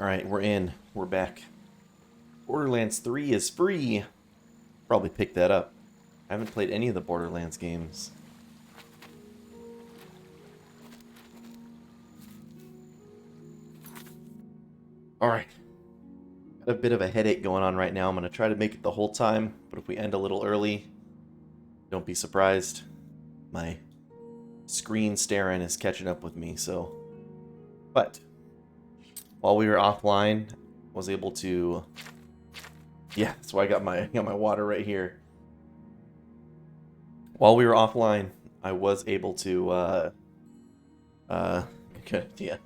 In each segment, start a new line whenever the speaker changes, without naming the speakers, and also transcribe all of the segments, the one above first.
Alright, we're in. We're back. Borderlands 3 is free. Probably pick that up. I haven't played any of the Borderlands games. Alright. Got a bit of a headache going on right now. I'm going to try to make it the whole time, but if we end a little early, don't be surprised. My screen staring is catching up with me, so... But, while we were offline, I was able to... Yeah, that's why I got my water right here. While we were offline, I was able to, yeah.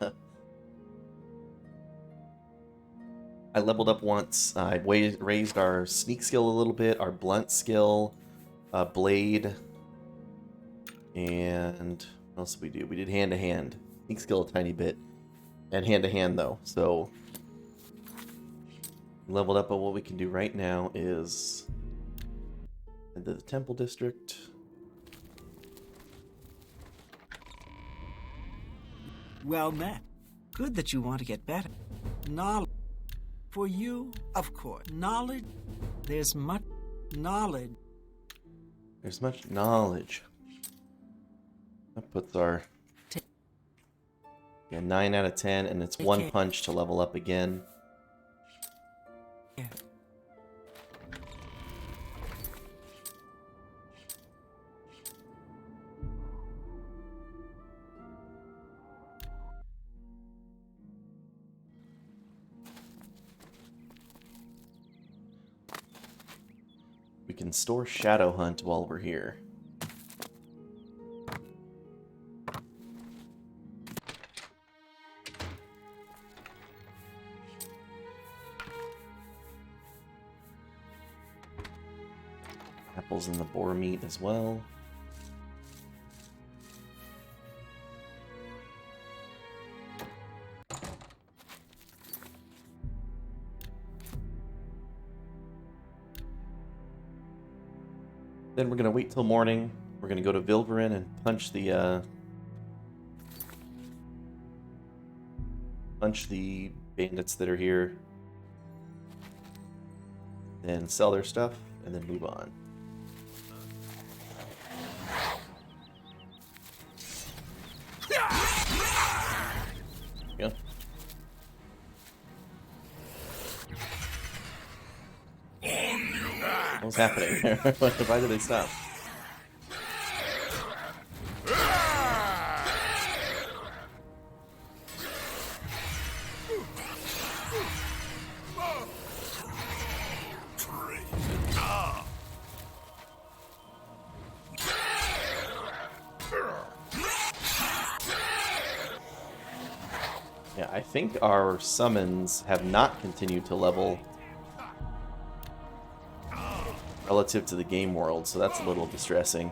I leveled up once. I raised our sneak skill a little bit, our blunt skill, blade, and what else did we do? We did hand-to-hand. Sneak skill a tiny bit, and hand-to-hand though, so... Leveled up, but what we can do right now is... into the Temple District.
Well met. Good that you want to get better. Knowledge. For you, of course. Knowledge. There's much knowledge.
There's much knowledge. That puts our... Yeah, 9 out of 10, and it's one punch to level up again.
Yeah.
We can store Shadow Hunt while we're here. Apples in the boar meat as well. Then we're gonna wait till morning. We're gonna go to Vilverin and punch the bandits that are here. Then sell their stuff and then move on. Yeah. What's happening there? Why did they stop? Yeah, I think our summons have not continued to level relative to the game world, so that's a little distressing.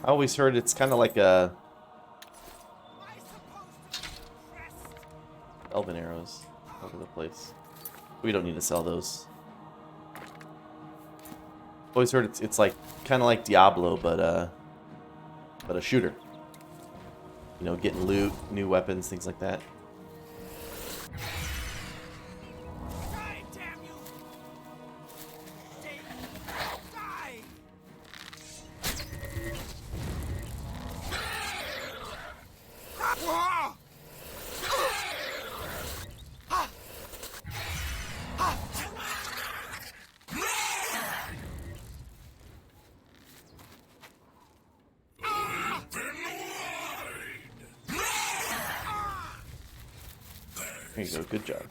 I always heard it's kind of like a... Elven arrows over the place. We don't need to sell those. Always heard it's like kind of like Diablo, but a shooter. You know, getting loot, new weapons, things like that. There you go, good job.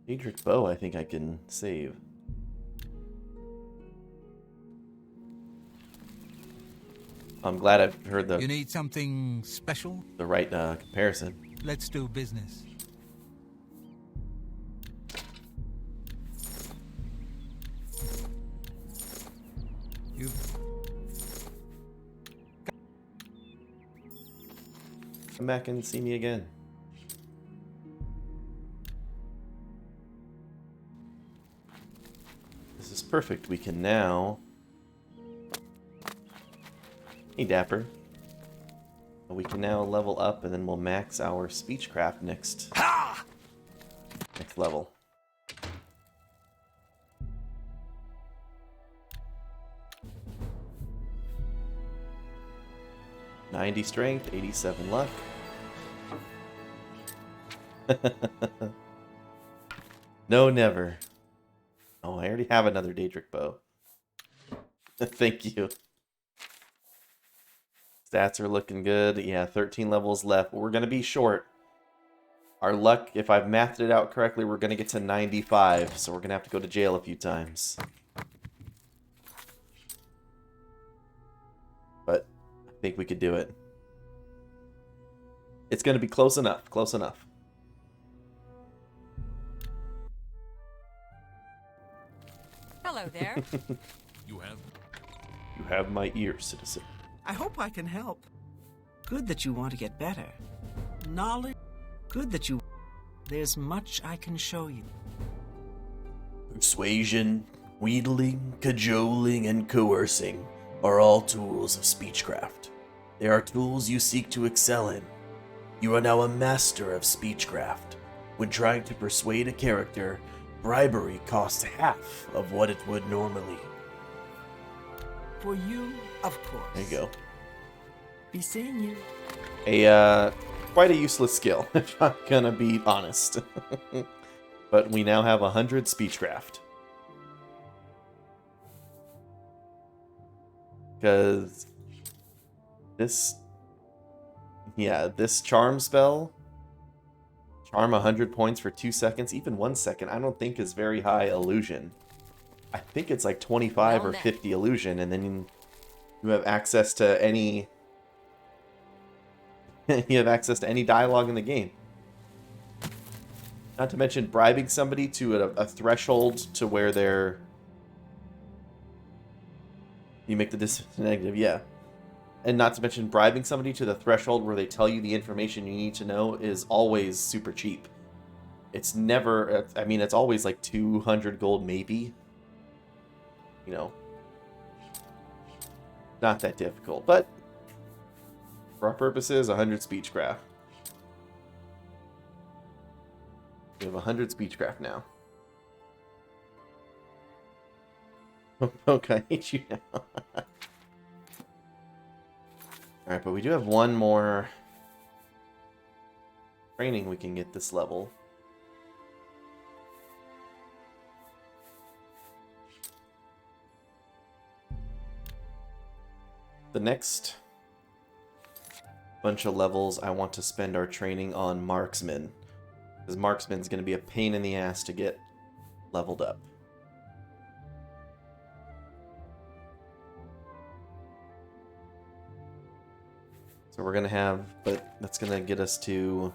Daedric Bow, I think I can save. I'm glad I've heard
You need something special?
the right comparison.
Let's do business. You
Come back and see me again. This is perfect. We can now... Hey, Dapper. We can now level up, and then we'll max our speechcraft next level. $90 strength, 87 luck. No, never. Oh, I already have another Daedric bow. Thank you. Stats are looking good. Yeah, 13 levels left. We're going to be short. Our luck, if I've mathed it out correctly, we're going to get to 95. So we're going to have to go to jail a few times. But I think we could do it. It's going to be close enough. Close enough.
Hello there.
You
have my ear, citizen.
I hope I can help. Good that you want to get better. Knowledge. Good that you... There's much I can show you.
Persuasion, wheedling, cajoling, and coercing are all tools of speechcraft. They are tools you seek to excel in. You are now a master of speechcraft. When trying to persuade a character, bribery costs half of what it would normally.
For you, of course.
There you go.
Be seeing you.
Quite a useless skill, if I'm gonna be honest. But we now have 100 speechcraft. Because this charm spell, charm 100 points for 2 seconds, even 1 second, I don't think is very high illusion. I think it's like 25 or 50 illusion, and then you have access to any dialogue in the game. Not to mention bribing somebody to a threshold to where you make the distance negative, yeah. And not to mention bribing somebody to the threshold where they tell you the information you need to know is always super cheap. It's never, I mean, it's always like 200 gold maybe. You know, not that difficult, but for our purposes, 100 speechcraft. We have 100 speechcraft now. Okay, I hate you now. Alright, but we do have one more training we can get this level. The next bunch of levels, I want to spend our training on marksman. Because marksman's going to be a pain in the ass to get leveled up. So we're going to have, but that's going to get us to...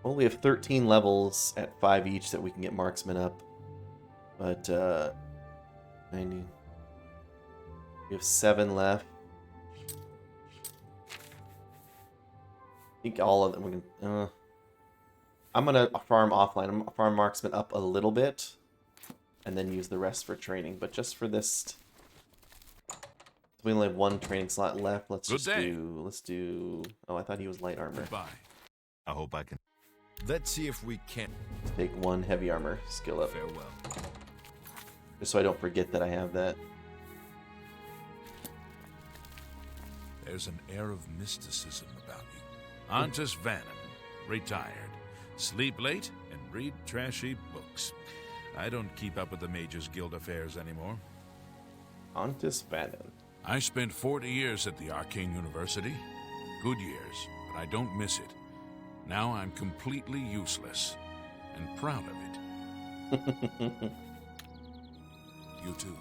Well, we have 13 levels at 5 each that we can get marksman up. But, 90... We have 7 left. I think all of them we can... I'm going to farm offline. I'm going to farm marksman up a little bit. And then use the rest for training. But just for this... We only have 1 training slot left. Let's do... Oh, I thought he was light armor.
Goodbye. I hope I can. Let's see if we can.
Let's take 1 heavy armor skill up.
Farewell.
Just so I don't forget that I have that.
There's an air of mysticism about you. Antus Vannon, retired. Sleep late and read trashy books. I don't keep up with the Mages Guild affairs anymore.
Antus Vannon.
I spent 40 years at the Arcane University. Good years, but I don't miss it. Now I'm completely useless and proud of it. You too.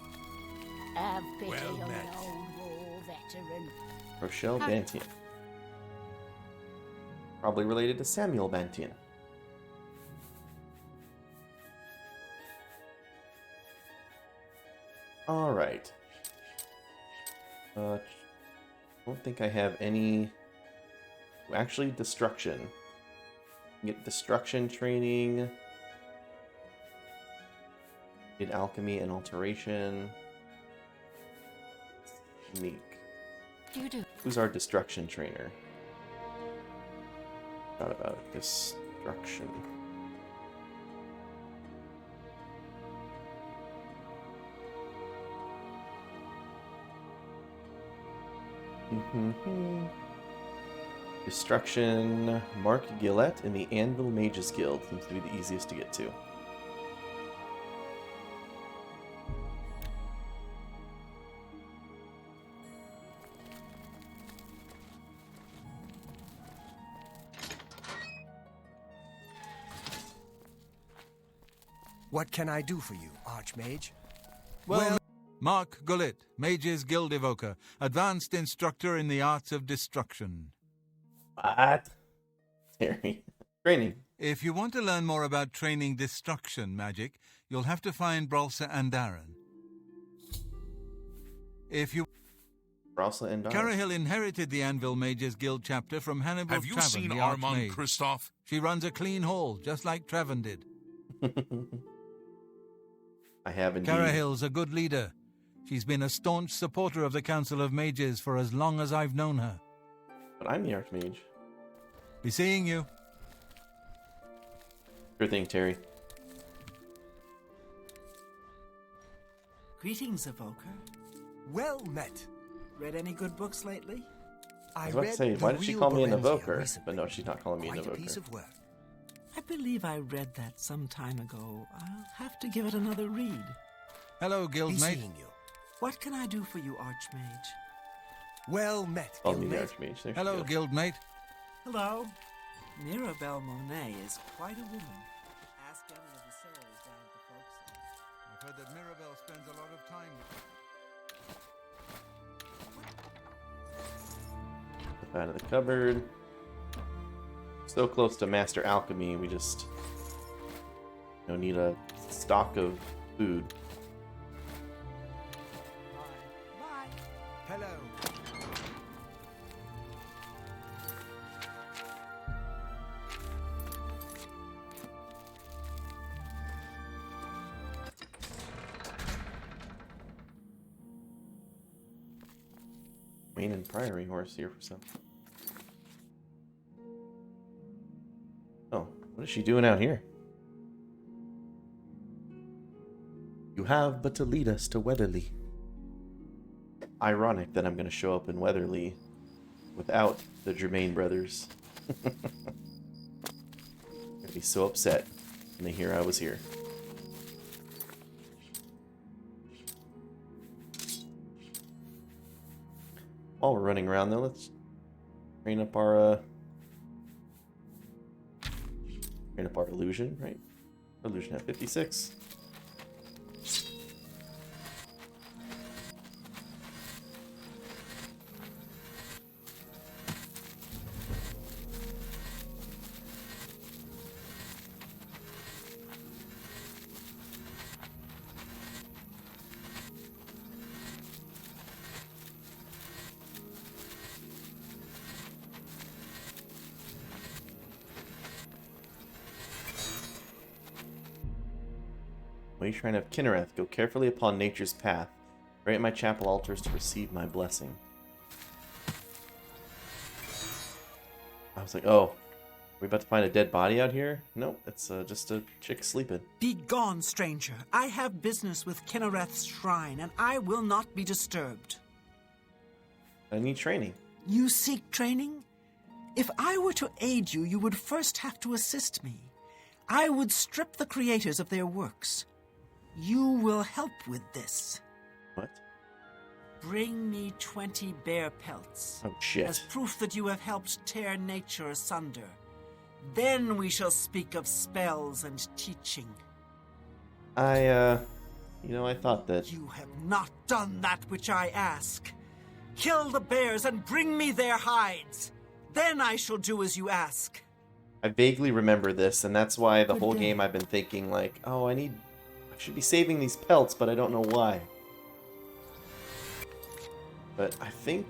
Have pity
Well
on
met.
an old wolf.
veteran.
Rochelle Bantian. Probably related to Samuel Bantian. Alright. Don't think I have any... Actually, destruction. Get destruction training. Did alchemy and alteration. Sneak.
You do.
Who's our destruction trainer? Forgot about it. Destruction. Destruction. Mark Gillette in the Anvil Mages Guild seems to be the easiest to get to.
What can I do for you, Archmage?
Well, Mark Gullet, Mage's Guild Evoker, advanced instructor in the arts of destruction.
What? Terry. Training.
If you want to learn more about training destruction magic, you'll have to find Bralsa and Darren. If you...
Bralsa and Darren.
Carahill inherited the Anvil Mages Guild chapter from Hannibal
Have you
Travern,
seen
the
Armand
Archmage.
Christoph?
She runs a clean haul, just like Travern did.
I have indeed.
Carahill's a good leader. She's been a staunch supporter of the Council of Mages for as long as I've known her.
But I'm the Archmage.
Be seeing you.
Sure thing, Terry.
Greetings, Evoker.
Well met.
Read any good books lately?
I was about to say, why did she call me an evoker? But no, she's not calling me an
Quite a
evoker.
piece of work.
I believe I read that some time ago. I'll have to give it another read.
Hello,
Be
Guildmate.
seeing you.
What can I do for you, Archmage?
Well met,
Called me the
Guildmate.
Archmage. There she
Hello,
goes.
Guildmate.
Hello. Mirabelle Monet is quite a woman. Ask any of the souls down at the folks.
I've heard that Mirabelle spends a lot of time with
Up out of the cupboard. So close to Master Alchemy, we just need a stock of food.
Bye.
Hello.
Wayne and Priory horse here for some. Oh, what is she doing out here? You have but to lead us to Weatherly. Ironic that I'm going to show up in Weatherly without the Germain brothers. They're going to be so upset when they hear I was here. While we're running around though, let's train up our illusion, right? Illusion at 56. What are you trying to have? Kinnereth, go carefully upon nature's path. Pray at my chapel altars to receive my blessing. I was like, oh, are we about to find a dead body out here? Nope, it's just a chick sleeping.
Be gone, stranger. I have business with Kinnereth's shrine, and I will not be disturbed.
I need training.
You seek training? If I were to aid you, you would first have to assist me. I would strip the creators of their works. You will help with this.
What?
Bring me 20 bear pelts.
Oh, shit.
As proof that you have helped tear nature asunder. Then we shall speak of spells and teaching.
I thought that...
You have not done that which I ask. Kill the bears and bring me their hides. Then I shall do as you ask.
I vaguely remember this, and that's why the
Good
whole
day.
game I've been thinking, like, oh, I should be saving these pelts, but I don't know why. But I think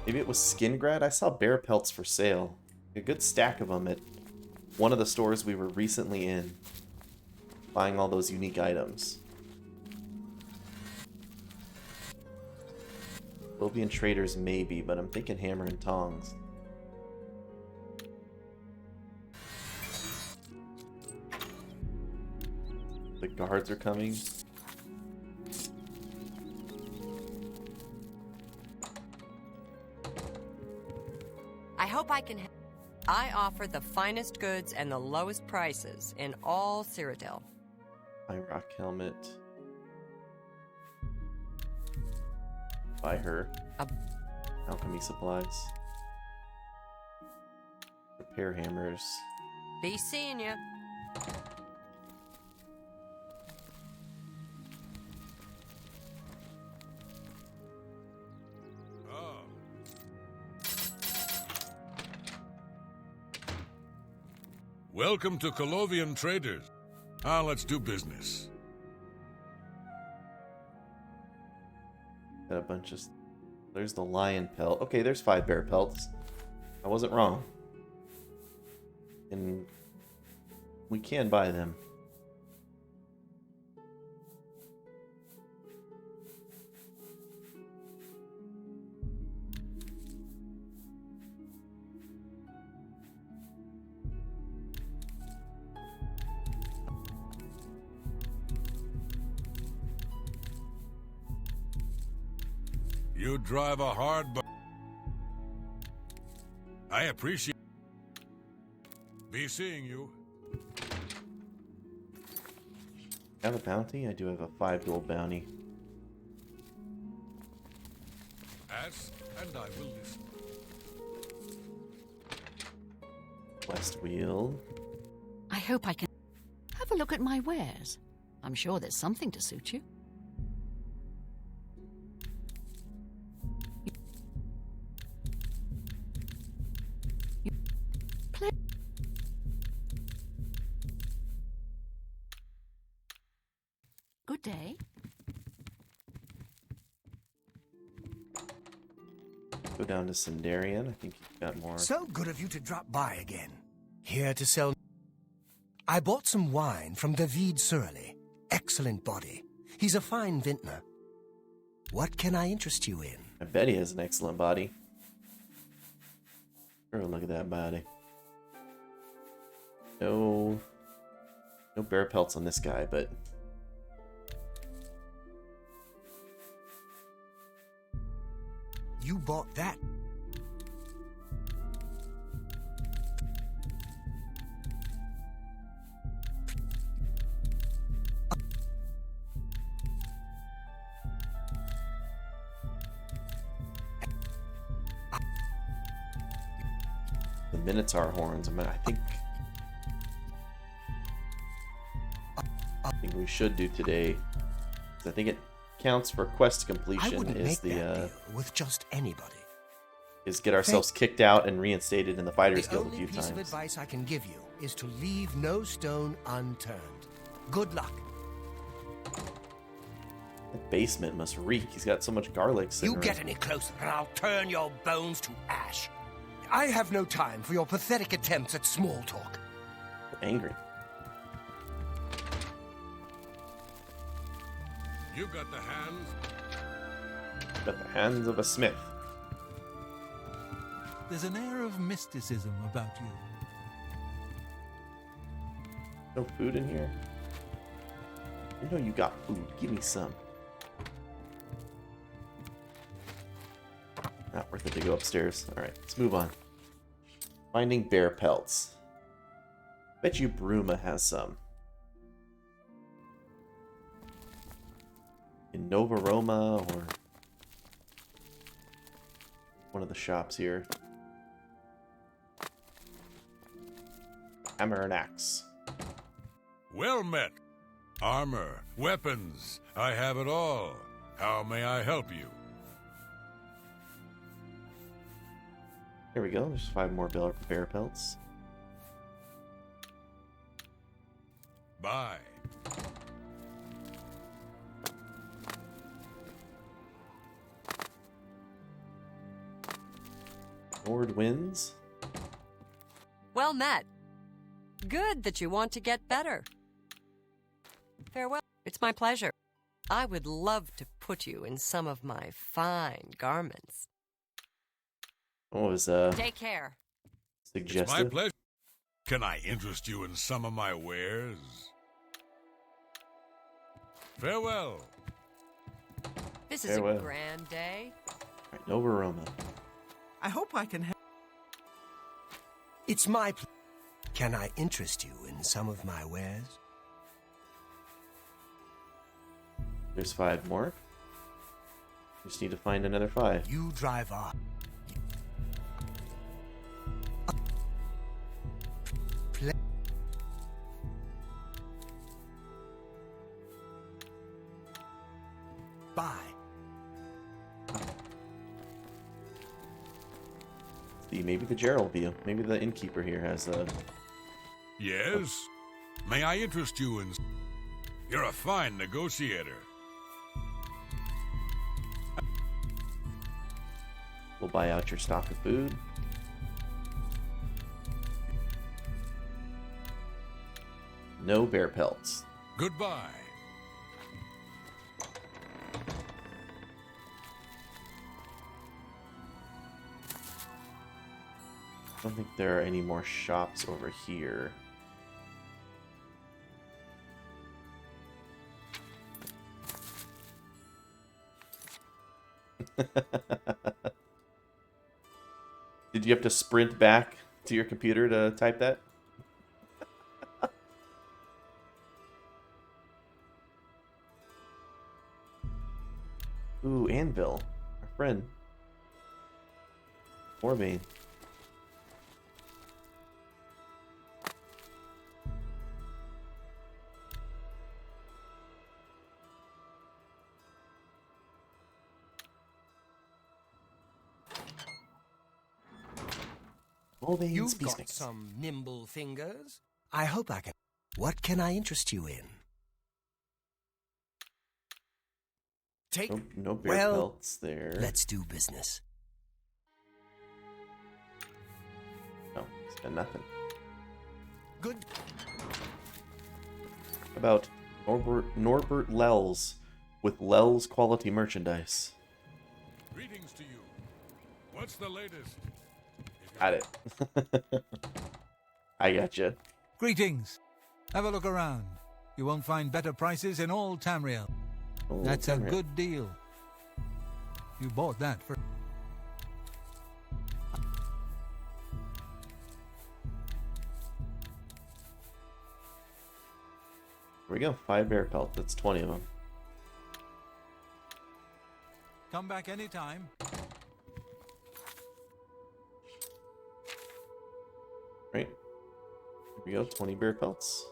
maybe it was Skingrad. I saw bear pelts for sale. A good stack of them at one of the stores we were recently in, buying all those unique items. Oblivion traders maybe, but I'm thinking hammer and tongs. The guards are coming.
I hope I can. I offer the finest goods and the lowest prices in all Cyrodiil.
My rock helmet. Buy her. Alchemy supplies. Repair hammers.
Be seeing ya.
Welcome to Colovian Traders. Let's do business.
Got a bunch of... There's the lion pelt. Okay, there's 5 bear pelts. I wasn't wrong. And we can buy them.
You drive a hard I appreciate. Be seeing you.
Have a bounty? I do have a 5 gold bounty.
Ask, and I will listen.
West wheel.
I hope I can have a look at my wares. I'm sure there's something to suit you. Good day.
Go down to Sindarian. I think you've got more.
So good of you to drop by again. Here to sell. I bought some wine from David Surly. Excellent body. He's a fine vintner. What can I interest you in?
I bet he has an excellent body. Oh, look at that body. No bear pelts on this guy, but
You bought that.
the Minotaur horns. I think we should do today. 'Cause I think it counts for quest
I
completion.
wouldn't
Is
make that
the
deal with just anybody.
is get ourselves kicked out and reinstated in the Fighters
The
Guild a
only
few
piece of
times.
advice I can give you is to leave no stone unturned. Good luck.
The basement must reek. He's got so much garlic sitting
You get
around.
any closer and I'll turn your bones to ash. I have no time for your pathetic attempts at small talk.
Angry.
You got the hands.
Got the hands of a smith.
There's an air of mysticism about you.
No food in here? You know you got food. Give me some. Not worth it to go upstairs. Alright, let's move on. Finding bear pelts. Bet you Bruma has some. In Nova Roma or one of the shops here. Hammer and axe.
Well met. Armor, weapons, I have it all. How may I help you?
There we go. There's 5 more bear pelts.
Bye.
Lord wins.
Well met. Good that you want to get better. Farewell. It's my pleasure. I would love to put you in some of my fine garments.
What was
Take care.
suggestive?
It's my pleasure. Can I interest you in some of my wares? Farewell.
This is
Farewell.
a grand day.
Right, Nova Roma.
I hope I can help.
It's my Can I interest you in some of my wares?
There's 5 more. Just need to find another 5.
You drive off. Bye.
See, maybe the Gerald view. Maybe the innkeeper here has a.
Yes? May I interest you in... You're a fine negotiator.
We'll buy out your stock of food. No bear pelts.
Goodbye.
I don't think there are any more shops over here. Did you have to sprint back to your computer to type that? Ooh, Anvil. Our friend. Morbane. Morbane's
You've got
peacemakers.
some nimble fingers. I hope I can. What can I interest you in? Take.
No bear
Well,
pelts there.
Let's do business.
No, spend nothing.
Good.
How about Norbert Lels with Lels quality merchandise?
Greetings to you. What's the latest?
Got it. I gotcha.
Greetings. Have a look around. You won't find better prices in all Tamriel.
Oh,
That's a
Tamriel.
good deal. You bought that for...
Here we go. 5 bear pelts. That's 20 of them.
Come back anytime.
Right. Here we go. 20 bear pelts.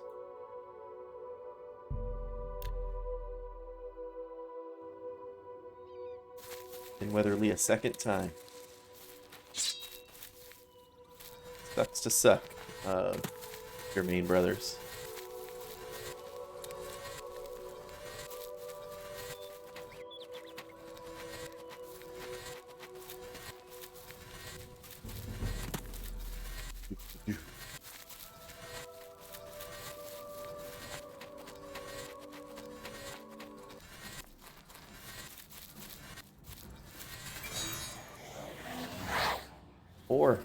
And Weatherly a second time. Sucks to suck. Your main brothers. Or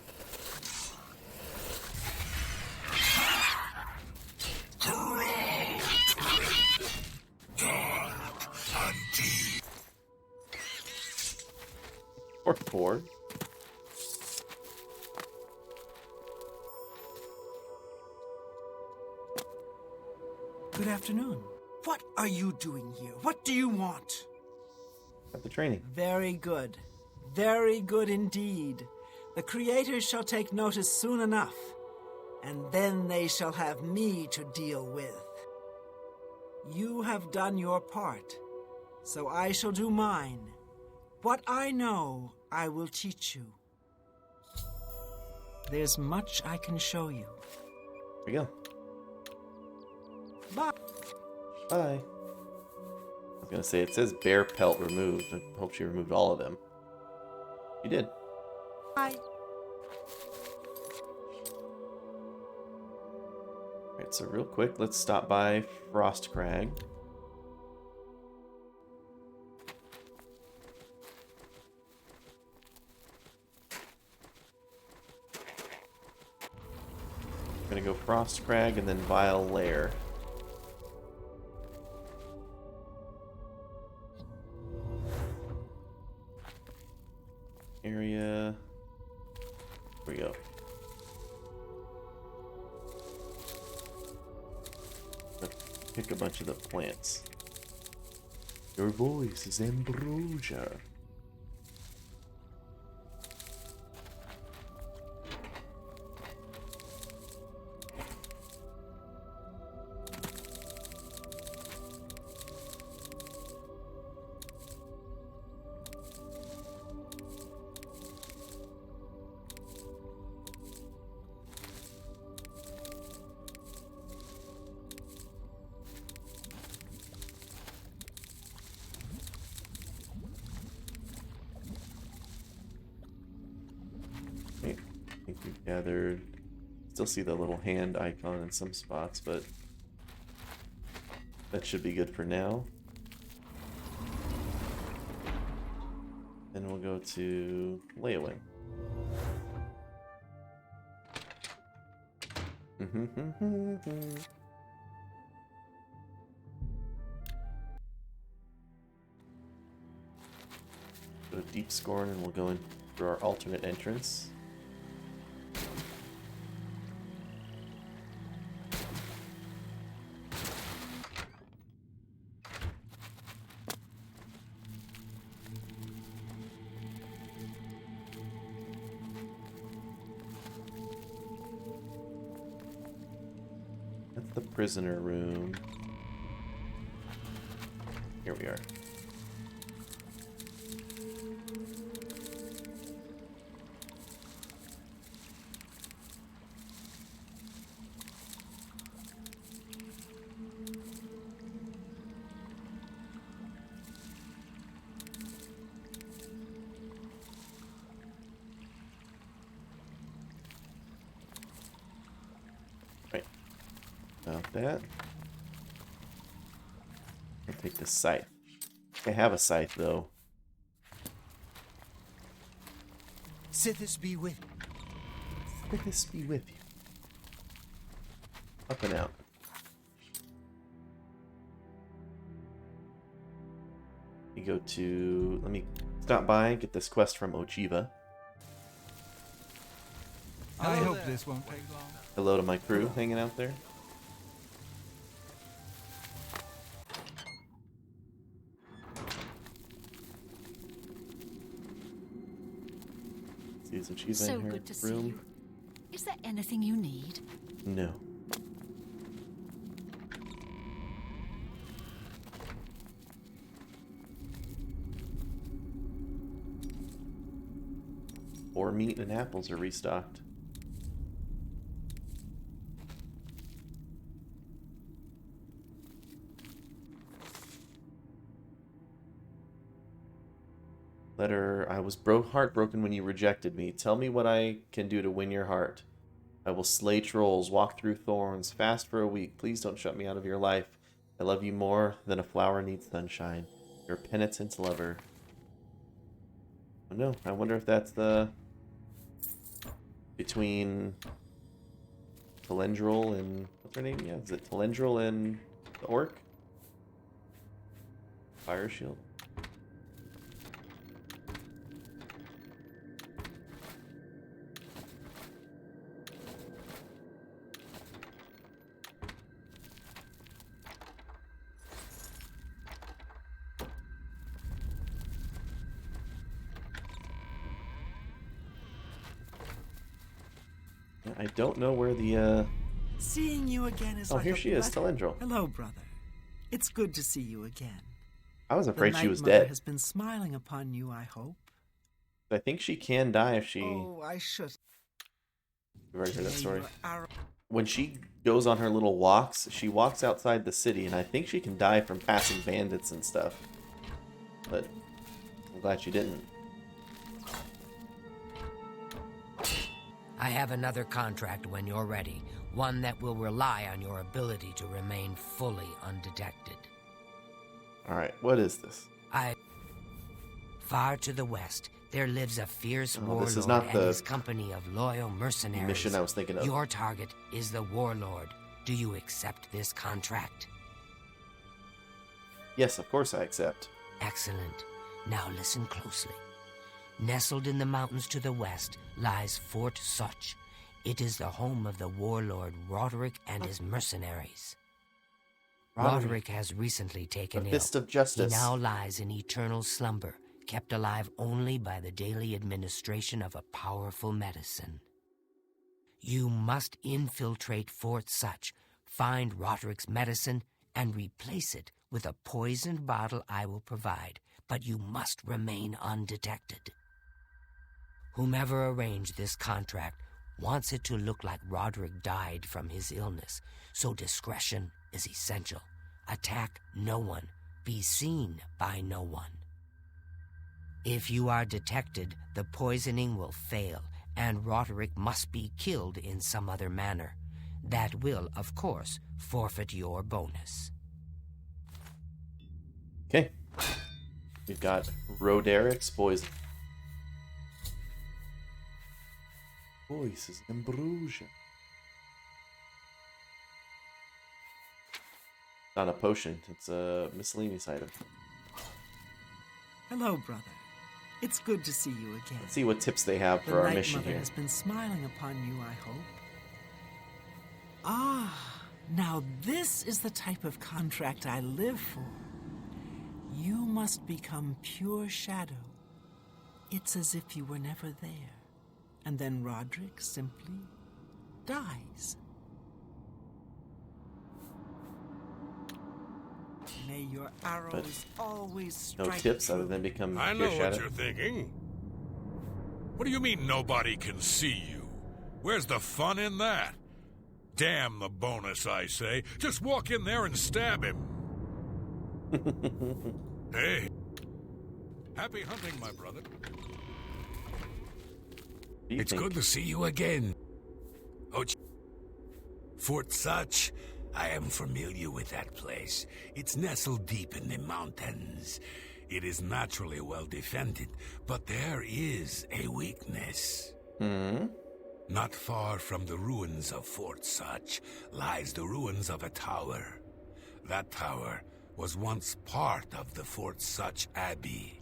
or 4.
Good afternoon. What are you doing here? What do you want?
Have the training.
Very good. Very good indeed. The creators shall take notice soon enough, and then they shall have me to deal with. You have done your part, so I shall do mine. What I know, I will teach you. There's much I can show you.
There we go.
Bye.
Bye. I was gonna say, it says bear pelt removed. I hope she removed all of them. She did.
Bye.
Alright, so real quick, let's stop by Frost Crag. I'm gonna go Frost Crag and then Vile Lair. Area. Here we go. Pick a bunch of the plants. Your voice is ambrosia. I think we've gathered. Still see the little hand icon in some spots, but that should be good for now. Then we'll go to Layaway. Go to Deep Scorn and we'll go in through our alternate entrance. That's the prisoner room. Here we are. Right. About that. I'll take the scythe. I have a scythe though.
Sithis be with
May this be with you. Up and out. We go to. Let me stop by and get this quest from Ochiva.
I hope this won't take long.
Hello to my crew hanging out there. See, is Ochiva
So
in her
good to see
room?
you. Is there anything you need?
No. Boar meat and apples are restocked. Letter, I was heartbroken when you rejected me. Tell me what I can do to win your heart. I will slay trolls, walk through thorns, fast for a week. Please don't shut me out of your life. I love you more than a flower needs sunshine. Your penitent lover. Oh no, I wonder if that's the... between... Telendril and... what's her name? Yeah, is it Telendril and the orc? Fire shield? I don't know where the,
Seeing you again is
Oh,
like
here
a
she is,
blessing.
Telendril.
Hello, brother. It's good to see you again.
I was afraid
the
she was
Night Mother
dead.
has been smiling upon you, I hope.
I think she can die if she...
Oh, I should.
You've already heard that
May
story.
your arrow-
When she goes on her little walks, she walks outside the city, and I think she can die from passing bandits and stuff. But I'm glad she didn't.
I have another contract when you're ready. One that will rely on your ability to remain fully undetected.
Alright, what is this?
Far to the west, there lives a fierce warlord
this is not
and
the
his company of loyal mercenaries.
mission I was thinking of.
Your target is the warlord. Do you accept this contract?
Yes, of course I accept.
Excellent. Now listen closely. Nestled in the mountains to the west lies Fort Such. It is the home of the warlord Roderick and his mercenaries. Roderick has recently taken
The
ill.
fist of justice.
He now lies in eternal slumber, kept alive only by the daily administration of a powerful medicine. You must infiltrate Fort Such, find Roderick's medicine, and replace it with a poisoned bottle I will provide, but you must remain undetected. Whomever arranged this contract wants it to look like Roderick died from his illness, so discretion is essential. Attack no one. Be seen by no one. If you are detected, the poisoning will fail, and Roderick must be killed in some other manner. That will, of course, forfeit your bonus.
Okay. We've got Roderick's poison. Voices in Bruges. Not a potion, it's a miscellaneous item.
Hello, brother. It's good to see you again.
Let's see what tips they have
The
for our
Night
mission
Mother
here.
has been smiling upon you, I hope. Ah, now this is the type of contract I live for. You must become pure shadow. It's as if you were never there. And then Roderick simply dies. May your arrows always
No
strike
tips
true.
other than become
I
pure
know
shadow.
what you're thinking. What do you mean nobody can see you? Where's the fun in that? Damn the bonus, I say. Just walk in there and stab him. Hey. Happy hunting, my brother.
What do you
It's
think?
good to see you again. Fort Such, I am familiar with that place. It's nestled deep in the mountains. It is naturally well defended, but there is a weakness. Not far from the ruins of Fort Such lies the ruins of a tower. That tower was once part of the Fort Such Abbey.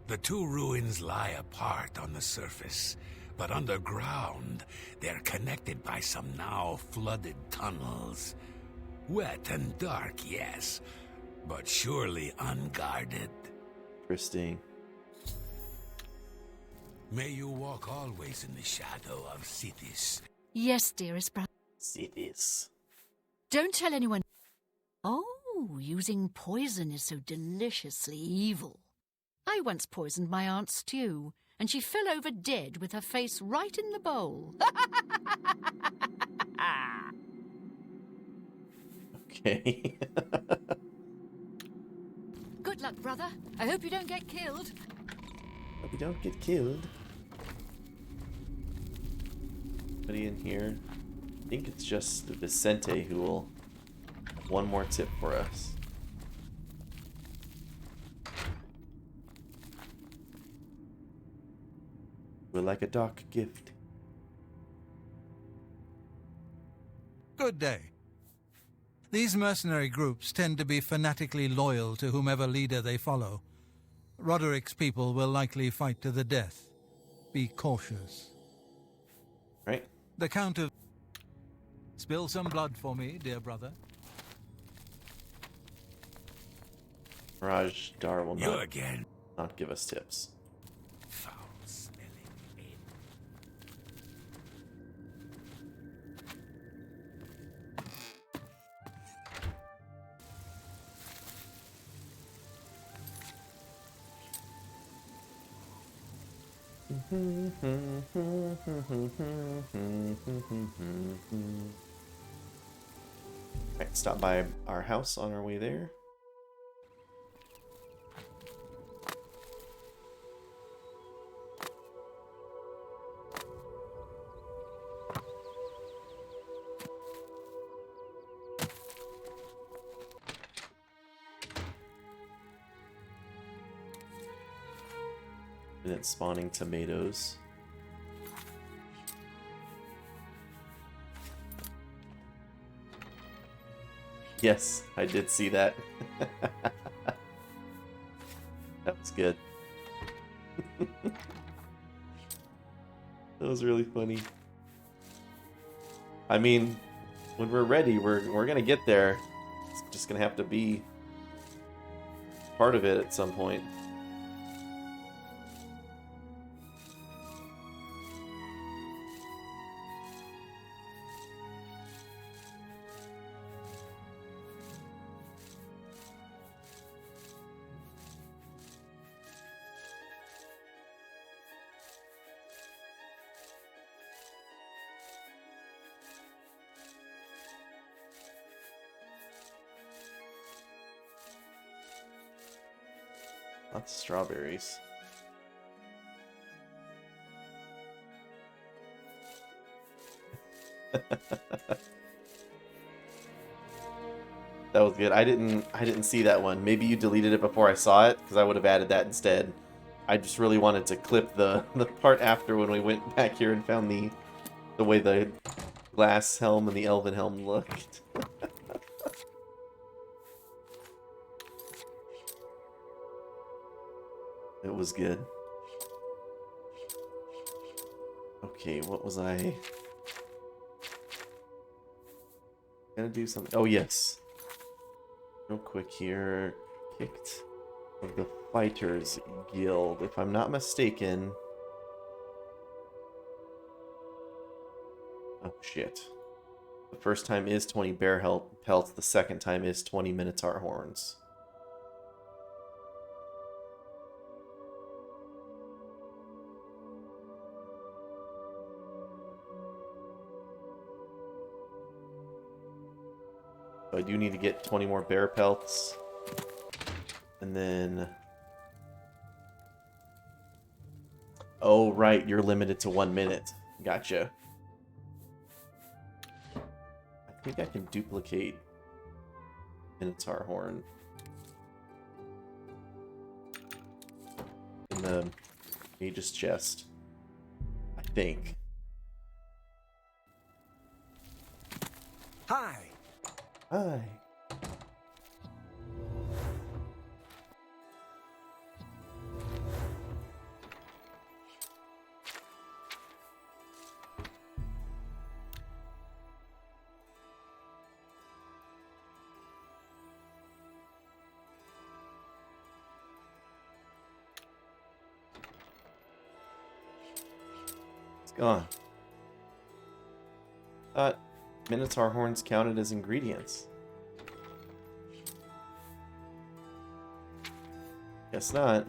The two ruins lie apart on the surface, but underground, they're connected by some now flooded tunnels. Wet and dark, yes, but surely unguarded.
Interesting.
May you walk always in the shadow of cities.
Yes, dearest brother.
Cities.
Don't tell anyone. Oh, using poison is so deliciously evil. I once poisoned my aunt's stew, and she fell over dead with her face right in the bowl.
Okay.
Good luck, brother. I hope you don't get killed.
Hope you don't get killed. Anybody in here? I think it's just Vicente who will have one more tip for us. We're like a dark gift.
Good day. These mercenary groups tend to be fanatically loyal to whomever leader they follow. Roderick's people will likely fight to the death. Be cautious.
Right?
The Count of... Spill some blood for me, dear brother.
Mirage Dar will
You again.
not give us tips.
Foul-smelling ape.
Alright, stop by our house on our way there. And it's spawning tomatoes. Yes, I did see that. That was good. That was really funny. I mean, when we're ready, we're gonna get there. It's just gonna have to be part of it at some point. Lots of strawberries. That was good. I didn't see that one. Maybe you deleted it before I saw it, because I would have added that instead. I just really wanted to clip the part after when we went back here and found the way the glass helm and the elven helm looked. It was good. Okay, what was I gonna do something? Oh yes. Real quick here. Kicked of the Fighters Guild. If I'm not mistaken. Oh shit. The first time is 20 bear pelts, the second time is 20 Minotaur horns. So I do need to get 20 more bear pelts. And then... Oh, right, you're limited to 1 minute. Gotcha. I think I can duplicate Minotaur horn in the Mage's chest. I think.
Hi.
Hi. It's gone. Thought Minotaur horns counted as ingredients. Guess not.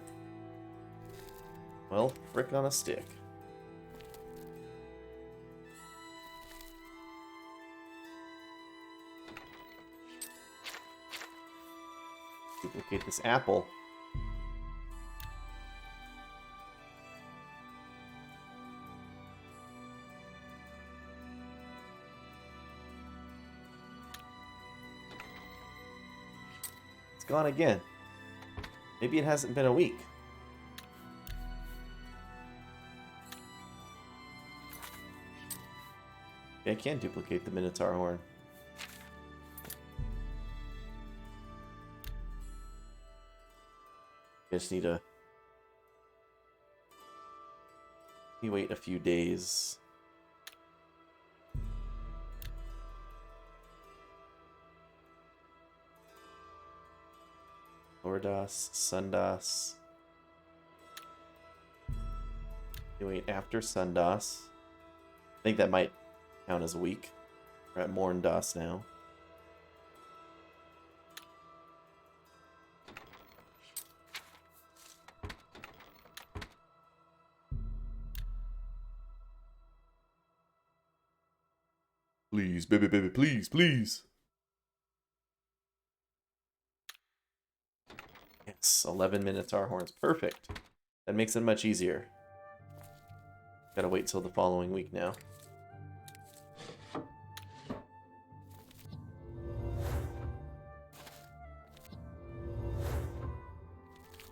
Well, frick on a stick. Duplicate this apple. It's gone again. Maybe it hasn't been a week. Yeah, I can duplicate the Minotaur horn. Just need to... You wait a few days. Lordas, Sundas. You wait after Sundas. I think that might count as a week. We're at Morndas now. Please, baby, baby, please, please. Yes, 11 Minotaur horns. Perfect. That makes it much easier. Gotta wait till the following week now.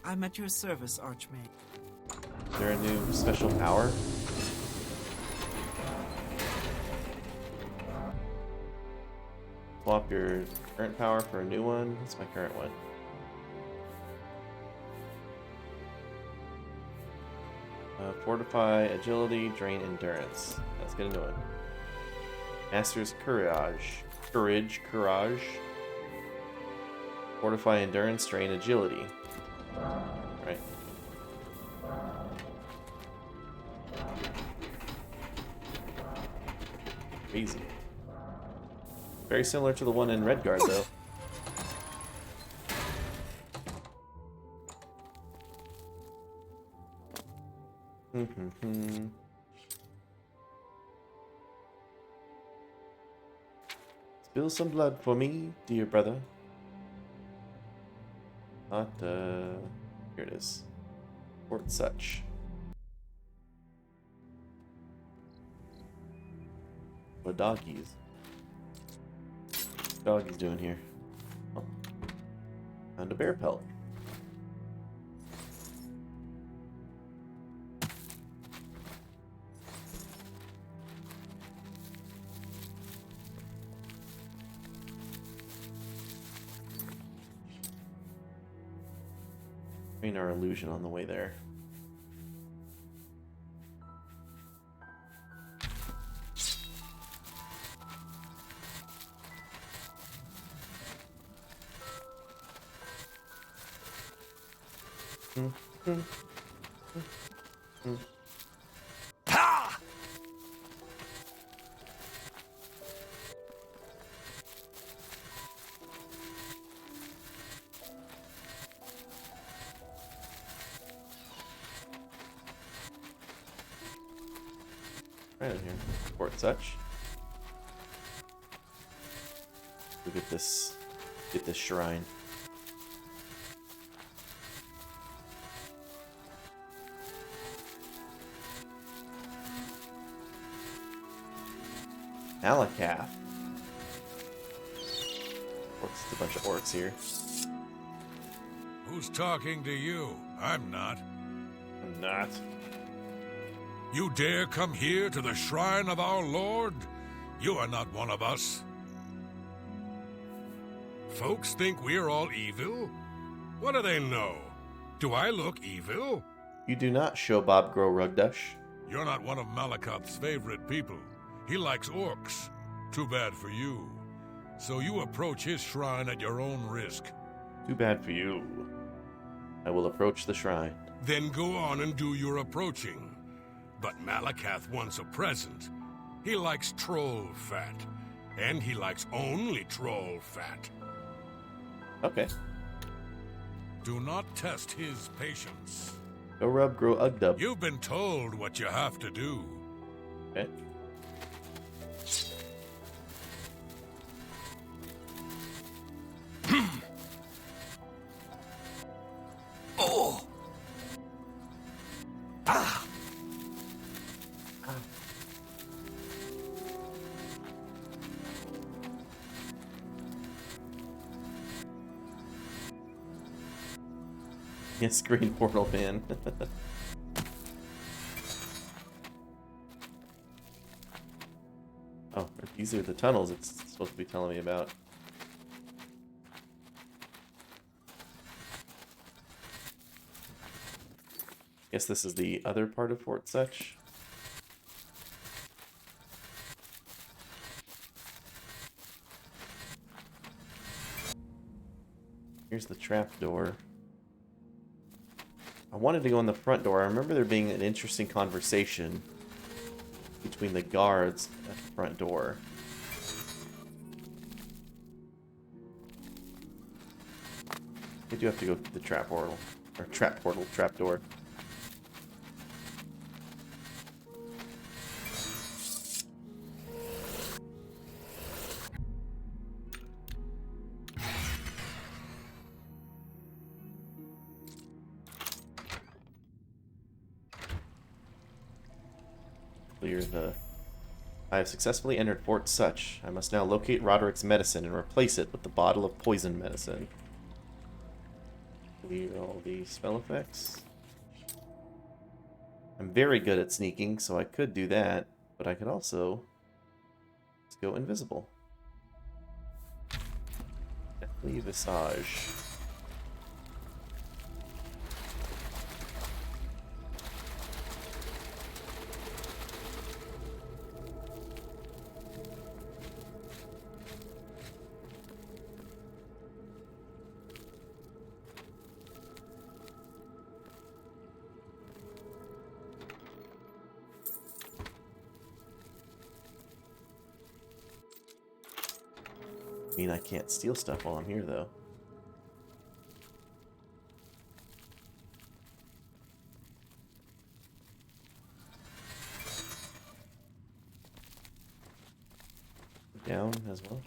I'm at your service, Archmage.
Is there a new special power? Swap your current power for a new one. What's my current one? Fortify agility, drain endurance. Let's get a new one. Master's courage. Courage. Fortify endurance, drain agility. Right. Crazy. Very similar to the one in Redguard, though. Spill some blood for me, dear brother. Not, here it is. Fort Such. What doggies? What's doggies doing here? Oh. Found a bear pelt. Our illusion on the way there. Right in here. Fort Such. Look at this. Get this shrine. Malakath. What's a bunch of orcs here?
Who's talking to you? I'm not.
I'm not.
You dare come here to the shrine of our Lord? You are not one of us. Folks think we're all evil? What do they know? Do I look evil?
You do not show Bob Grow Rugdush.
You're not one of Malakoth's favorite people. He likes orcs. Too bad for you. So you approach his shrine at your own risk.
Too bad for you. I will approach the shrine.
Then go on and do your approaching. But Malakoth wants a present. He likes troll fat. And he likes only troll fat.
Okay.
Do not test his patience.
Go rub Grow Ugdub.
You've been told what you have to do.
Okay.
Oh! Ah!
Yes, Green Portal Man. Oh, these are the tunnels it's supposed to be telling me about. Guess this is the other part of Fort Such. Here's the trap door. I wanted to go in the front door. I remember there being an interesting conversation between the guards at the front door. I do have to go to the trap portal. Or trap door. Clear the... I have successfully entered Fort Such. I must now locate Roderick's medicine and replace it with the bottle of poison medicine. Clear all the spell effects. I'm very good at sneaking, so I could do that, but I could also just go invisible. Deathly Visage. I mean, I can't steal stuff while I'm here, though. Down as well.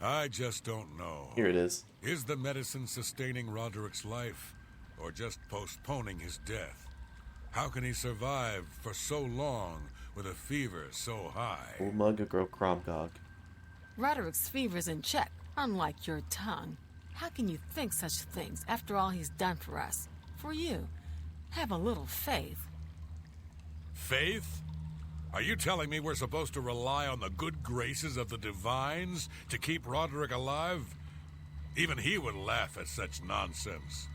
I just don't know.
Here it is.
Is the medicine sustaining Roderick's life, or just postponing his death? How can he survive for so long with a fever so high?
Ulmug Kromgog.
Roderick's fever's in check, unlike your tongue. How can you think such things after all he's done for us? For you. Have a little faith.
Faith? Are you telling me we're supposed to rely on the good graces of the divines to keep Roderick alive? Even he would laugh at such nonsense.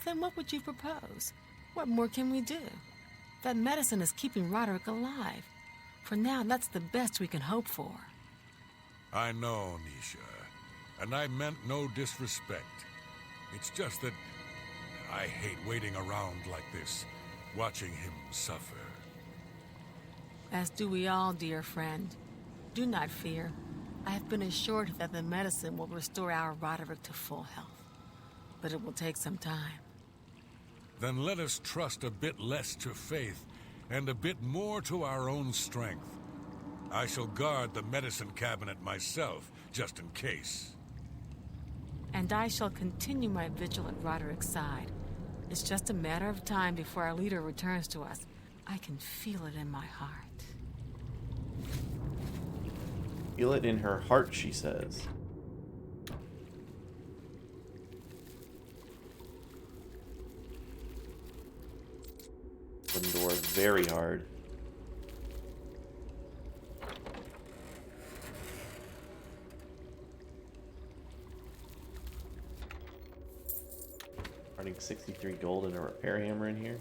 Then what would you propose? What more can we do? That medicine is keeping Roderick alive. For now, that's the best we can hope for.
I know, Nisha, and I meant no disrespect. It's just that I hate waiting around like this, watching him suffer.
As do we all, dear friend. Do not fear. I have been assured that the medicine will restore our Roderick to full health. But it will take some time.
Then let us trust a bit less to faith and a bit more to our own strength. I shall guard the medicine cabinet myself, just in case.
And I shall continue my vigil at Roderick's side. It's just a matter of time before our leader returns to us. I can feel it in my heart.
Feel it in her heart, she says. Open door very hard. Running 63 gold and a repair hammer in here.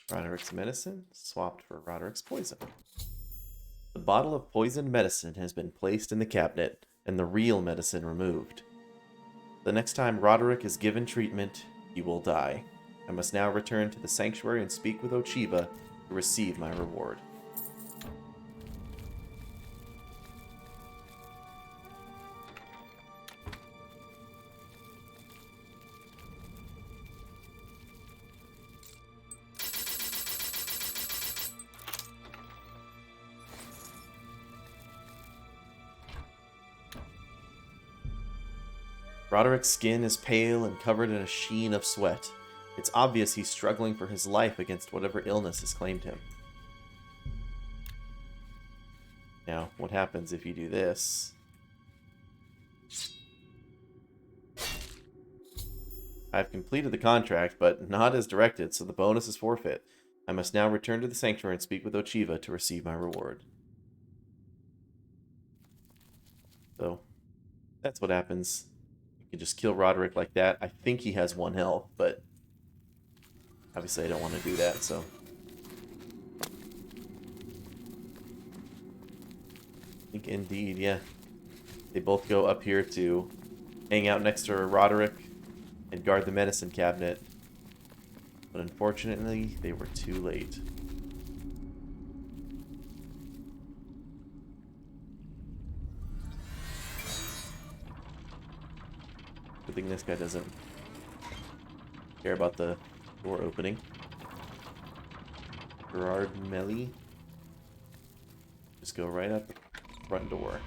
Roderick's medicine swapped for Roderick's poison. The bottle of poisoned medicine has been placed in the cabinet, and the real medicine removed. The next time Roderick is given treatment, he will die. I must now return to the sanctuary and speak with Ochiba to receive my reward. Roderick's skin is pale and covered in a sheen of sweat. It's obvious he's struggling for his life against whatever illness has claimed him. Now, what happens if you do this? I've completed the contract, but not as directed, so the bonus is forfeit. I must now return to the sanctuary and speak with Ochiba to receive my reward. So, that's what happens. You can just kill Roderick like that. I think he has 1 health, but obviously I don't want to do that, so. I think indeed, yeah. They both go up here to hang out next to Roderick and guard the medicine cabinet. But unfortunately, they were too late. Good thing this guy doesn't care about the door opening. Gerard Melly. Just go right up the front door.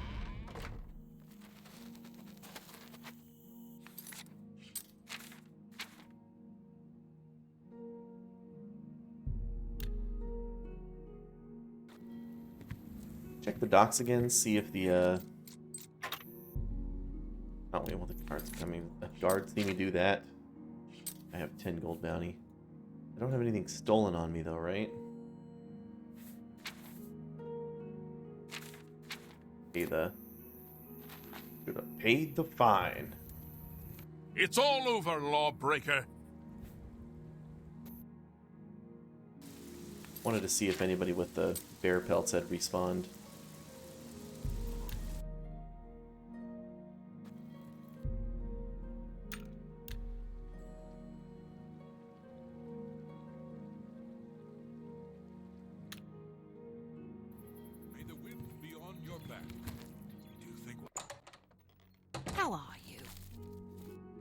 Check the docks again, see if the oh wait, well the guards coming. The guards see me do that. I have 10 gold bounty. I don't have anything stolen on me though, right? Should have paid the fine.
It's all over, lawbreaker.
Wanted to see if anybody with the bear pelts had respawned.
May the wind be on your back. Do you think...
How are you?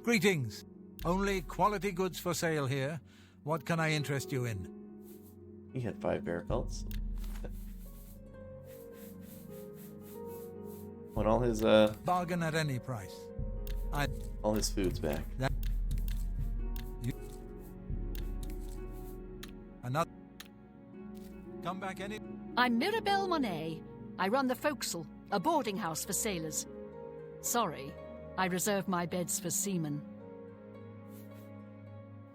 Greetings. Only quality goods for sale here. What can I interest you in?
He had 5 bear pelts. Want all his
Bargain at any price.
all his food's back.
Another. Come back any.
I'm Mirabelle Monet. I run the Forecastle, a boarding house for sailors. Sorry, I reserve my beds for seamen.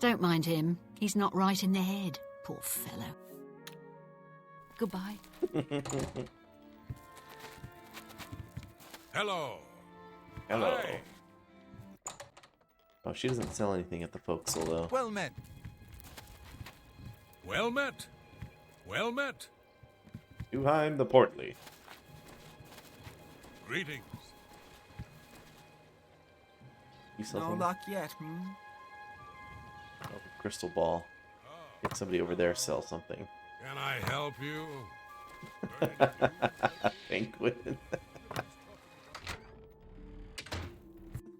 Don't mind him. He's not right in the head, poor fellow. Goodbye.
Hello.
Hello.
Hi.
Oh, she doesn't sell anything at the forecastle though.
Well met.
Well met. Well met.
Duheim the Portly.
Greetings.
You sell
No
something?
luck yet, hmm?
Oh, the crystal ball. Get somebody over there sell something.
Can I help you?
Banquet.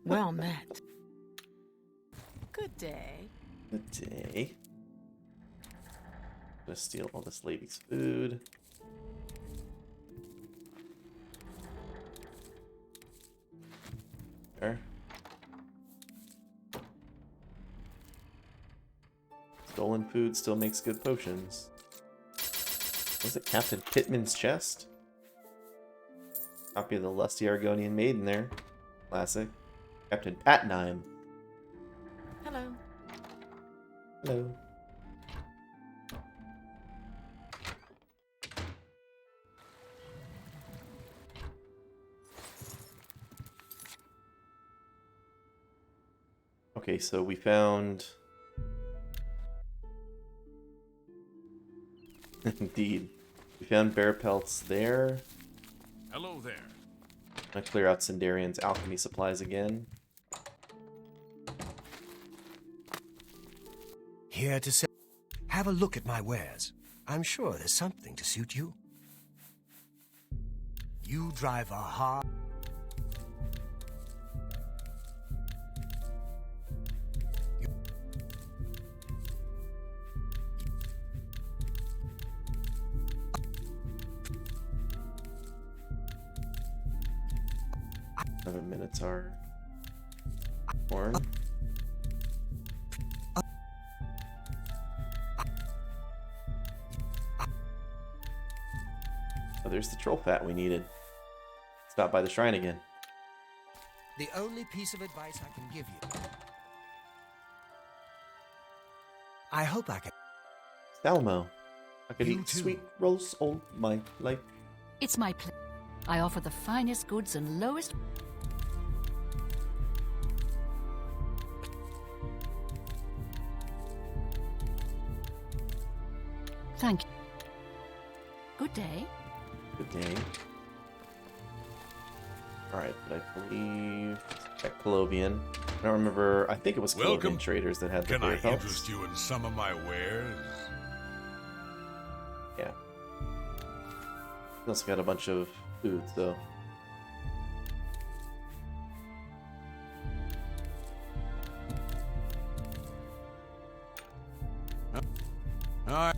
Well met. Good day.
Good day. Gonna steal all this lady's food. There. Stolen food still makes good potions. Was it Captain Pittman's chest? Copy of the Lusty Argonian Maiden there. Classic. Captain Patnheim.
Hello.
Hello. Okay, so we found... Indeed. We found bear pelts there.
Hello there.
I'm gonna clear out Sindarian's alchemy supplies again.
Here to sell. Have a look at my wares. I'm sure there's something to suit you. You drive a hard...
Have a Minotaur. Horn. Oh, there's the troll fat we needed. Stop by the shrine again.
The only piece of advice I can give you. I hope I can...
Salmo. I could
You
eat
too.
sweet rolls all my life.
It's my pleasure. I offer the finest goods and lowest... Thank you. Good day.
Good day. Alright, but I believe... Check Colovian. don't remember. I think it was
Welcome.
clothing traders that had the
Can
bear
I
pelts.
interest you in some of my wares?
Yeah. We also got a bunch of foods, though.
Alright.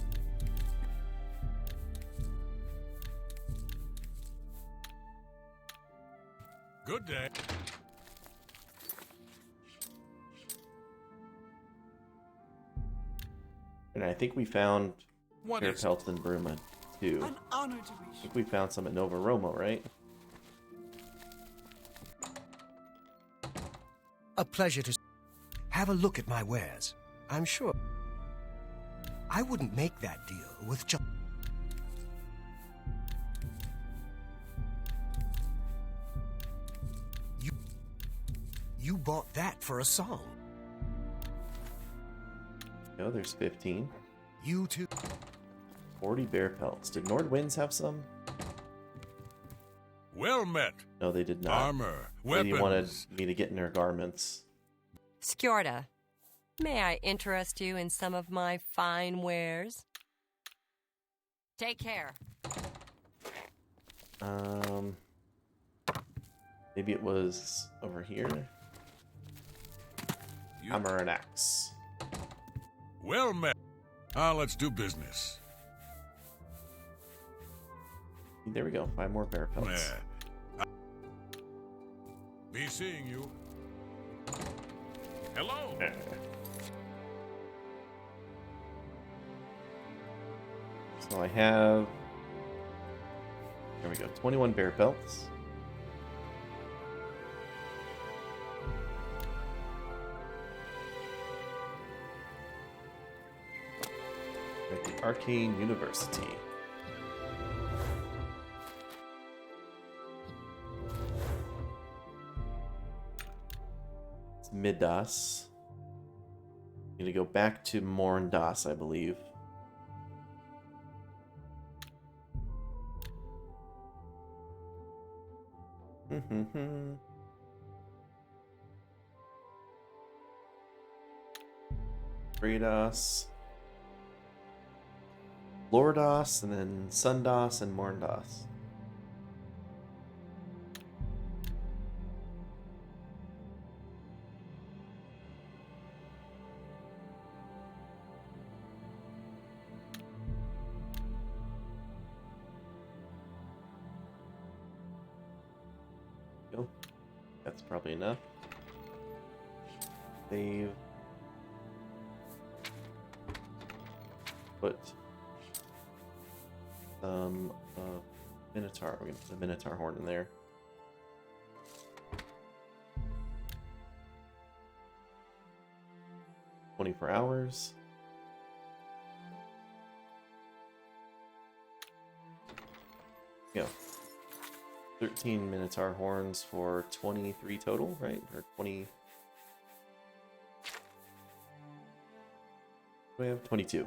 Good day.
And I think we found
What
bear
is
pelts in Bruma, too.
An honor to
I
be
think we found some at Nova Romo, right?
A pleasure to have a look at my wares. I'm sure I wouldn't make that deal with just. You bought that for a song.
No, there's 15.
You too.
40 bear pelts. Did Nordwinds have some?
Well met.
No, they did not.
Armor,
Lady
weapons.
wanted me to get in her garments.
Skjorda, may I interest you in some of my fine wares? Take care.
Maybe it was over here.
You-
Hammer and axe.
Well met. Now let's do business.
There we go. 5 more bear pelts.
Yeah. Be seeing you. Hello.
So I have. There we go. 21 bear pelts. At the Arcane University. It's Midas. I'm gonna go back to Morndas, I believe. Fredos, Lordos, and then Sundos and Morndos. Go. That's probably enough. Save. Put some Minotaur. We're gonna put the Minotaur horn in there. "24 hours. Go. 13 Minotaur horns for 23 total, right? Or 20. We have 22.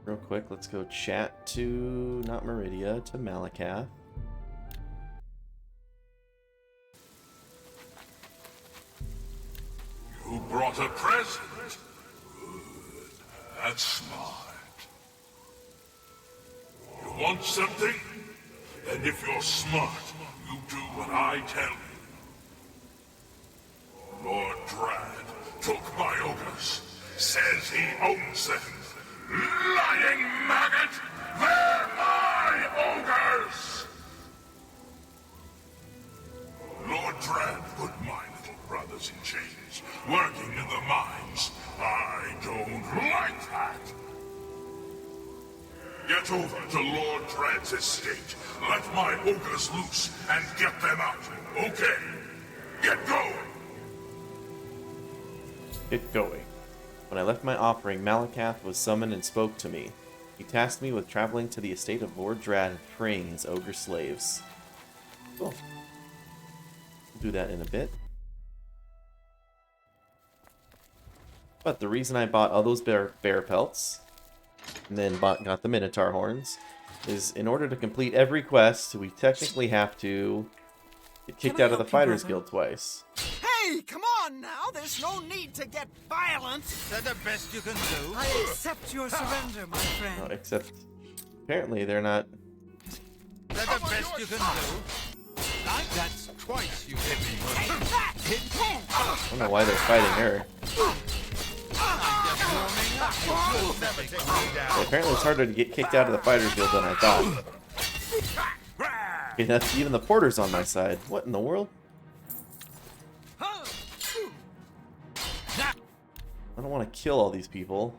Real quick, let's go chat to, not Meridia, to Malakath.
You brought a present. Good. That's smart. You want something? Then if you're smart, you do what I tell you. Lord Drad took my ogres. Says he owns them. Lying maggot! They're my ogres! Lord Drad put my little brothers in chains, working in the mines. I don't like that. Get over to Lord Drad's estate. Let my ogres loose and get them out. Okay. Get going.
Get going. When I left my offering, Malakath was summoned and spoke to me. He tasked me with traveling to the estate of Lord Drad and freeing his ogre slaves. Cool. We'll do that in a bit. But the reason I bought all those bear pelts and then got the Minotaur horns is in order to complete every quest, we technically have to get kicked out of the Fighters Guild twice.
Hey, come on now! There's no need to get violent!
Is that the best you can do?
I accept your surrender, my friend.
No, except apparently they're not.
Is that the best you can do? That's twice you hit me.
Take that!
I don't know why they're fighting her. Yeah, apparently it's harder to get kicked out of the Fighters Guild than I thought. Okay, that's even the porter's on my side. What in the world? I don't want to kill all these people.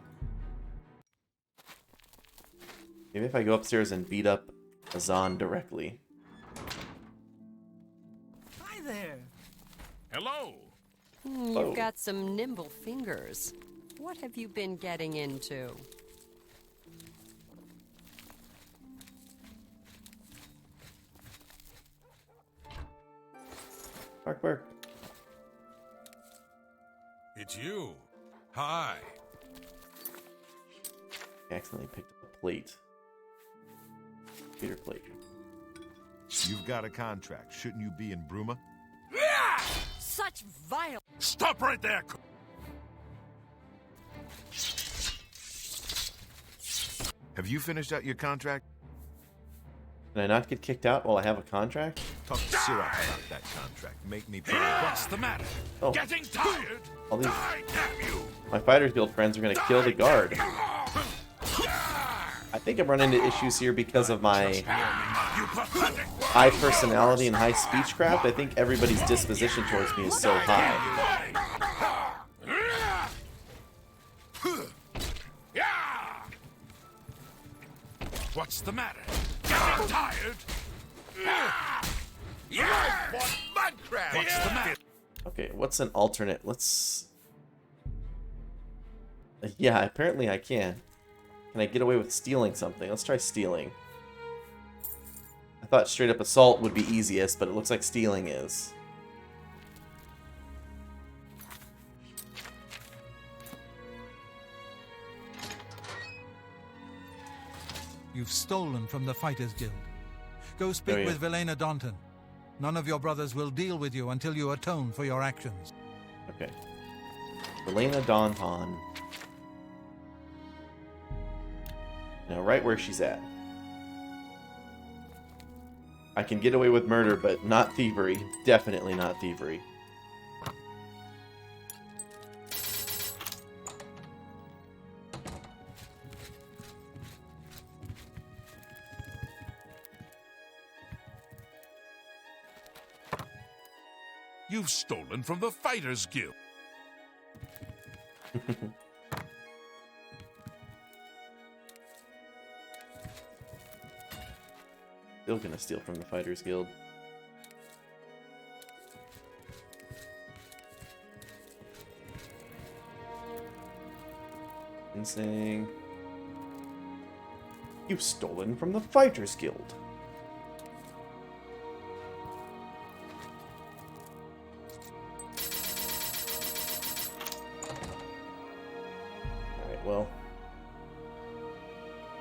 Maybe if I go upstairs and beat up Azan directly.
Hi there.
Hello.
You've got some nimble fingers. What have you been getting into?
Bark, bark.
It's you. Hi.
I accidentally picked up a plate. Peter plate.
You've got a contract. Shouldn't you be in Bruma?
Such vile...
Stop right there.
Have you finished out your contract?
Can I not get kicked out while I have a contract?
Talk to Sirach about that contract. Make me proud.
What's the matter?
Oh.
Getting tired?
All these...
Die, damn you!
My Fighters Guild friends are going to kill the guard. I think I'm running into issues here because of my high personality and high speechcraft. I think everybody's disposition towards me is so high.
What's the matter? Getting tired? What's the matter?
Okay, what's an alternate? Let's... Yeah, apparently I can. Can I get away with stealing something? Let's try stealing. I thought straight up assault would be easiest, but it looks like stealing is.
You've stolen from the Fighters Guild. Go speak
Oh, yeah.
with Velena Daunton. None of your brothers will deal with you until you atone for your actions.
Okay. Elena Daunton. Now, right where she's at. I can get away with murder, but not thievery. Definitely not thievery.
You've stolen from the Fighters Guild.
Still gonna steal from the Fighters Guild. Saying you've stolen from the Fighters Guild. Alright, well.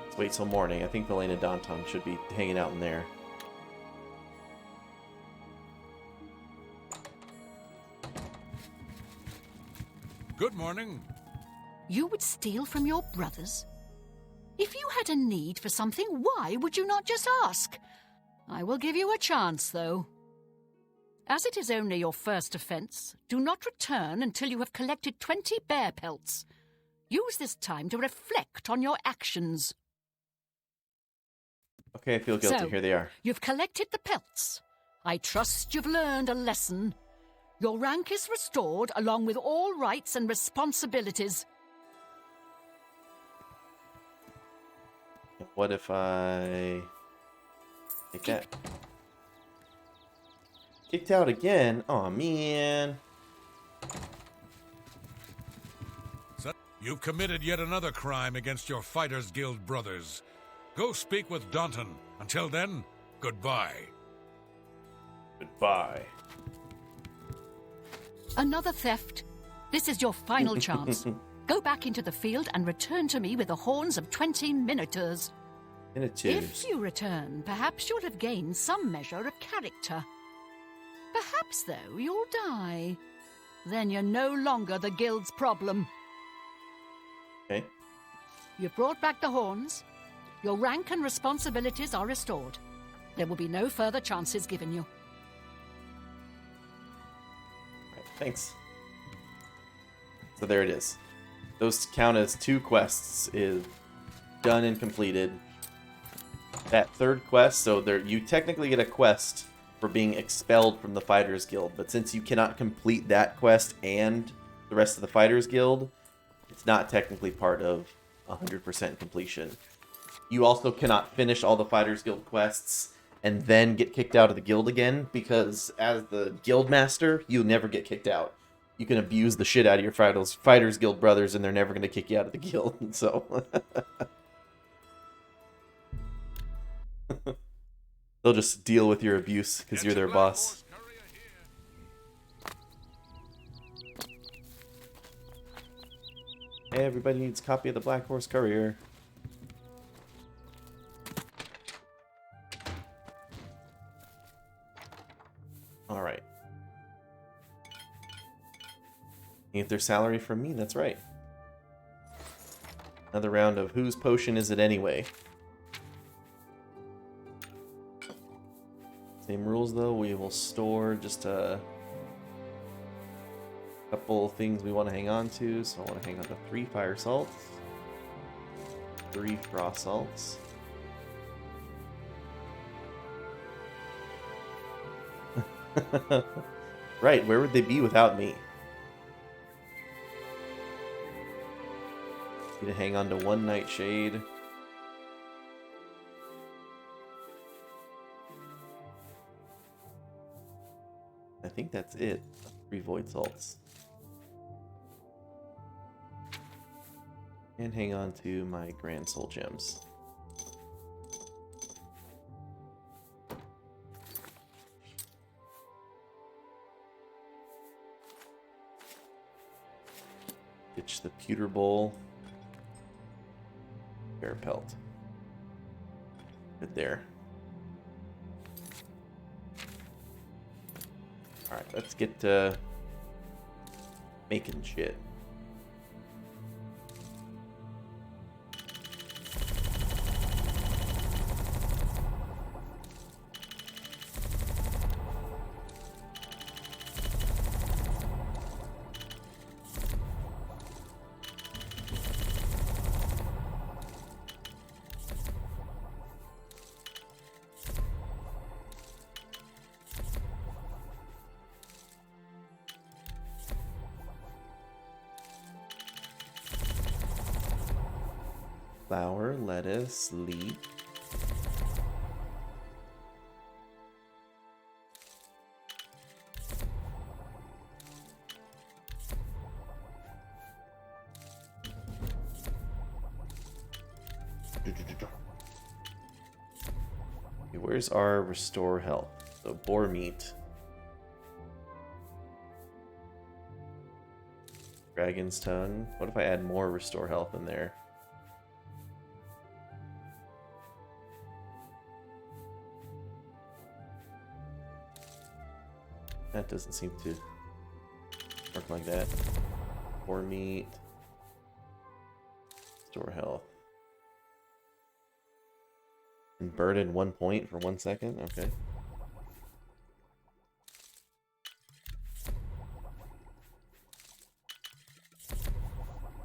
Let's wait till morning. I think Elena Daunton should be hanging out in there.
Good morning.
You would steal from your brothers? If you had a need for something, why would you not just ask? I will give you a chance, though. As it is only your first offense, do not return until you have collected 20 bear pelts. Use this time to reflect on your actions.
Okay, I feel guilty.
So,
Here they are.
You've collected the pelts. I trust you've learned a lesson. Your rank is restored along with all rights and responsibilities.
What if I take that? Kicked out again? Aw, man.
So, you've committed yet another crime against your Fighters Guild brothers. Go speak with Daunton. Until then, goodbye.
Goodbye.
Another theft. This is your final chance. Go back into the field and return to me with the horns of 20 minotaurs. If you return, perhaps you'll have gained some measure of character. Perhaps, though, you'll die. Then you're no longer the guild's problem.
Okay.
You've brought back the horns. Your rank and responsibilities are restored. There will be no further chances given you.
Right, thanks. So there it is. Those count as 2 quests. Is done and completed. That third quest, so there you technically get a quest for being expelled from the Fighters Guild, but since you cannot complete that quest and the rest of the Fighters Guild, it's not technically part of 100% completion. You also cannot finish all the Fighters Guild quests and then get kicked out of the guild again, because as the guild master, you never get kicked out. You can abuse the shit out of your Fighters Guild brothers, and they're never going to kick you out of the guild. So they'll just deal with your abuse because you're their boss. Hey, everybody needs a copy of the Black Horse Courier. Alright. Get their salary from me, that's right. Another round of whose potion is it anyway? Same rules though, we will store just a couple things we want to hang on to. So I want to hang on to 3 fire salts, 3 frost salts. Right, where would they be without me? Need to hang on to 1 nightshade. I think that's it. 3 void salts. And hang on to my grand soul gems. Ditch the pewter bowl. Bear pelt. Right there. Alright, let's get to making shit. Flour, lettuce, leek. Okay, where's our restore health? So boar meat. Dragon's tongue. What if I add more restore health in there? That doesn't seem to work like that. Boar meat. Store health. And burden 1 point for 1 second? Okay.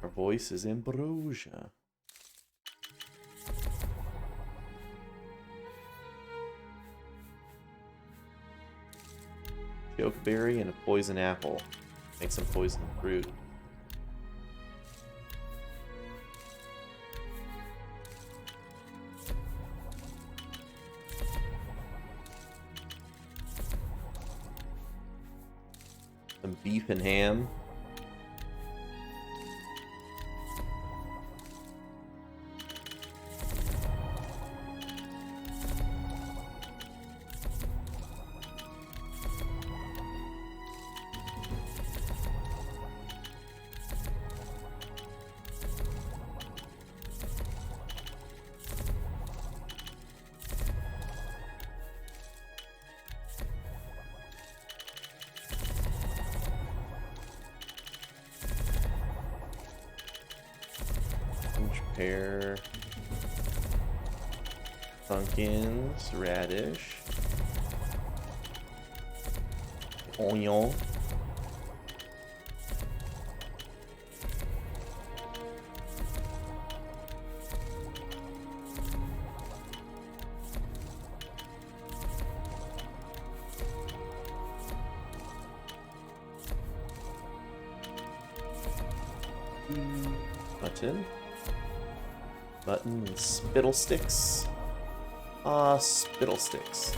Our voice is ambrosia. Chokeberry and a poison apple. Make some poison fruit. Some beef and ham. pear, pumpkins, radish, onion. Button and spittle sticks. Ah, spittle sticks.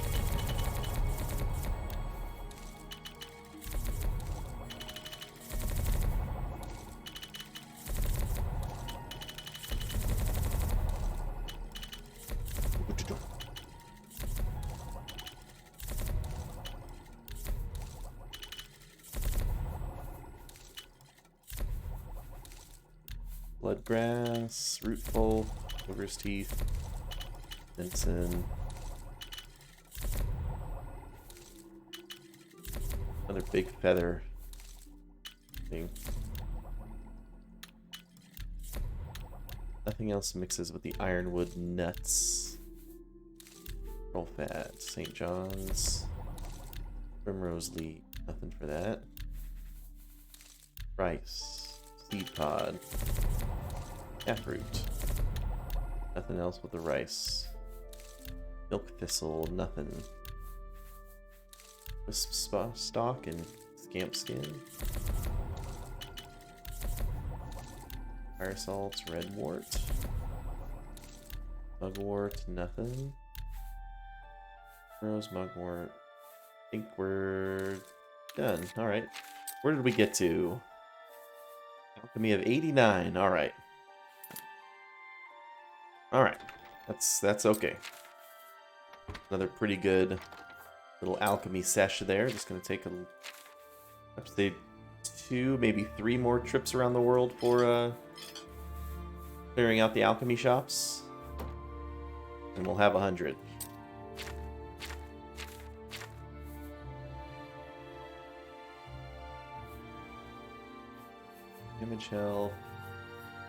Bloodgrass, rootful, ogre's teeth, Benson. Another big feather thing. Nothing else mixes with the ironwood nuts. Roll fat, St. John's, primrose leaf, nothing for that. Rice, seed pod, taproot. Nothing else with the rice. Milk thistle, nothing. Wisp stalk and scamp skin. Fire salts, red wart. Mugwort, nothing. Rose, mugwort. I think we're done. Alright. Where did we get to? Alchemy of 89. Alright. Alright. That's okay. Another pretty good little alchemy sesh there. Just gonna take I'd say 2, maybe 3 more trips around the world for clearing out the alchemy shops. And we'll have 100. Image hell.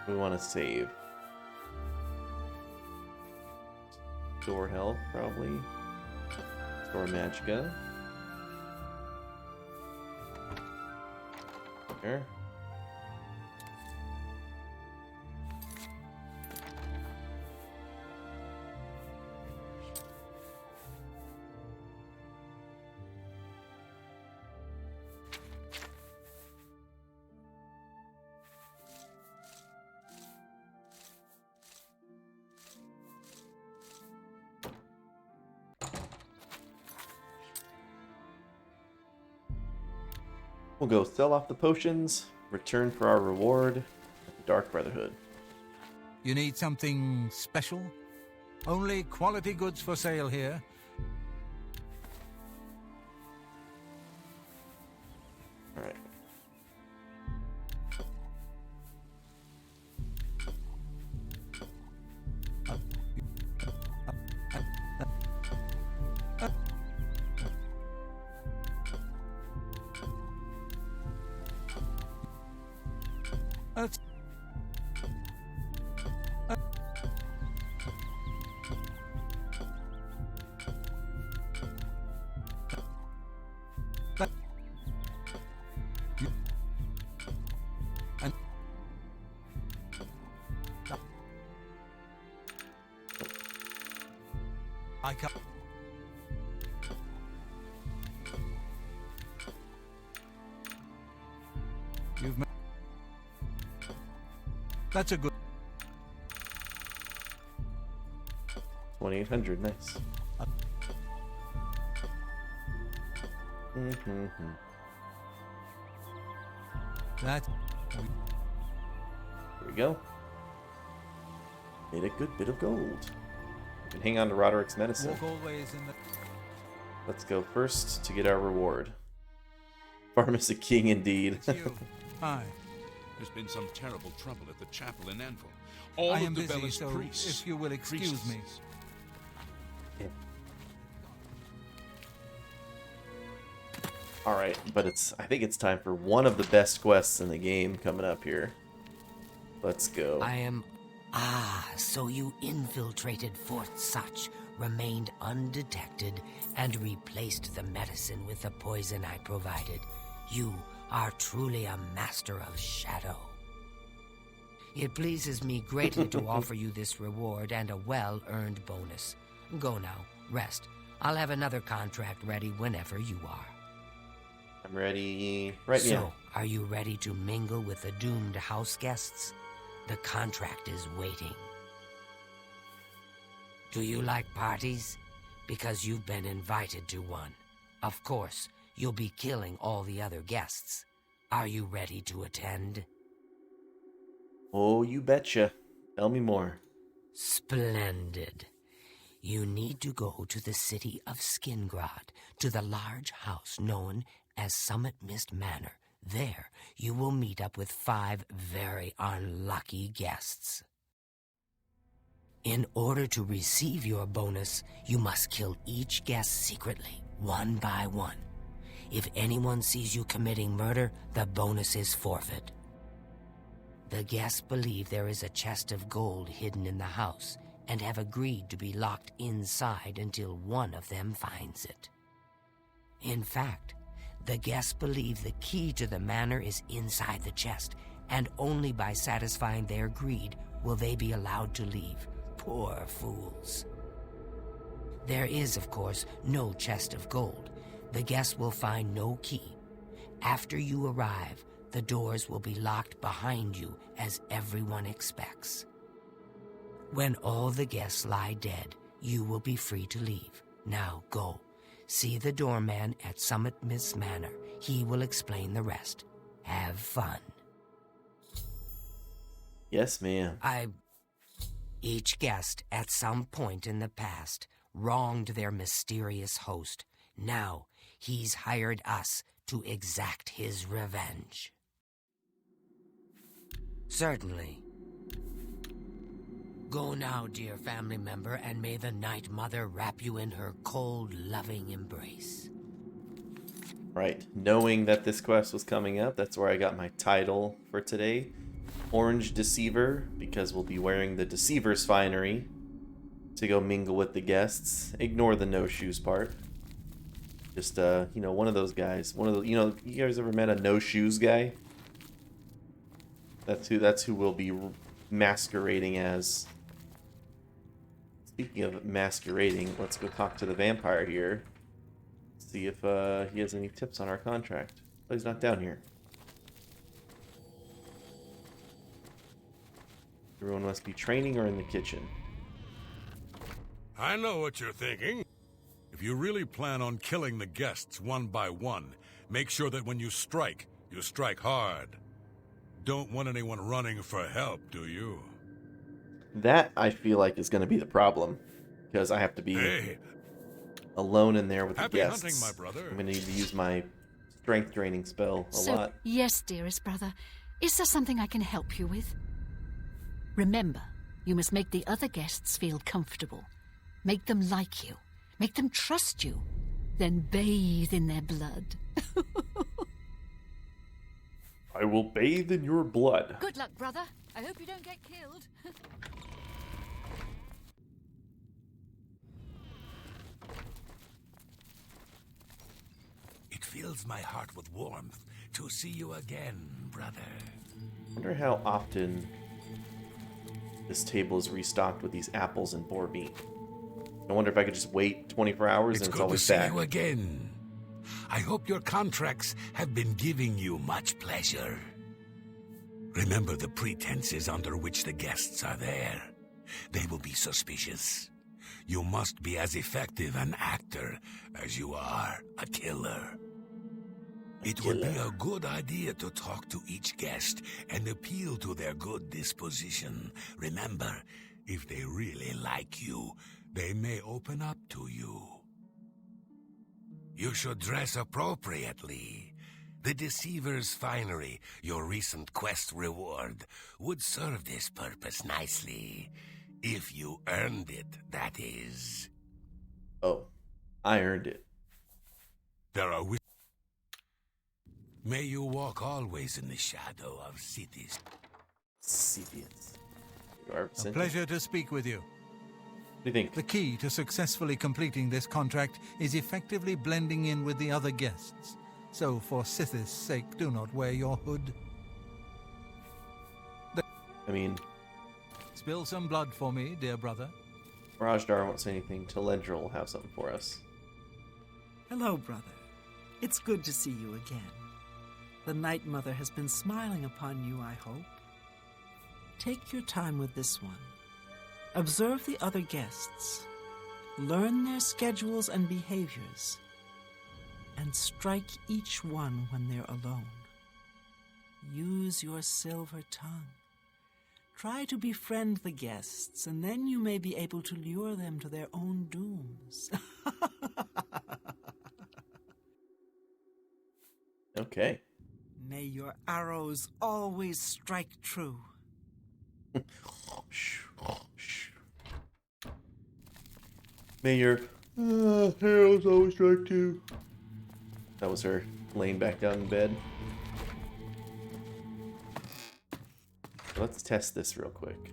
We want to save. Store health, probably. Store magicka. There. We'll go sell off the potions, return for our reward at the Dark Brotherhood.
You need something special? Only quality goods for sale here.
Alright.
I can't. You've made... That's a good...
2800, nice.
That...
There we go. Made a good bit of gold. We can hang on to Roderick's medicine.
Walk always in the...
Let's go first to get our reward. Farm is a king indeed.
It's you. Hi.
There's been some terrible trouble at the chapel in Anvil. All
I
of
am
the
busy,
Bella's
so
priests.
if you will excuse me.
priestesses.
Alright, but I think it's time for one of the best quests in the game coming up here. Let's go.
I am Ah, so you infiltrated Fort Such, remained undetected, and replaced the medicine with the poison I provided. You are truly a master of shadow. It pleases me greatly to offer you this reward and a well-earned bonus. Go now, rest. I'll have another contract ready whenever you are.
I'm ready right now.
So, are you ready to mingle with the doomed house guests? The contract is waiting. Do you like parties? Because you've been invited to one. Of course, you'll be killing all the other guests. Are you ready to attend?
Oh, you betcha. Tell me more.
Splendid. You need to go to the city of Skingrad, to the large house known as Summit Mist Manor. There, you will meet up with 5 very unlucky guests. In order to receive your bonus, you must kill each guest secretly, one by one. If anyone sees you committing murder, the bonus is forfeit. The guests believe there is a chest of gold hidden in the house and have agreed to be locked inside until one of them finds it. In fact, the guests believe the key to the manor is inside the chest, and only by satisfying their greed will they be allowed to leave. Poor fools. There is, of course, no chest of gold. The guests will find no key. After you arrive, the doors will be locked behind you, as everyone expects. When all the guests lie dead, you will be free to leave. Now go. See the doorman at Summit Mist Manor. He will explain the rest. Have fun.
Yes, ma'am.
Each guest, at some point in the past, wronged their mysterious host. Now, he's hired us to exact his revenge. Certainly. Go now, dear family member, and may the Night Mother wrap you in her cold, loving embrace.
Right. Knowing that this quest was coming up, that's where I got my title for today. Orange Deceiver, because we'll be wearing the Deceiver's finery to go mingle with the guests. Ignore the no-shoes part. Just, one of those guys. One of those, you guys ever met a no-shoes guy? That's who we'll be masquerading as. Speaking of masquerading, let's go talk to the vampire here. See if he has any tips on our contract. Oh, he's not down here. Everyone must be training or in the kitchen.
I know what you're thinking. If you really plan on killing the guests one by one, make sure that when you strike hard. Don't want anyone running for help, do you?
That, I feel like, is going to be the problem. Because I have to be alone in there with the guests.
Happy hunting, my brother.
I'm going to need to use my strength draining spell a lot.
Yes, dearest brother. Is there something I can help you with? Remember, you must make the other guests feel comfortable. Make them like you. Make them trust you. Then bathe in their blood.
I will bathe in your blood.
Good luck, brother. I hope you don't get killed.
It fills my heart with warmth to see you again, brother.
I wonder how often this table is restocked with these apples and boar meat. I wonder if I could just wait 24 hours and it's always back.
It's good to see you again. I hope your contracts have been giving you much pleasure. Remember the pretenses under which the guests are there. They will be suspicious. You must be as effective an actor as you are a killer. It would be a good idea to talk to each guest and appeal to their good disposition. Remember, if they really like you, they may open up to you. You should dress appropriately. The Deceiver's finery, your recent quest reward, would serve this purpose nicely. If you earned it, that is.
Oh, I earned it.
There are May you walk always in the shadow of cities.
Cities.
A pleasure to speak with you.
What do you think?
The key to successfully completing this contract is effectively blending in with the other guests. So, for Sithis' sake, do not wear your hood.
I mean,
Spill some blood for me, dear brother.
Rajdar won't say anything till Lendril will have something for us.
Hello, brother. It's good to see you again. The Night Mother has been smiling upon you, I hope. Take your time with this one. Observe the other guests. Learn their schedules and behaviors. And strike each one when they're alone. Use your silver tongue. Try to befriend the guests, and then you may be able to lure them to their own dooms.
Okay.
May your arrows always strike true.
May your arrows always strike true. That was her laying back down in bed. Let's test this real quick.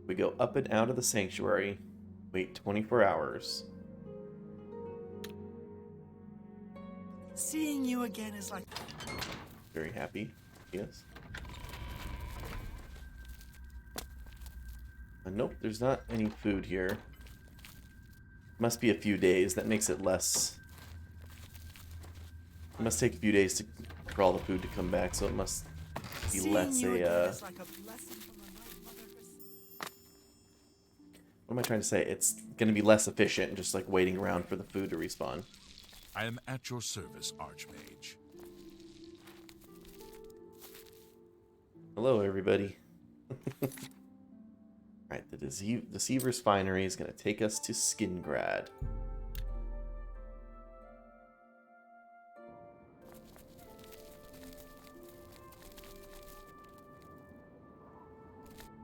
We go up and out of the sanctuary. Wait 24 hours.
Seeing you again is like...
Very happy. Yes. Nope, there's not any food here. Must be a few days. That makes it less... It must take a few days for all the food to come back, so it must be less a, What am I trying to say? It's going to be less efficient, just like waiting around for the food to respawn.
I am at your service, Archmage.
Hello, everybody. Alright, the Deceiver's Finery is going to take us to Skingrad.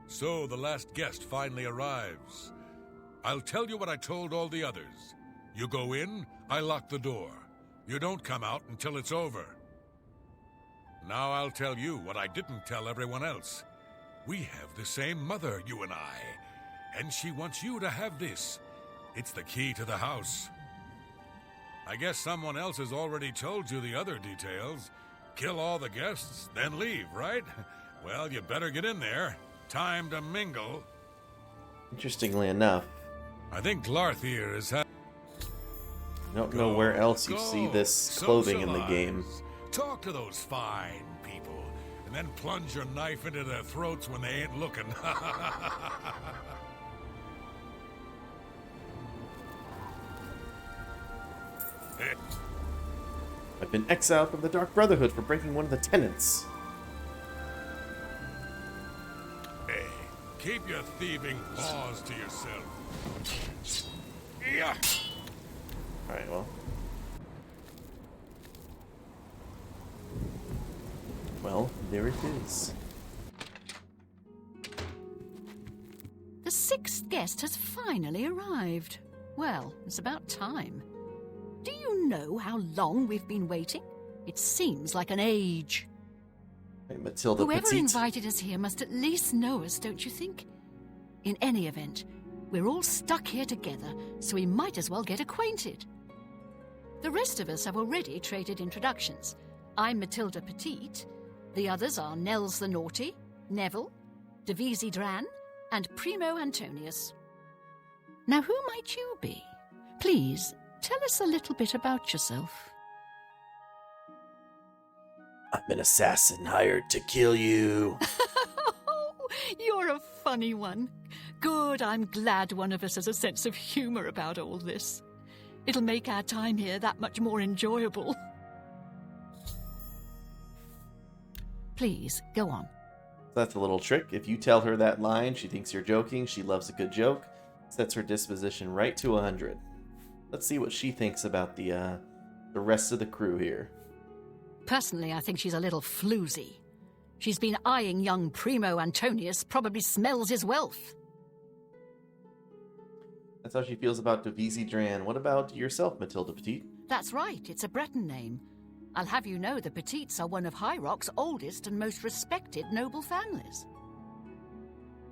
So the last guest finally arrives. I'll tell you what I told all the others. You go in, I lock the door. You don't come out until it's over. Now I'll tell you what I didn't tell everyone else. We have the same mother, you and I. And she wants you to have this. It's the key to the house. I guess someone else has already told you the other details. Kill all the guests, then leave, right? Well, you better get in there. Time to mingle.
Interestingly enough,
I think Glarthir is
I don't know where else you see this clothing in the game.
Talk to those fine people, and then plunge your knife into their throats when they ain't looking.
I've been exiled from the Dark Brotherhood for breaking one of the tenets.
Hey, keep your thieving paws to yourself. Yeah.
Alright, well. Well, there it is.
The sixth guest has finally arrived. Well, it's about time. Do you know how long we've been waiting? It seems like an age.
Hey, Matilda
Whoever
Petite.
invited us here must at least know us, don't you think? In any event, we're all stuck here together, so we might as well get acquainted. The rest of us have already traded introductions. I'm Matilda Petite. The others are Nels the Naughty, Neville, Devisi Dran, and Primo Antonius. Now, who might you be? Please, tell us a little bit about yourself.
I'm an assassin hired to kill you.
You're a funny one. Good, I'm glad one of us has a sense of humor about all this. It'll make our time here that much more enjoyable. Please, go on.
That's a little trick. If you tell her that line, she thinks you're joking. She loves a good joke. Sets her disposition right to 100. Let's see what she thinks about the rest of the crew here.
Personally, I think she's a little floozy. She's been eyeing young Primo Antonius, probably smells his wealth.
That's how she feels about Devisi Dran. What about yourself, Matilda Petite?
That's right, it's a Breton name. I'll have you know the Petites are one of High Rock's oldest and most respected noble families.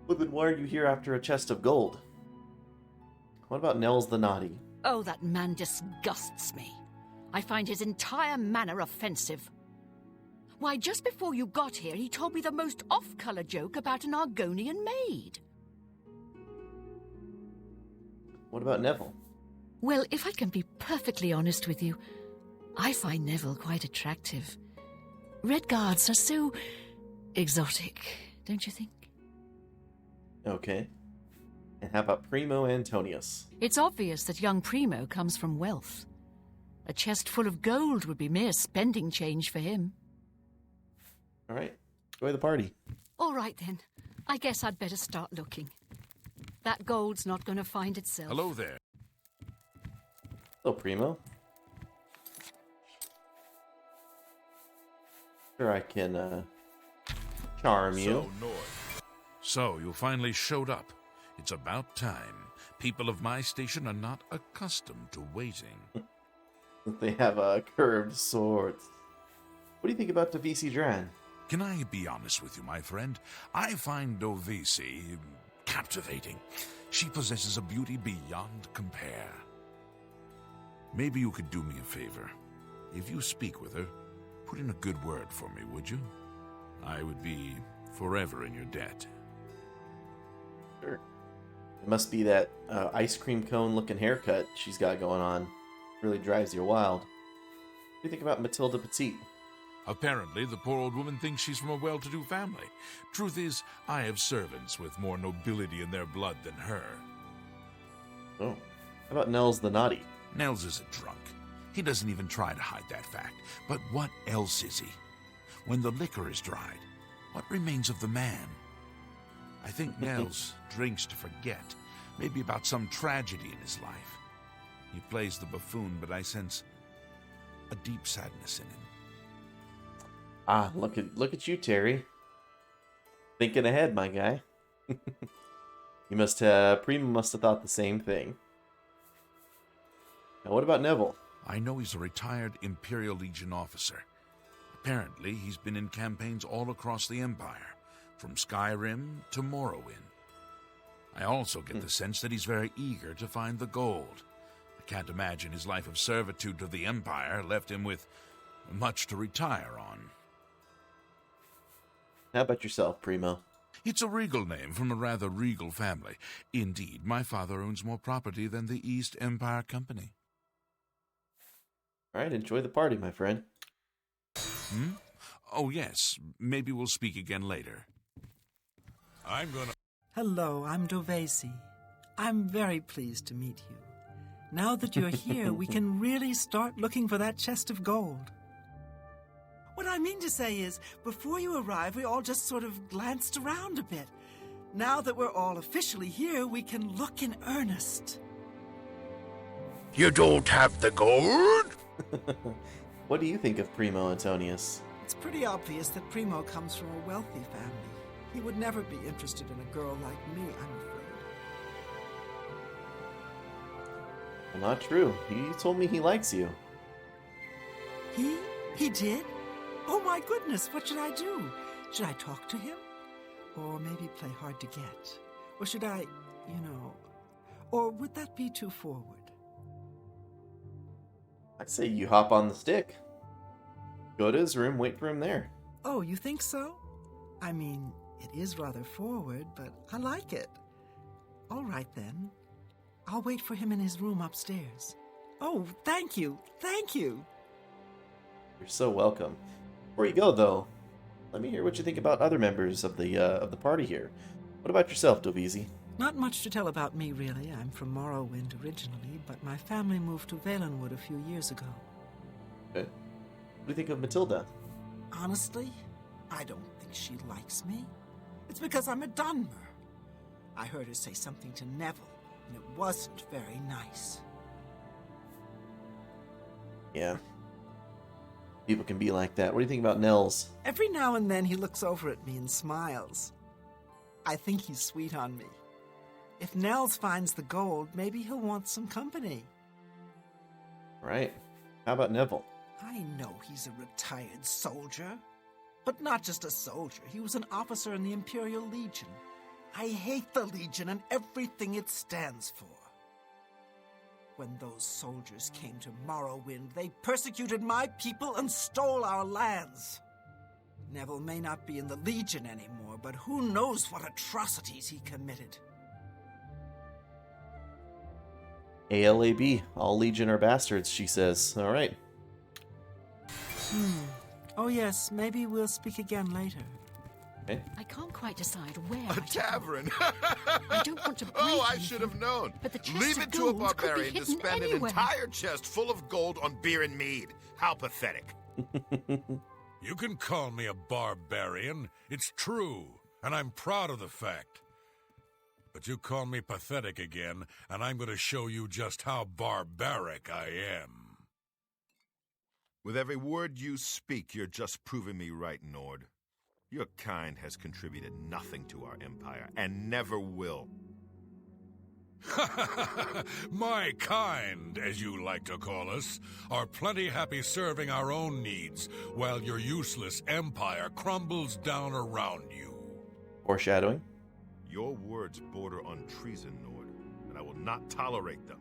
Well, then why are you here after a chest of gold? What about Nels the Naughty?
Oh, that man disgusts me. I find his entire manner offensive. Why, just before you got here, he told me the most off-color joke about an Argonian maid.
What about Neville?
Well, if I can be perfectly honest with you, I find Neville quite attractive. Red Guards are so exotic, don't you think?
Okay. And how about Primo Antonius?
It's obvious that young Primo comes from wealth. A chest full of gold would be mere spending change for him.
All right. Enjoy the party.
All right, then. I guess I'd better start looking. That gold's not going to find itself.
Hello there.
Hello, Primo. Sure, I can charm you.
So you finally showed up. It's about time. People of my station are not accustomed to waiting.
They have curved swords. What do you think about Davisi Dran?
Can I be honest with you, my friend? I find Dovisi captivating. She possesses a beauty beyond compare. Maybe you could do me a favor. If you speak with her, put in a good word for me, would you? I would be forever in your debt.
Sure. It must be that ice cream cone looking haircut she's got going on. Really drives you wild. What do you think about Matilda Petite?
Apparently, the poor old woman thinks she's from a well-to-do family. Truth is, I have servants with more nobility in their blood than her.
Oh. How about Nels the Naughty?
Nels is a drunk. He doesn't even try to hide that fact. But what else is he? When the liquor is dried, what remains of the man? I think Nels drinks to forget, maybe about some tragedy in his life. He plays the buffoon, but I sense a deep sadness in him.
Ah, look at you, Terry. Thinking ahead, my guy. Primo must have thought the same thing. Now, what about Neville?
I know he's a retired Imperial Legion officer. Apparently, he's been in campaigns all across the Empire, from Skyrim to Morrowind. I also get the sense that he's very eager to find the gold. I can't imagine his life of servitude to the Empire left him with much to retire on.
How about yourself, Primo?
It's a regal name from a rather regal family. Indeed, my father owns more property than the East Empire Company.
All right, enjoy the party, my friend.
Oh, yes. Maybe we'll speak again later.
Hello, I'm Dovesi. I'm very pleased to meet you. Now that you're here, we can really start looking for that chest of gold. What I mean to say is, before you arrived, we all just sort of glanced around a bit. Now that we're all officially here, we can look in earnest.
You don't have the gold?
What do you think of Primo Antonius?
It's pretty obvious that Primo comes from a wealthy family. He would never be interested in a girl like me, I'm afraid.
Well, not true. He told me he likes you.
He did? Oh my goodness, what should I do? Should I talk to him? Or maybe play hard to get? Or should I, or would that be too forward?
I'd say you hop on the stick. Go to his room, wait for him there.
Oh, you think so? I mean, it is rather forward, but I like it. All right, then. I'll wait for him in his room upstairs. Oh, thank you. Thank you.
You're so welcome. Before you go, though, let me hear what you think about other members of the party here. What about yourself, Dovisi?
Not much to tell about me, really. I'm from Morrowind originally, but my family moved to Valenwood a few years ago.
Okay. What do you think of Matilda?
Honestly, I don't think she likes me. It's because I'm a Dunmer. I heard her say something to Neville, and it wasn't very nice.
Yeah. People can be like that. What do you think about Nels?
Every now and then he looks over at me and smiles. I think he's sweet on me. If Nels finds the gold, maybe he'll want some company.
Right. How about Neville?
I know he's a retired soldier. But not just a soldier. He was an officer in the Imperial Legion. I hate the Legion and everything it stands for. When those soldiers came to Morrowind, they persecuted my people and stole our lands. Neville may not be in the Legion anymore, but who knows what atrocities he committed.
ALAB, all Legion are bastards, she says. All right.
Oh yes, maybe we'll speak again later.
Okay.
I can't quite decide where.
A tavern!
I don't want to break
Oh, I
anything,
should have known.
But the chest
Leave
of
it to a
gold could be
barbarian to
hidden
spend
anywhere.
an entire chest full of gold on beer and mead. How pathetic.
You can call me a barbarian. It's true, and I'm proud of the fact. But you call me pathetic again, and I'm going to show you just how barbaric I am.
With every word you speak, you're just proving me right, Nord. Your kind has contributed nothing to our empire, and never will.
My kind, as you like to call us, are plenty happy serving our own needs, while your useless empire crumbles down around you.
Foreshadowing.
Your words border on treason, Nord, and I will not tolerate them.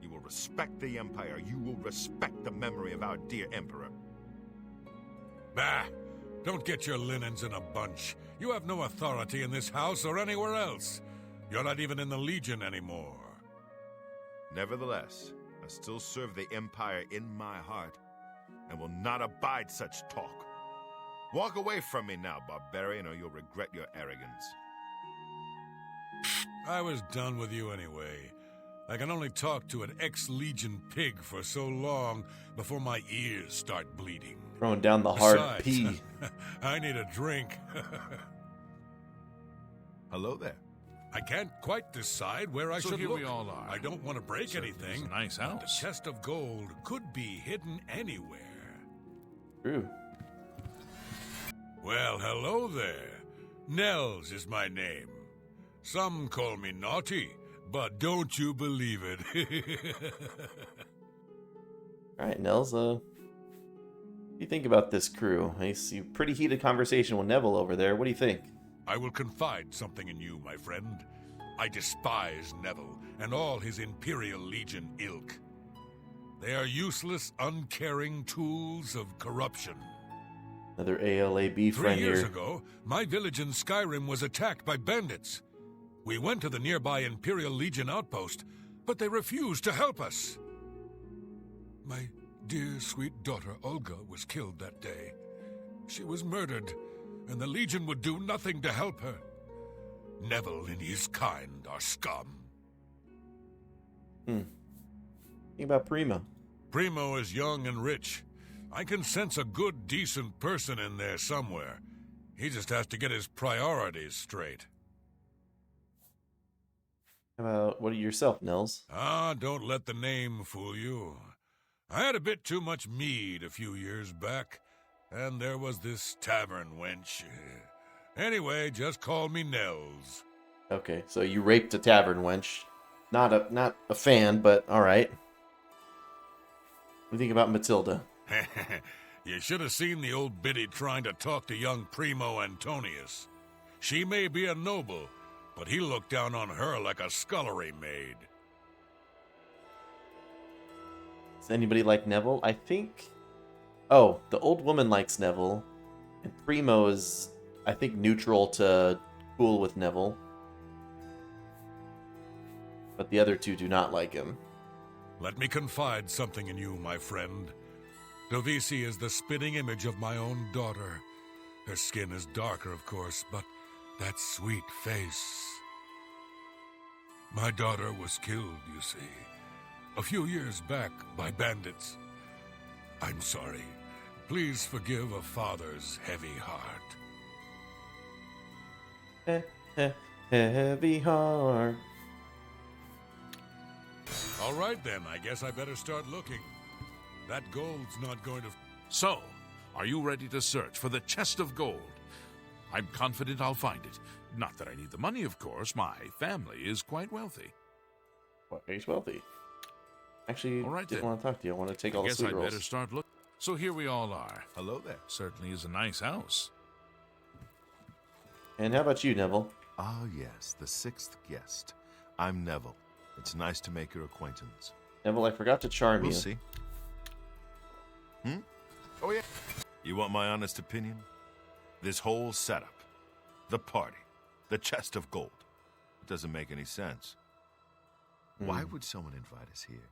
You will respect the empire. You will respect the memory of our dear emperor.
Bah! Don't get your linens in a bunch. You have no authority in this house or anywhere else. You're not even in the Legion anymore.
Nevertheless, I still serve the empire in my heart, and will not abide such talk. Walk away from me now, barbarian, or you'll regret your arrogance.
I was done with you anyway. I can only talk to an ex-Legion pig for so long before my ears start bleeding.
Throwing down the hard
Besides,
P.
I need a drink.
Hello there.
I can't quite decide where I
So
should
here
look.
we all are.
I don't want to break
Certainly
anything.
is a nice
but
house.
The chest of gold could be hidden anywhere.
True.
Well, hello there. Nels is my name. Some call me naughty, but don't you believe it.
All right, Nels. What do you think about this crew? I see a pretty heated conversation with Neville over there. What do you think?
I will confide something in you, my friend. I despise Neville and all his Imperial Legion ilk. They are useless, uncaring tools of corruption.
Another ALAB
3
friend
years
here.
ago, my village in Skyrim was attacked by bandits. We went to the nearby Imperial Legion outpost, but they refused to help us. My dear, sweet daughter Olga was killed that day. She was murdered, and the Legion would do nothing to help her. Neville and his kind are scum.
Think about Primo.
Primo is young and rich. I can sense a good, decent person in there somewhere. He just has to get his priorities straight.
How about what about yourself, Nels?
Ah, don't let the name fool you. I had a bit too much mead a few years back, and there was this tavern wench. Anyway, just call me Nels.
Okay, so you raped a tavern wench. Not a fan, but all right. What do you think about Matilda?
You should have seen the old biddy trying to talk to young Primo Antonius. She may be a noble, but he looked down on her like a scullery maid.
Does anybody like Neville? I think... Oh, the old woman likes Neville. And Primo is, I think, neutral to cool with Neville. But the other two do not like him.
Let me confide something in you, my friend. Dovisi is the spitting image of my own daughter. Her skin is darker, of course, but that sweet face. My daughter was killed, you see, a few years back by bandits. I'm sorry. Please forgive a father's heavy heart.
Heavy heart.
All right, then. I guess I better start looking. That gold's not going to...
So, are you ready to search for the chest of gold? I'm confident I'll find it. Not that I need the money, of course. My family is quite wealthy.
What, he's wealthy. Actually,
All right,
didn't
then.
want to talk to you. I want to take all
I
the
guess
sweet
I'd
rolls.
better start looking. So here we all are.
Hello there.
Certainly is a nice house.
And how about you, Neville?
Ah, yes, the sixth guest. I'm Neville. It's nice to make your acquaintance.
Neville, I forgot to charm
We'll
you.
see. Oh, yeah. You want my honest opinion? This whole setup, the party, the chest of gold, it doesn't make any sense. Why would someone invite us here?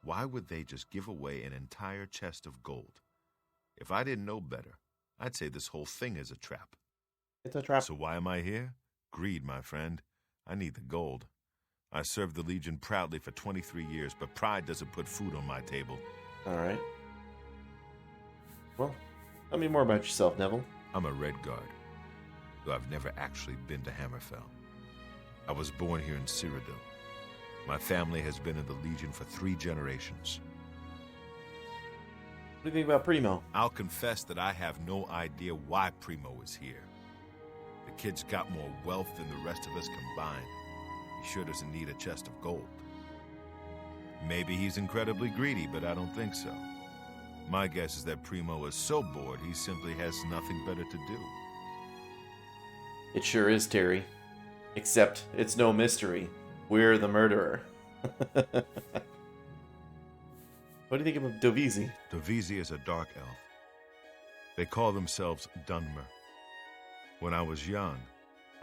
Why would they just give away an entire chest of gold? If I didn't know better, I'd say this whole thing is a trap.
It's a trap.
So why am I here? Greed, my friend. I need the gold. I served the Legion proudly for 23 years, but pride doesn't put food on my table.
All right. Well, tell me more about yourself, Neville.
I'm a Red Guard, though I've never actually been to Hammerfell. I was born here in Cyrodiil. My family has been in the Legion for 3 generations.
What do you think about Primo?
I'll confess that I have no idea why Primo is here. The kid's got more wealth than the rest of us combined. He sure doesn't need a chest of gold. Maybe he's incredibly greedy, but I don't think so. My guess is that Primo is so bored he simply has nothing better to do.
It sure is, Terry. Except it's no mystery. We're the murderer. What do you think of Dovizzi?
Dovizzi is a dark elf. They call themselves Dunmer. When I was young,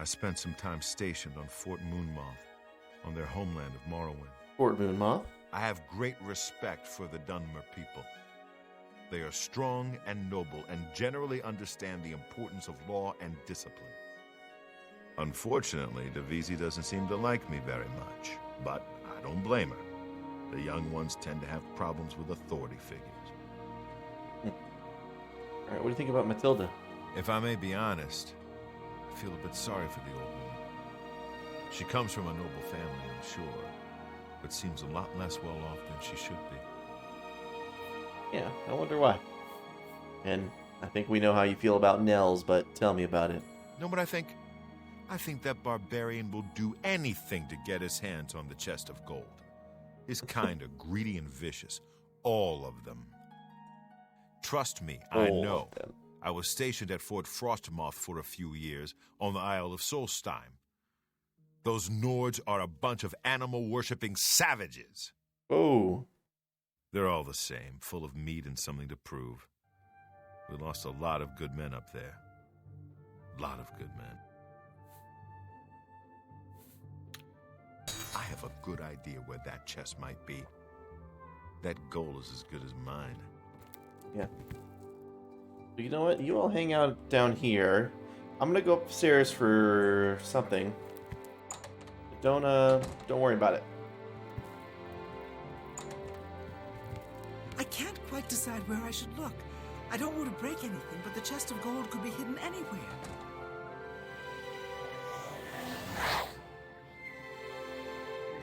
I spent some time stationed on Fort Moonmoth, on their homeland of Morrowind.
Fort Moonmoth?
I have great respect for the Dunmer people. They are strong and noble and generally understand the importance of law and discipline. Unfortunately, Dovizzi doesn't seem to like me very much, but I don't blame her. The young ones tend to have problems with authority figures.
All right, what do you think about Matilda?
If I may be honest, I feel a bit sorry for the old woman. She comes from a noble family, I'm sure, but seems a lot less well off than she should be.
Yeah, I wonder why. And I think we know how you feel about Nels, but tell me about it.
No, but I think that barbarian will do anything to get his hands on the chest of gold. His kind are greedy and vicious. All of them. Trust me, I know. I was stationed at Fort Frostmoth for a few years on the Isle of Solstheim. Those Nords are a bunch of animal-worshipping savages.
Oh.
They're all the same, full of meat and something to prove. We lost a lot of good men up there. A lot of good men. I have a good idea where that chest might be. That goal is as good as mine.
Yeah. But you know what? You all hang out down here. I'm gonna go upstairs for something. Don't worry about it.
I can't quite decide where I should look. I don't want to break anything, but the chest of gold could be hidden anywhere.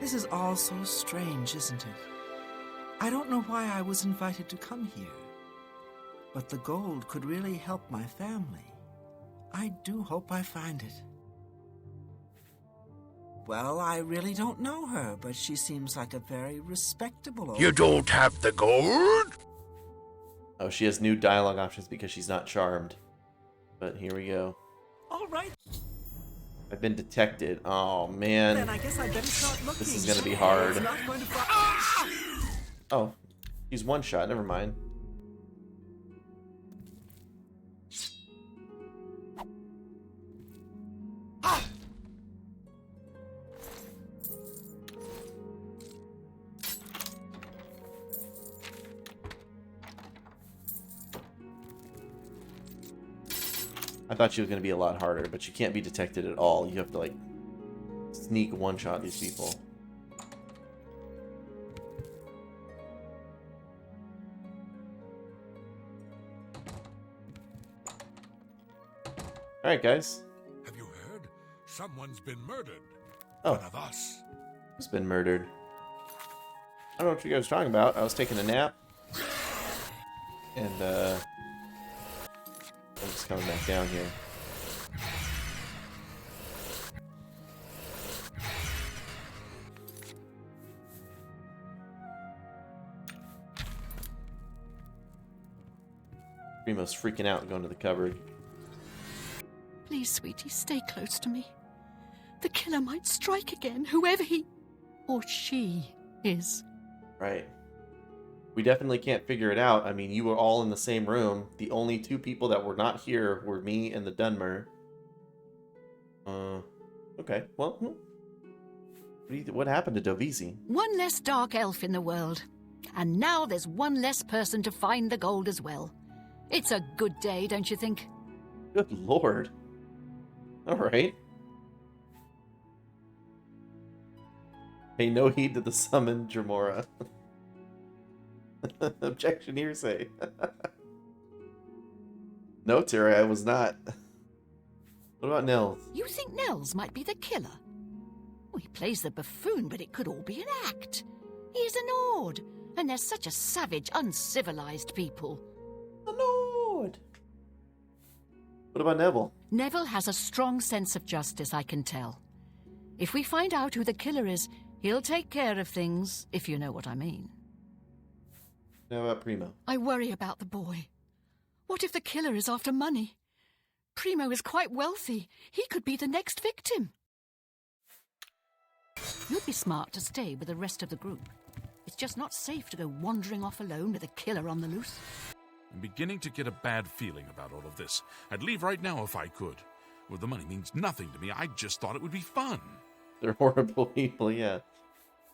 This is all so strange, isn't it? I don't know why I was invited to come here. But the gold could really help my family. I do hope I find it. Well, I really don't know her, but she seems like a very respectable old...
You don't have the gold?
Oh, she has new dialogue options because she's not charmed. But here we go.
All right.
I've been detected. Oh, man.
Then I guess I better start looking.
This is gonna be hard.
It's not going to
Oh, he's one shot. Never mind. I thought she was going to be a lot harder, but you can't be detected at all. You have to, like, sneak one-shot these people. Alright, guys.
Have you heard? Someone's been murdered.
Oh.
One of us.
Who's been murdered? I don't know what you guys are talking about. I was taking a nap. And, I'm just coming back down here. Primo's freaking out and going to the cupboard.
Please, sweetie, stay close to me. The killer might strike again, whoever he or she is.
Right. We definitely can't figure it out. I mean, you were all in the same room. The only two people that were not here were me and the Dunmer. Okay. Well, what happened to Dovizzi?
One less dark elf in the world. And now there's one less person to find the gold as well. It's a good day, don't you think?
Good lord. All right. Pay no heed to the summon, Dramora. Objection hearsay. No, Terry, I was not. What about Nels?
You think Nels might be the killer? Oh, he plays the buffoon, but it could all be an act. He's an Ord, and they're such a savage, uncivilized people.
A Lord. What about Neville?
Neville has a strong sense of justice, I can tell. If we find out who the killer is, he'll take care of things, if you know what I mean.
How about Primo?
I worry about the boy. What if the killer is after money? Primo is quite wealthy. He could be the next victim. You'd be smart to stay with the rest of the group. It's just not safe to go wandering off alone with a killer on the loose.
I'm beginning to get a bad feeling about all of this. I'd leave right now if I could. Well, the money means nothing to me. I just thought it would be fun.
They're horrible people, yeah.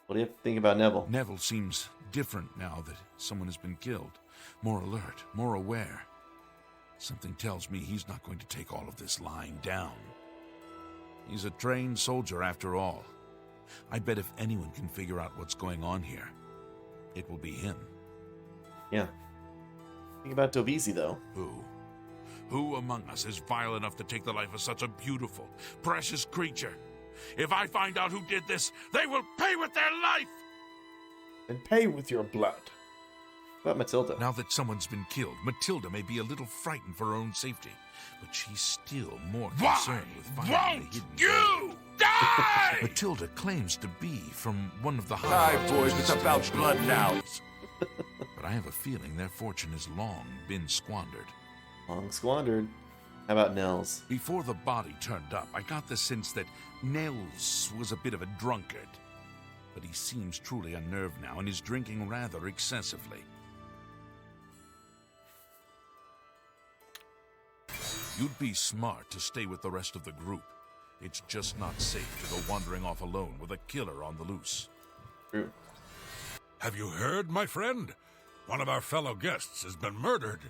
What do you have to think about Neville?
Neville seems different now that someone has been killed. More alert, more aware. Something tells me he's not going to take all of this lying down. He's a trained soldier after all. I bet if anyone can figure out what's going on here, it will be him.
Yeah. Think about Dovizzi, though.
Who? Who among us is vile enough to take the life of such a beautiful, precious creature? If I find out who did this, they will pay with their life!
And pay with your blood.
What about Matilda?
Now that someone's been killed, Matilda may be a little frightened for her own safety, but she's still more concerned with finding the hidden
You die!
Matilda claims to be from one of the
Hi, boys, it's about blood now.
But I have a feeling their fortune has long been squandered.
Long squandered. How about Nels?
Before the body turned up, I got the sense that Nels was a bit of a drunkard. But he seems truly unnerved now and is drinking rather excessively. You'd be smart to stay with the rest of the group. It's just not safe to go wandering off alone with a killer on the loose.
True.
Have you heard, my friend? One of our fellow guests has been murdered.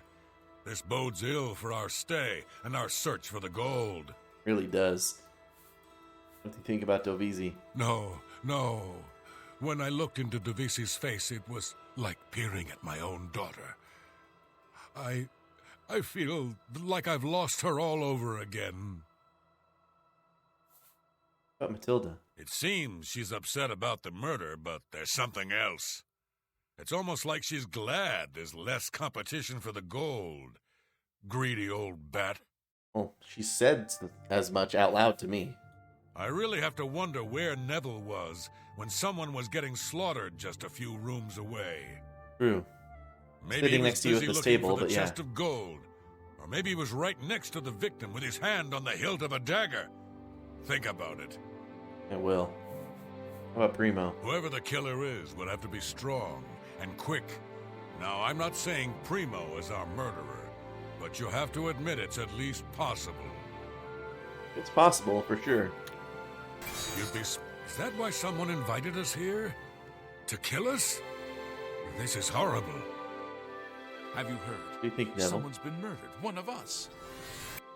This bodes ill for our stay and our search for the gold.
Really does. What do you think about Dovizzi?
No. When I looked into Dovizzi's face, it was like peering at my own daughter. I feel like I've lost her all over again.
What about Matilda?
It seems she's upset about the murder, but there's something else. It's almost like she's glad there's less competition for the gold. Greedy old bat.
Well, she said as much out loud to me.
I really have to wonder where Neville was when someone was getting slaughtered just a few rooms away.
True.
Maybe
Sitting
he was
next to you at
busy
this
looking
table,
for the
but yeah.
chest of gold. Or maybe he was right next to the victim with his hand on the hilt of a dagger. Think about it.
I will. How about Primo?
Whoever the killer is would have to be strong and quick. Now, I'm not saying Primo is our murderer, but you have to admit it's at least possible.
It's possible, for sure.
Is that why someone invited us here? To kill us? This is horrible.
Have you heard?
Do you think Neville?
Someone's been murdered. One of us.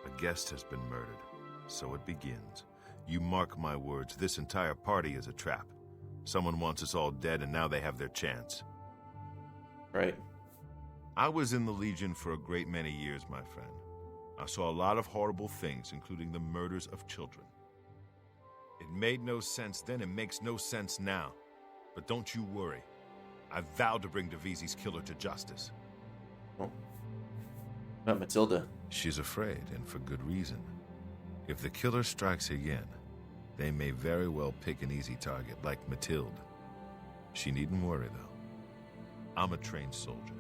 A guest has been murdered. So it begins. You mark my words, this entire party is a trap. Someone wants us all dead, and now they have their chance.
Right.
I was in the Legion for a great many years, my friend. I saw a lot of horrible things, including the murders of children. It made no sense then, it makes no sense now. But don't you worry. I vowed to bring Dovizzi's killer to justice.
Well, about Matilda?
She's afraid, and for good reason. If the killer strikes again, they may very well pick an easy target, like Matilda. She needn't worry, though. I'm a trained soldier.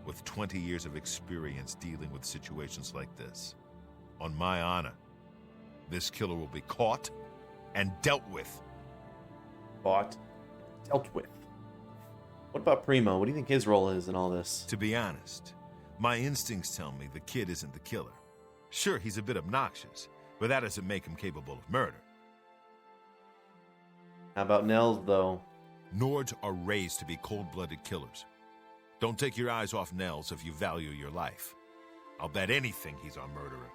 with 20 years of experience dealing with situations like this. On my honor, this killer will be caught and dealt with.
Caught, dealt with. What about Primo? What do you think his role is in all this?
To be honest, my instincts tell me the kid isn't the killer. Sure, he's a bit obnoxious, but that doesn't make him capable of murder.
How about Nels, though?
Nords are raised to be cold-blooded killers. Don't take your eyes off Nels if you value your life. I'll bet anything he's our murderer.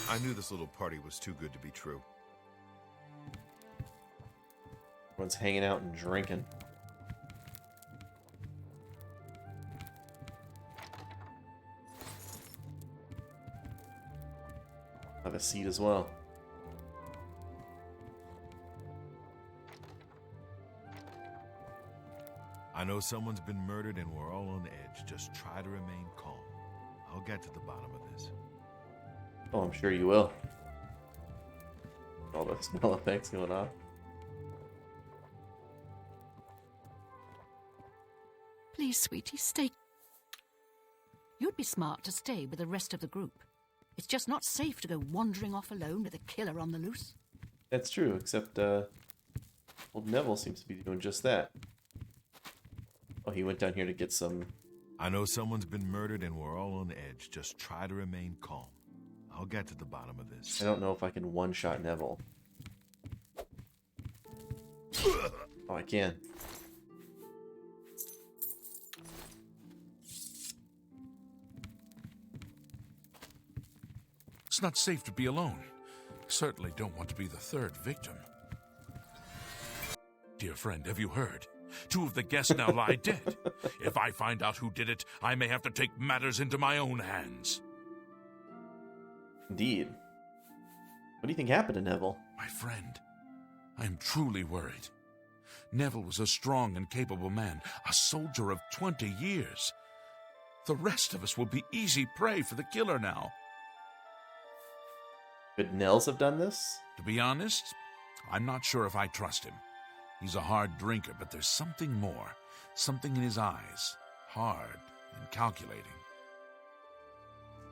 I knew this little party was too good to be true.
Everyone's hanging out and drinking. Have a seat as well.
I know someone's been murdered and we're all on edge. Just try to remain calm. I'll get to the bottom of this.
Oh, I'm sure you will. All the smell effects going on.
Please, sweetie, stay. You'd be smart to stay with the rest of the group. It's just not safe to go wandering off alone with a killer on the loose.
That's true, except old Neville seems to be doing just that. Oh, he went down here to get some...
I know someone's been murdered and we're all on edge. Just try to remain calm. I'll get to the bottom of this.
I don't know if I can one-shot Neville. Oh, I can.
It's not safe to be alone. Certainly don't want to be the third victim. Dear friend, have you heard? 2 of the guests now lie dead. If I find out who did it, I may have to take matters into my own hands.
Indeed. What do you think happened to Neville?
My friend, I am truly worried. Neville was a strong and capable man, a soldier of 20 years. The rest of us will be easy prey for the killer now.
Could Nels have done this?
To be honest, I'm not sure if I trust him. He's a hard drinker, but there's something more. Something in his eyes. Hard and calculating.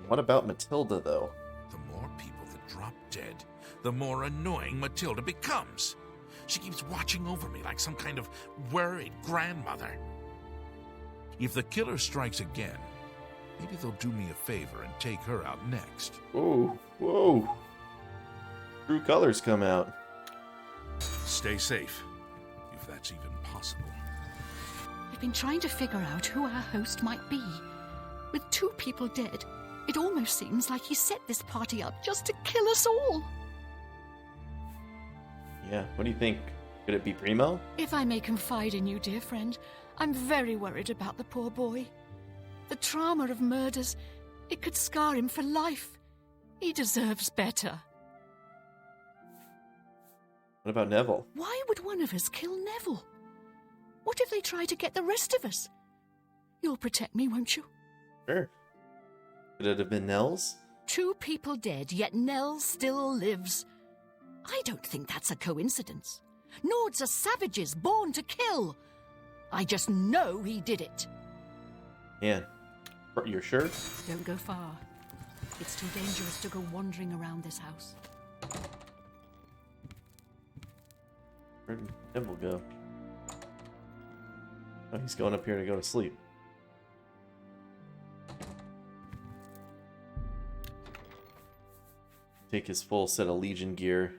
What about Matilda, though?
The more people that drop dead, the more annoying Matilda becomes. She keeps watching over me like some kind of worried grandmother. If the killer strikes again, maybe they'll do me a favor and take her out next.
Whoa, whoa. True colors come out.
Stay safe, if that's even possible.
I've been trying to figure out who our host might be. With 2 people dead, it almost seems like he set this party up just to kill us all.
Yeah, what do you think? Could it be Primo?
If I may confide in you, dear friend, I'm very worried about the poor boy. The trauma of murders, it could scar him for life. He deserves better.
What about Neville?
Why would one of us kill Neville? What if they try to get the rest of us? You'll protect me, won't you?
Sure. Could it have been Nels?
2 people dead, yet Nell still lives. I don't think that's a coincidence. Nords are savages born to kill. I just know he did it.
Yeah. You're sure?
Don't go far. It's too dangerous to go wandering around this house.
Where did Neville go? Oh, he's going up here to go to sleep. Take his full set of Legion gear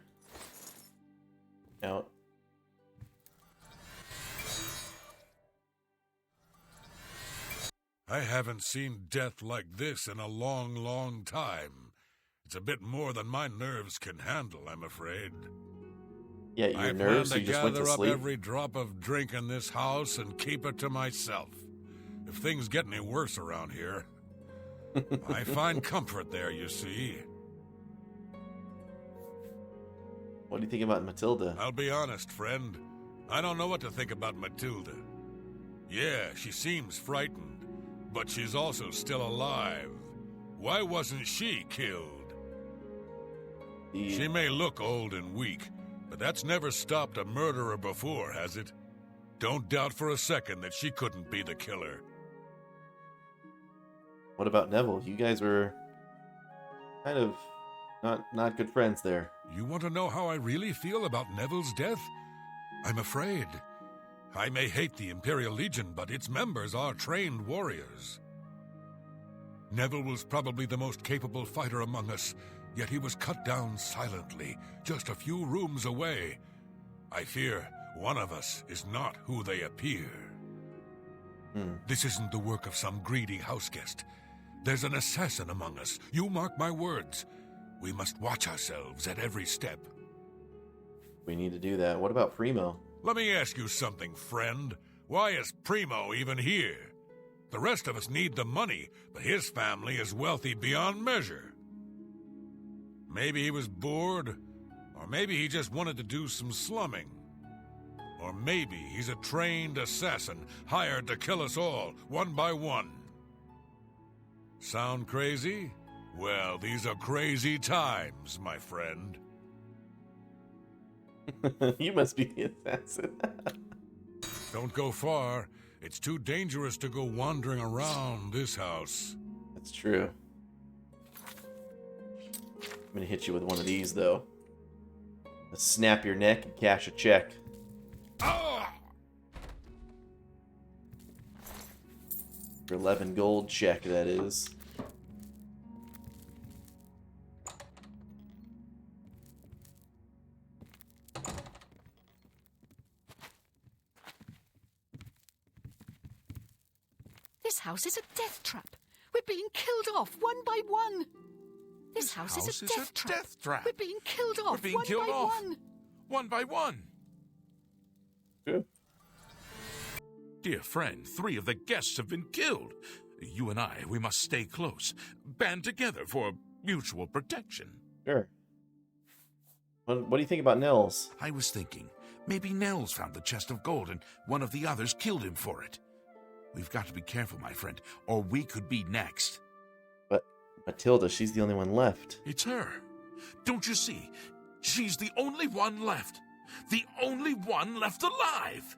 out.
I haven't seen death like this in a long, long time. It's a bit more than my nerves can handle, I'm afraid.
Yeah, your
I
nerves,
plan
you
to
just went to
gather up
sleep?
every drop of drink in this house and keep it to myself. If things get any worse around here, I find comfort there, you see.
What do you think about Matilda?
I'll be honest, friend. I don't know what to think about Matilda. Yeah, she seems frightened, but she's also still alive. Why wasn't she killed? She may look old and weak, but that's never stopped a murderer before, has it? Don't doubt for a second that she couldn't be the killer.
What about Neville? You guys were kind of not good friends there.
You want to know how I really feel about Neville's death? I'm afraid. I may hate the Imperial Legion, but its members are trained warriors. Neville was probably the most capable fighter among us, yet he was cut down silently, just a few rooms away. I fear one of us is not who they appear. This isn't the work of some greedy houseguest. There's an assassin among us. You mark my words. We must watch ourselves at every step.
We need to do that. What about Primo?
Let me ask you something, friend. Why is Primo even here? The rest of us need the money, but his family is wealthy beyond measure. Maybe he was bored, or maybe he just wanted to do some slumming. Or maybe he's a trained assassin hired to kill us all, one by one. Sound crazy? Well, these are crazy times, my friend.
You must be the assassin.
Don't go far. It's too dangerous to go wandering around this house.
That's true. I'm gonna hit you with one of these, though. Let's snap your neck and cash a check. For 11 gold check, that is.
This house is a death trap. We're being killed off one by one. This house is a death trap. We're being killed off
We're being
one
killed
by
off.
one.
One by one.
Good.
Dear friend, 3 of the guests have been killed. You and I, we must stay close. Band together for mutual protection.
Sure. What do you think about Nels?
I was thinking, maybe Nels found the chest of gold and one of the others killed him for it. We've got to be careful, my friend, or we could be next.
But Matilda, she's the only one left.
It's her. Don't you see? She's the only one left. The only one left alive.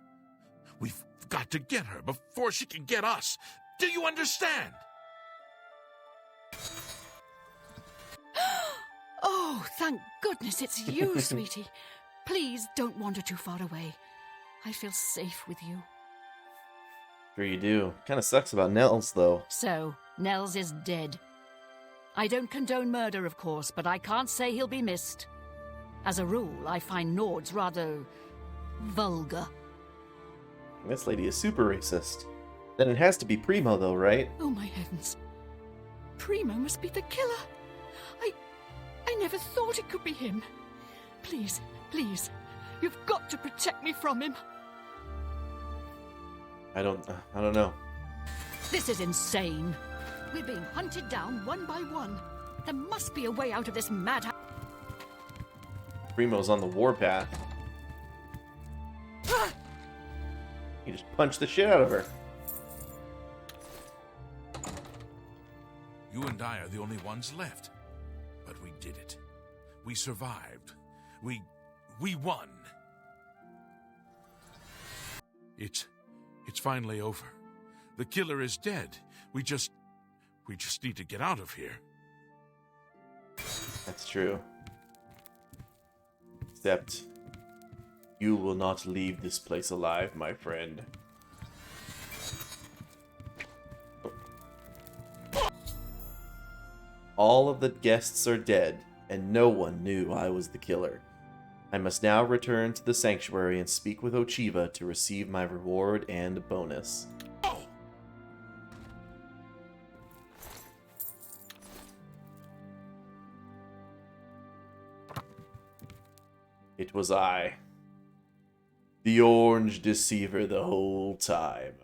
We've got to get her before she can get us. Do you understand?
Oh, thank goodness it's you, sweetie. Please don't wander too far away. I feel safe with you.
Sure you do. Kind of sucks about Nels, though.
So, Nels is dead. I don't condone murder, of course, but I can't say he'll be missed. As a rule, I find Nords rather vulgar.
This lady is super racist. Then it has to be Primo, though, right?
Oh, my heavens. Primo must be the killer. I never thought it could be him. Please, please, you've got to protect me from him.
I don't know.
This is insane. We're being hunted down one by one. There must be a way out of this madhouse.
Primo's on the warpath. He just punched the shit out of her.
You and I are the only ones left. But we did it. We survived. We won. It's finally over. The killer is dead. We just need to get out of here.
That's true. Except, you will not leave this place alive, my friend. All of the guests are dead, and no one knew I was the killer. I must now return to the sanctuary and speak with Ochiva to receive my reward and bonus. It was I, the orange deceiver the whole time.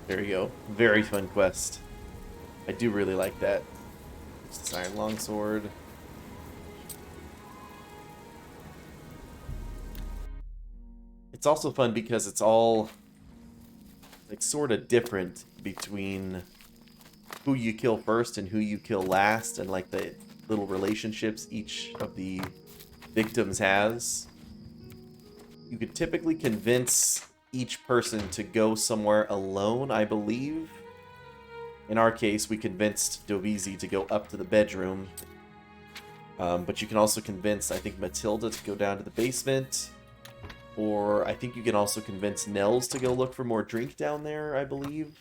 There you go. Very fun quest. I do really like that. It's this iron longsword. It's also fun because it's all like sort of different between who you kill first and who you kill last, and like the little relationships each of the victims has. You could typically convince each person to go somewhere alone, I believe. In our case, we convinced Dovizi to go up to the bedroom. But you can also convince, I think, Matilda to go down to the basement. Or I think you can also convince Nels to go look for more drink down there, I believe.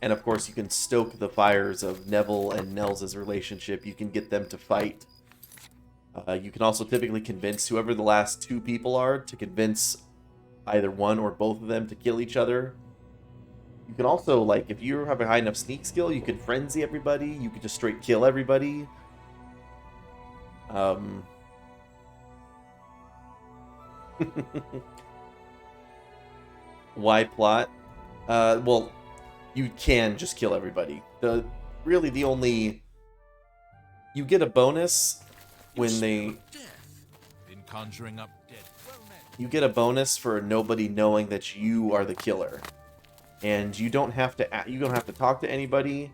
And of course, you can stoke the fires of Neville and Nels' relationship. You can get them to fight. You can also typically convince whoever the last two people are to convince either one or both of them to kill each other. You can also, like, if you have a high enough sneak skill, you can frenzy everybody. You can just straight kill everybody. Why plot? Well, you can just kill everybody. Really the only... You get a bonus when they...
In conjuring up dead.
You get a bonus for nobody knowing that you are the killer. And you don't have to talk to anybody.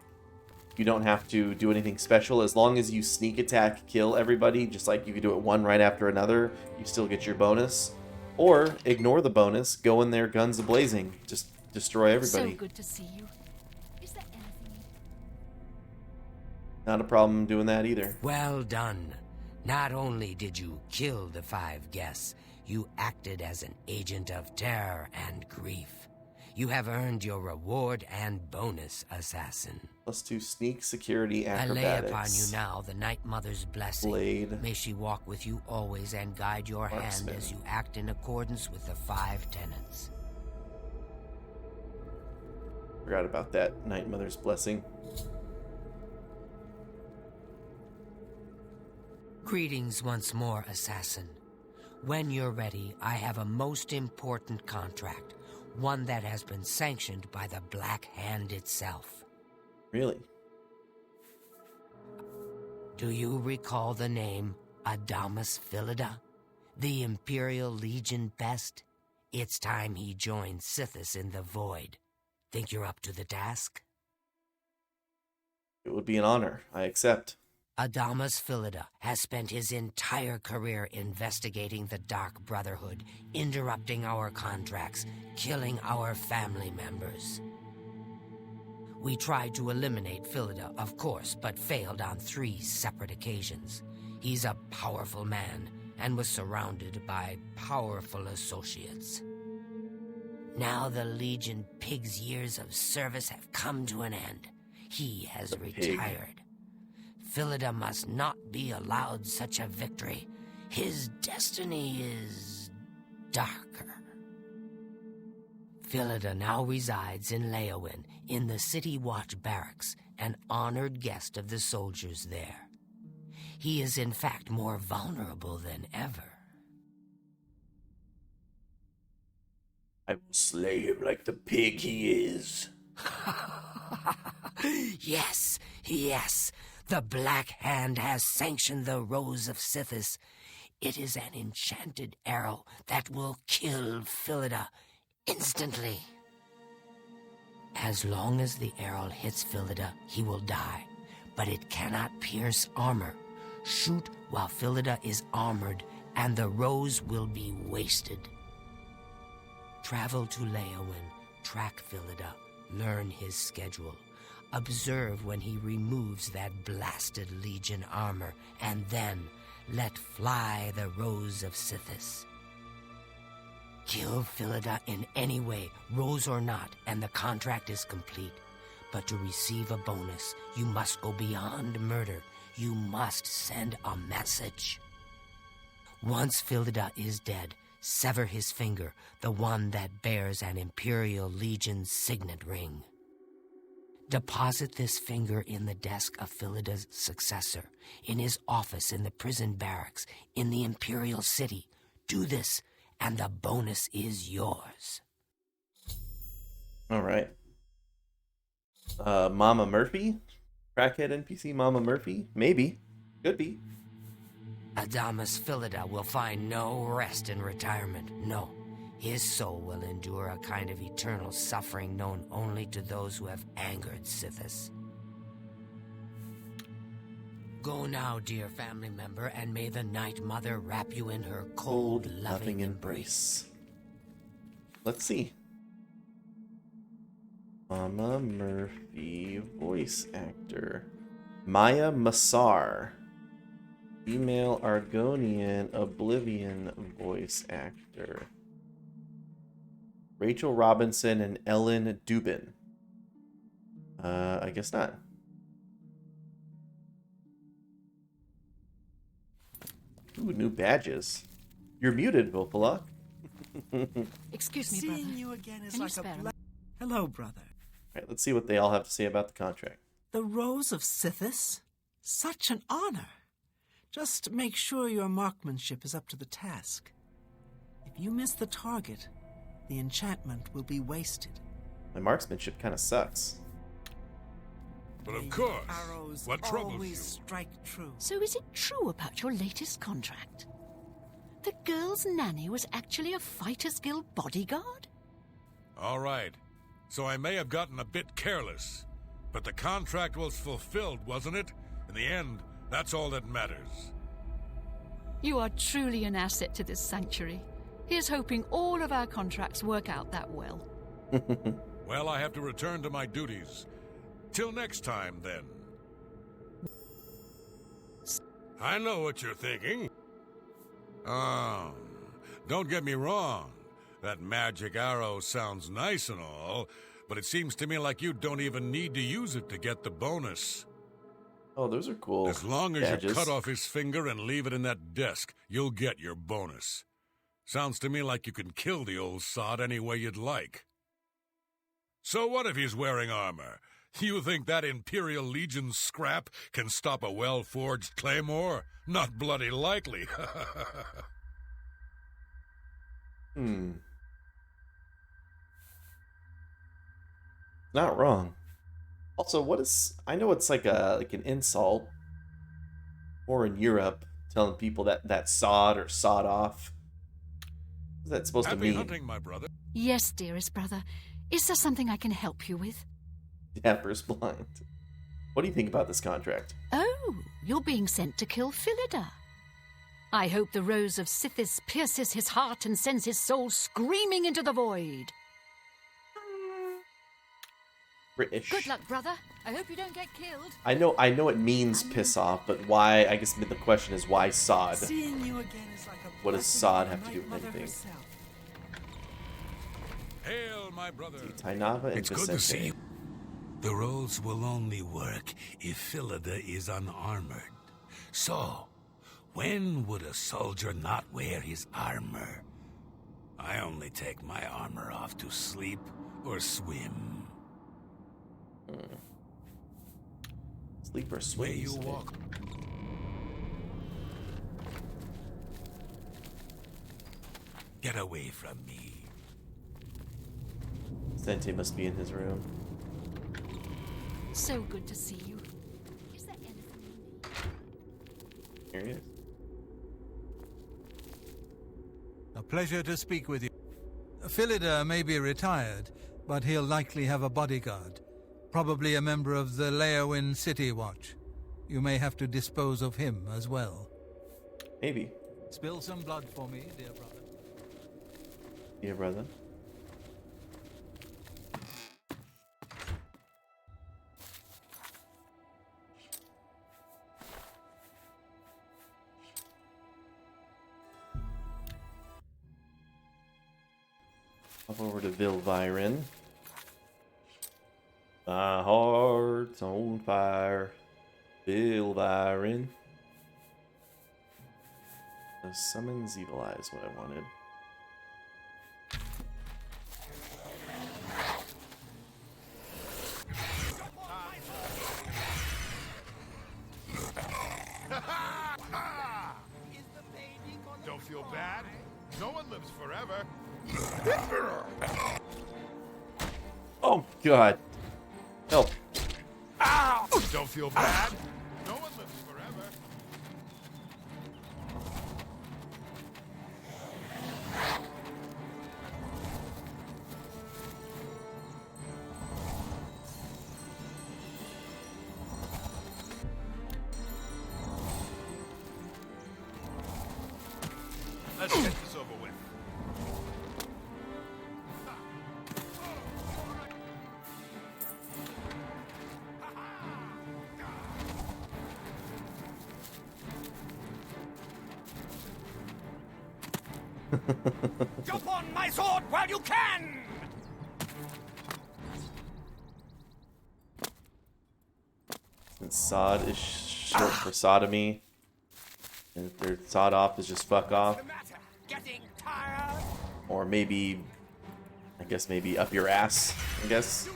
You don't have to do anything special. As long as you sneak attack, kill everybody, just like you could do it one right after another, you still get your bonus. Or ignore the bonus, go in there guns a-blazing, just destroy everybody.
So good to see you. Is there anything?
Not a problem doing that either.
Well done. Not only did you kill the 5 guests, you acted as an agent of terror and grief. You have earned your reward and bonus, assassin.
+2 sneak, security,
I
acrobatics.
lay upon you now the Night Mother's blessing.
Blade.
May she walk with you always and guide your hand as you act in accordance with the 5 tenets.
Forgot about that Night Mother's blessing.
Greetings once more, assassin. When you're ready, I have a most important contract. One that has been sanctioned by the Black Hand itself.
Really?
Do you recall the name Adamus Philida? The Imperial Legion best? It's time he joined Sithis in the Void. Think you're up to the task?
It would be an honor. I accept.
Adamus Philida has spent his entire career investigating the Dark Brotherhood, interrupting our contracts, killing our family members. We tried to eliminate Philida, of course, but failed on 3 separate occasions. He's a powerful man and was surrounded by powerful associates. Now the Legion Pig's years of service have come to an end. He has retired. Philida must not be allowed such a victory. His destiny is darker. Philida now resides in Leowin, in the City Watch Barracks, an honored guest of the soldiers there. He is in fact more vulnerable than ever.
I will slay him like the pig he is.
Yes, yes. The Black Hand has sanctioned the Rose of Sithis. It is an enchanted arrow that will kill Philida instantly. As long as the arrow hits Philida, he will die, but it cannot pierce armor. Shoot while Philida is armored, and the rose will be wasted. Travel to Leowin, track Philida, learn his schedule. Observe when he removes that blasted Legion armor, and then let fly the Rose of Sithis. Kill Philida in any way, rose or not, and the contract is complete. But to receive a bonus, you must go beyond murder. You must send a message. Once Philida is dead, sever his finger, the one that bears an Imperial Legion signet ring. Deposit this finger in the desk of Philida's successor, in his office in the prison barracks, in the Imperial City. Do this, and the bonus is yours.
All right. Mama Murphy? Crackhead NPC Mama Murphy? Maybe. Could be.
Adamus Philida will find no rest in retirement. No. His soul will endure a kind of eternal suffering known only to those who have angered Sithis. Go now, dear family member, and may the Night Mother wrap you in her cold, loving embrace.
Let's see. Mama Murphy, voice actor. Maya Massar, female Argonian Oblivion voice actor. Rachel Robinson and Ellen Dubin. I guess not. Ooh, new badges. You're muted, Vopala.
Excuse me, brother.
Seeing you again is
Can you
like
spare
a
him?
Hello, brother.
All right, let's see what they all have to say about the contract.
The Rose of Sithis? Such an honor. Just make sure your marksmanship is up to the task. If you miss the target, the enchantment will be wasted.
My marksmanship kind of sucks.
But of course,
Arrows
what troubles
always
you?
strike true.
So is it true about your latest contract? The girl's nanny was actually a Fighters Guild bodyguard?
All right. So I may have gotten a bit careless, but the contract was fulfilled, wasn't it? In the end, that's all that matters.
You are truly an asset to this sanctuary. Here's hoping all of our contracts work out that well.
Well, I have to return to my duties. Till next time, then. I know what you're thinking. Don't get me wrong. That magic arrow sounds nice and all, but it seems to me like you don't even need to use it to get the bonus.
Oh, those are cool.
As long as
badges.
you cut off his finger and leave it in that desk, you'll get your bonus. Sounds to me like you can kill the old sod any way you'd like. So what if he's wearing armor? You think that Imperial Legion scrap can stop a well-forged claymore? Not bloody likely.
Not wrong. Also, what is... I know it's like an insult. Or in Europe, telling people that sod or sod off. What's that supposed to
Happy
mean?
hunting, my brother.
Yes, dearest brother. Is there something I can help you with?
Dapper's blind. What do you think about this contract?
Oh, you're being sent to kill Philida. I hope the Rose of Sithis pierces his heart and sends his soul screaming into the void.
British.
Good luck, brother. I hope you don't get killed.
I know it means piss off, but why? I guess the question is why sod?
Seeing you again is like a
What does
blessing
sod
from
have to
the
do with
Night Mother
anything?
herself.
Hail, my brother.
Tainava and
It's good
Vicente.
to see you. The roles will only work if Philida is unarmored. So, when would a soldier not wear his armor? I only take my armor off to sleep or swim.
Sleep or swim?
Where you
say?
walk. Get away from me.
Vicente must be in his room.
So good to see you. Is there anything you need?
Here he is.
A pleasure to speak with you. Philida may be retired, but he'll likely have a bodyguard. Probably a member of the Leowin City Watch. You may have to dispose of him as well.
Maybe.
Spill some blood for me, dear brother.
Yeah, brother. Hop over to Vilviren. My heart's on fire. Vilviren. Summons Evil Eye is what I wanted.
Don't feel bad. No one lives forever.
Oh, God. Help.
Ow! Don't feel bad. No one lives forever.
Jump on my sword while you can!
Since sod is short for sodomy, and if they're sawed off is just fuck off.
Getting tired?
Or maybe, I guess maybe up your ass, I guess.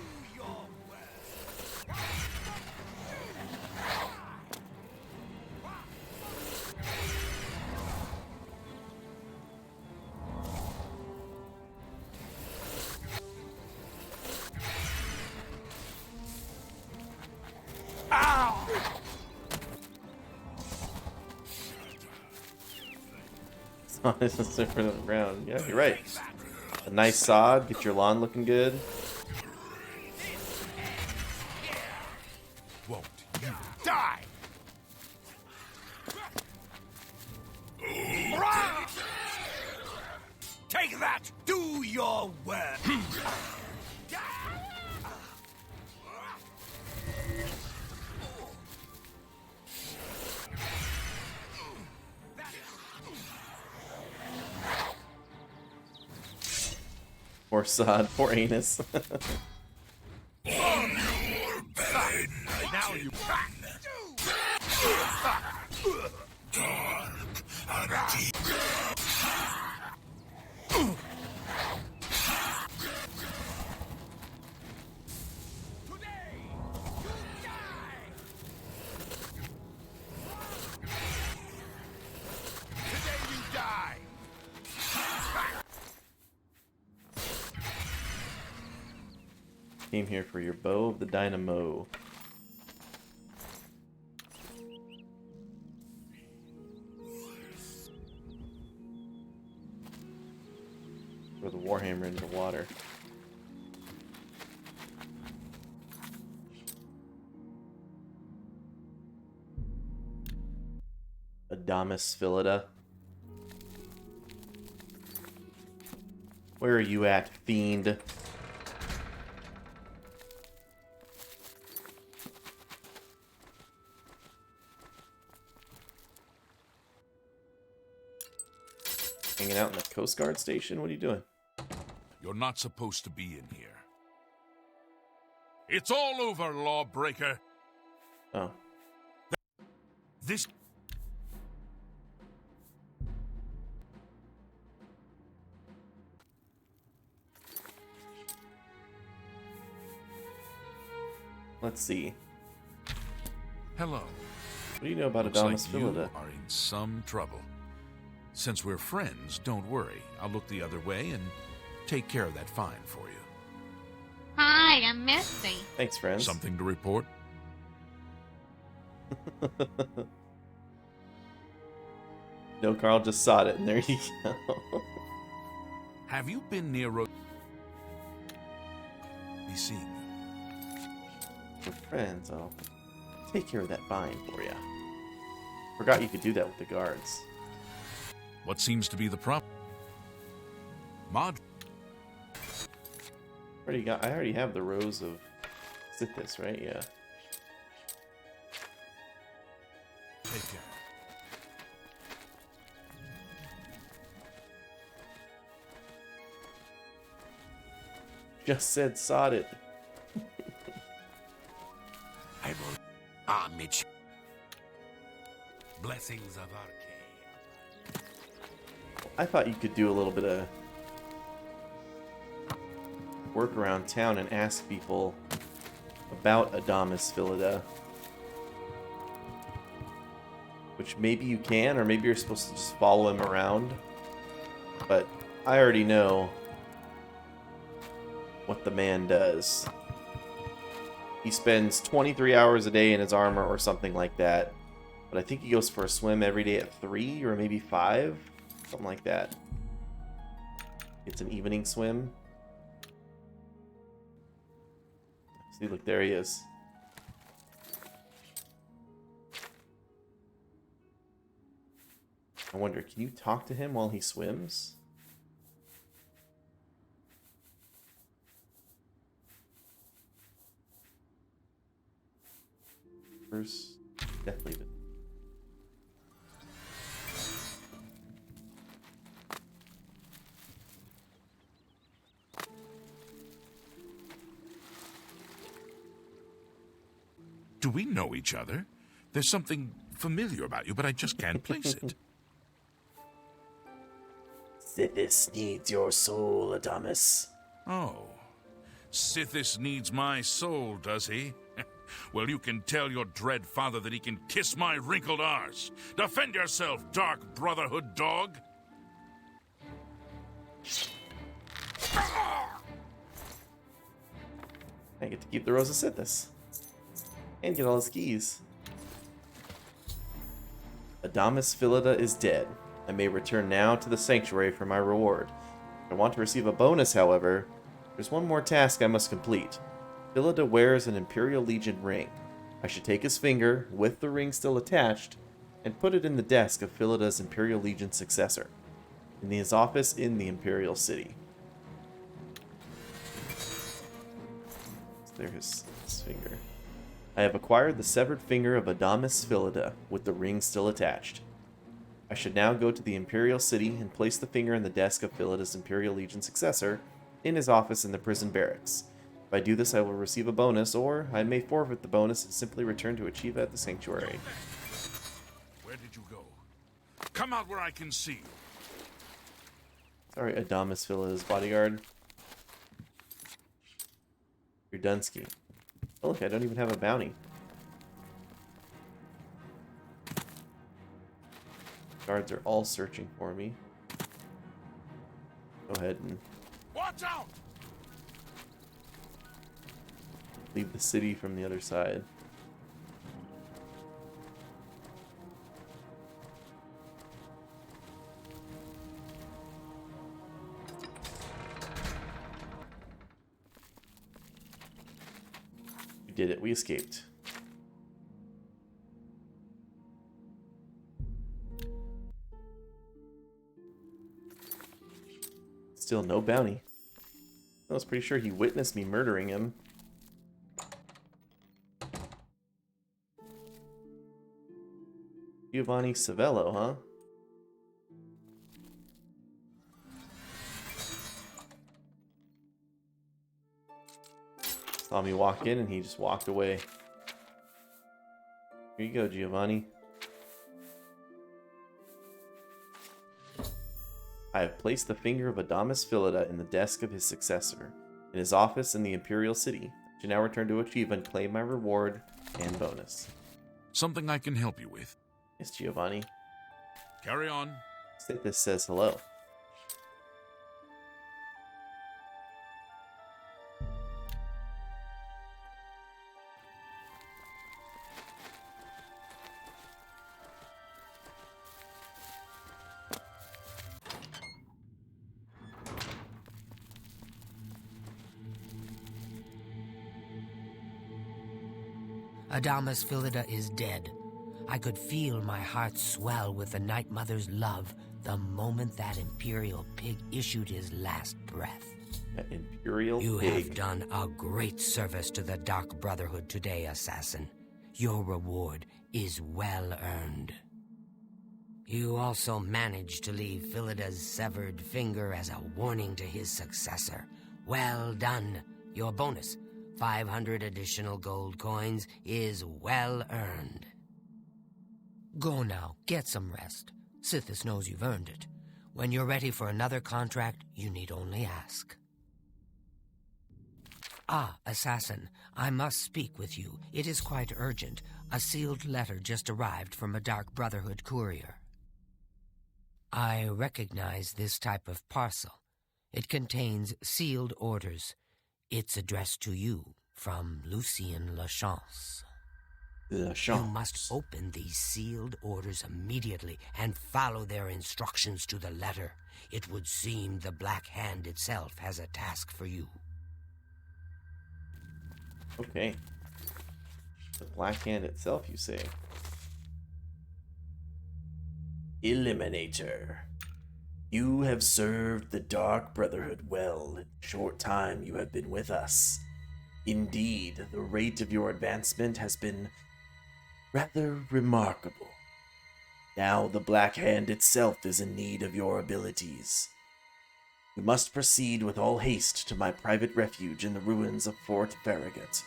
Sod isn't super on the ground. Yeah, you're right. A nice sod, get your lawn looking good.
Won't you
Die! Take that! Do your work!
Poor sod, poor anus.
Now you
Came here for your bow of the dynamo. Throw the warhammer into the water. Adamus Philida. Where are you at, fiend? Hanging out in the Coast Guard station? What are you doing?
You're not supposed to be in here. It's all over, lawbreaker.
Oh.
This...
Let's see.
Hello.
What do you know about
Looks
Adamus
like you
Philida?
are in some trouble. Since we're friends, don't worry. I'll look the other way and take care of that fine for you.
Hi, I'm Misty.
Thanks, friends.
Something to report?
No, Carl just sawed it, and there you go.
Have you been near Be seeing you.
We're friends, I'll take care of that vine for you. Forgot you could do that with the guards.
What seems to be the problem? Mod.
I already have the rows of Sithis, right? Yeah.
Take care.
Just said sod it.
I will. Mitch. Blessings of Arcade.
I thought you could do a little bit of work around town and ask people about Adamus Philida. Which maybe you can, or maybe you're supposed to just follow him around. But I already know what the man does. He spends 23 hours a day in his armor or something like that. But I think he goes for a swim every day at 3 or maybe 5. Something like that. It's an evening swim. See, look, there he is. I wonder, can you talk to him while he swims? First, definitely the...
Do we know each other? There's something familiar about you, but I just can't place it.
Sithis needs your soul, Adamus.
Oh. Sithis needs my soul, does he? Well, you can tell your dread father that he can kiss my wrinkled arse. Defend yourself, Dark Brotherhood dog!
I get to keep the Rose of Sithis. And get all his keys. Adamus Philida is dead. I may return now to the sanctuary for my reward. If I want to receive a bonus, however, there's one more task I must complete. Philida wears an Imperial Legion ring. I should take his finger, with the ring still attached, and put it in the desk of Philida's Imperial Legion successor, in his office in the Imperial City. There's his finger. I have acquired the severed finger of Adamus Philida, with the ring still attached. I should now go to the Imperial City and place the finger in the desk of Philida's Imperial Legion successor, in his office in the prison barracks. If I do this, I will receive a bonus, or I may forfeit the bonus and simply return to Achieva at the sanctuary.
Where did you go? Come out where I can see you.
Sorry, Adamus Philida's bodyguard. Whodunit. Oh, look, I don't even have a bounty. Guards are all searching for me. Go ahead and
watch out!
Leave the city from the other side. We did it. We escaped. Still no bounty. I was pretty sure he witnessed me murdering him. Giovanni Savello, huh? Saw me walk in and he just walked away. Here you go, Giovanni. I have placed the finger of Adamus Philida in the desk of his successor, in his office in the Imperial City. I should now return to Achieva and claim my reward and bonus.
Something I can help you with.
Yes, Giovanni.
Carry on.
Sithis says hello.
Adamus Philida is dead. I could feel my heart swell with the Night Mother's love the moment that Imperial pig issued his last breath.
That Imperial
You
pig.
have done a great service to the Dark Brotherhood today, Assassin. Your reward is well earned. You also managed to leave Philida's severed finger as a warning to his successor. Well done. Your bonus, 500 additional gold coins, is well earned. Go now, get some rest. Sithis knows you've earned it. When you're ready for another contract, you need only ask. Ah, Assassin, I must speak with you. It is quite urgent. A sealed letter just arrived from a Dark Brotherhood courier. I recognize this type of parcel. It contains sealed orders. It's addressed to you from Lucien Lachance. You must open these sealed orders immediately and follow their instructions to the letter. It would seem the Black Hand itself has a task for you.
Okay. The Black Hand itself, you say?
Eliminator. You have served the Dark Brotherhood well in the short time you have been with us. Indeed, the rate of your advancement has been rather remarkable. Now the Black Hand itself is in need of your abilities. You must proceed with all haste to my private refuge in the ruins of Fort Farragut.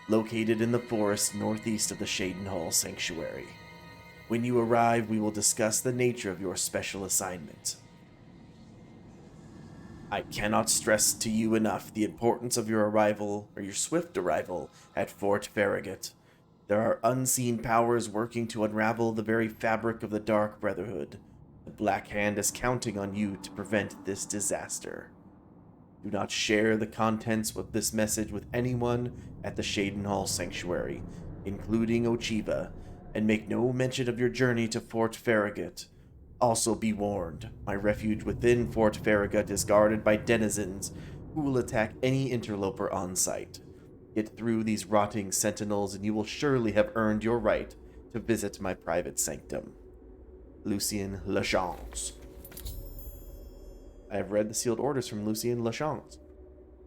located in the forest northeast of the Shaden Hall Sanctuary. When you arrive, we will discuss the nature of your special assignment. I cannot stress to you enough the importance of your arrival, or your swift arrival, at Fort Farragut. There are unseen powers working to unravel the very fabric of the Dark Brotherhood. The Black Hand is counting on you to prevent this disaster. Do not share the contents of this message with anyone at the Shaden Hall Sanctuary, including Ochiva, and make no mention of your journey to Fort Farragut. Also be warned, my refuge within Fort Farragut is guarded by denizens who will attack any interloper on sight. Get through these rotting sentinels and you will surely have earned your right to visit my private sanctum. Lucien Lachance. I have read the sealed orders from Lucien Lachance.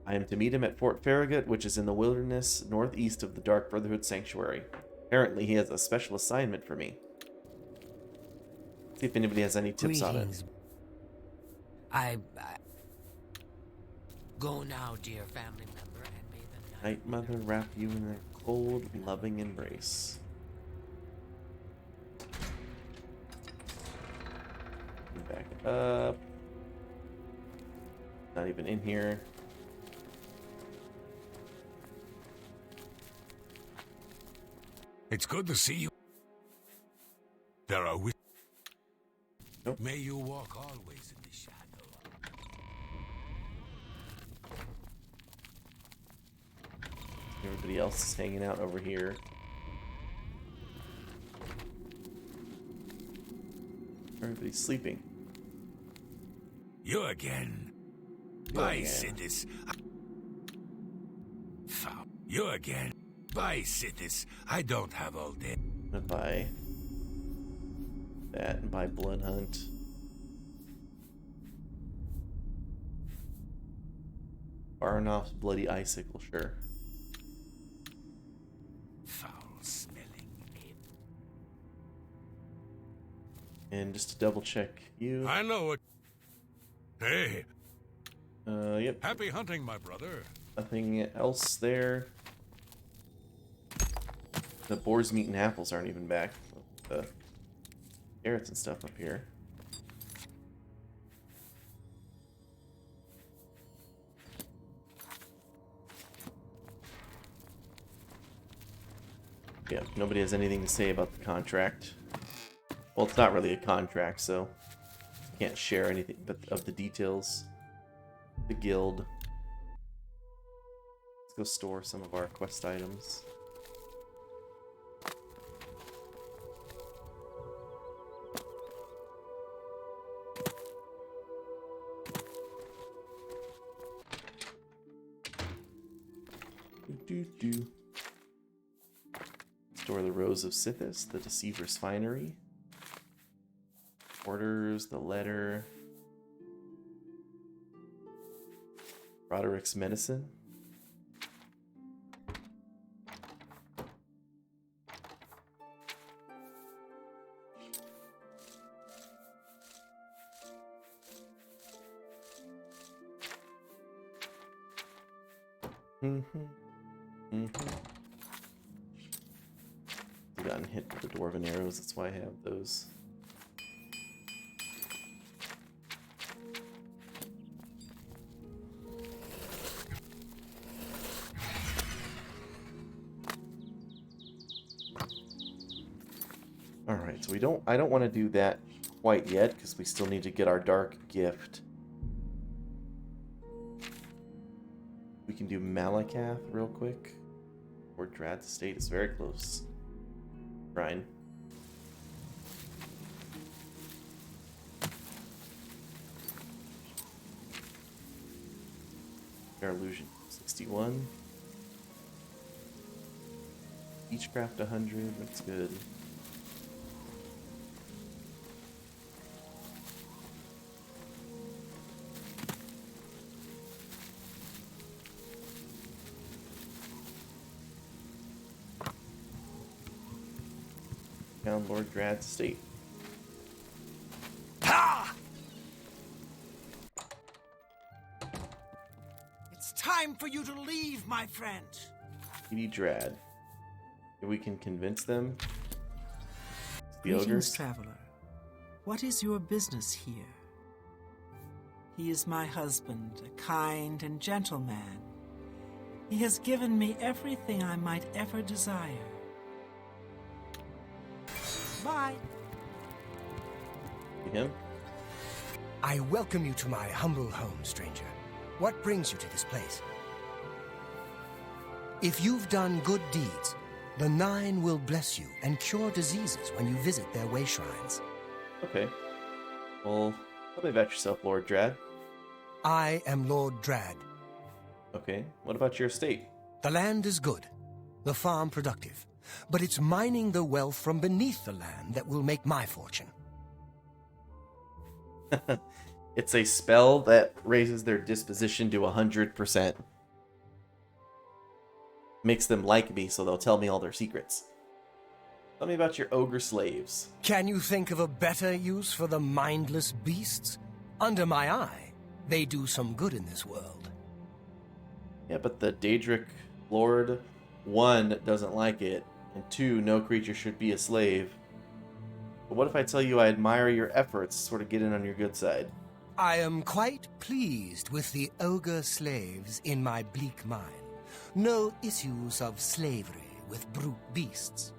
I am to meet him at Fort Farragut, which is in the wilderness northeast of the Dark Brotherhood Sanctuary. Apparently he has a special assignment for me. See if anybody has any tips on it.
I go now, dear family member, and may the
Night Mother wrap you in her cold, loving embrace. Back it up. Not even in here.
It's good to see you. There are
Nope.
May you walk always in the shadow.
Everybody else is hanging out over here. Everybody's sleeping.
You again. Bye, Sidis. You again. Bye, Sidis. I don't have all day.
Buy that and buy Blood Hunt. Barnoff's Bloody Icicle, sure.
Foul-smelling.
And just to double check you.
I know it. Hey.
Yep.
Happy hunting, my brother.
Nothing else there. The boar's meat and apples aren't even back. The carrots and stuff up here. Yeah, nobody has anything to say about the contract. Well, it's not really a contract, so can't share anything but of the details. The guild. Let's go store some of our quest items. Store the Rose of Sithis, the Deceiver's Finery. Orders, the letter. Roderick's Medicine. I've gotten hit with the dwarven arrows, that's why I have those. Alright, so I don't want to do that quite yet, because we still need to get our dark gift. We can do Malakath real quick. Or Drad's Estate is very close. Brian. Fair Illusion 61. Each craft 100, that's good. Found Lord Drad's Estate.
It's time for you to leave, my friend.
Speedy Drad. If we can convince them. The
Greetings,
ogres.
traveler. What is your business here? He is my husband, a kind and gentle man. He has given me everything I might ever desire. Bye.
See him?
I welcome you to my humble home, stranger. What brings you to this place? If you've done good deeds, the Nine will bless you and cure diseases when you visit their way shrines.
Okay. Well, tell me about yourself, Lord Drad.
I am Lord Drad.
Okay. What about your estate?
The land is good, the farm productive, but it's mining the wealth from beneath the land that will make my fortune.
It's a spell that raises their disposition to 100%. Makes them like me, so they'll tell me all their secrets. Tell me about your ogre slaves.
Can you think of a better use for the mindless beasts? Under my eye, they do some good in this world.
Yeah, but the Daedric Lord, 1, doesn't like it, and 2, no creature should be a slave. But what if I tell you I admire your efforts, sort of get in on your good side?
I am quite pleased with the ogre slaves in my bleak mine. No issues of slavery with brute beasts.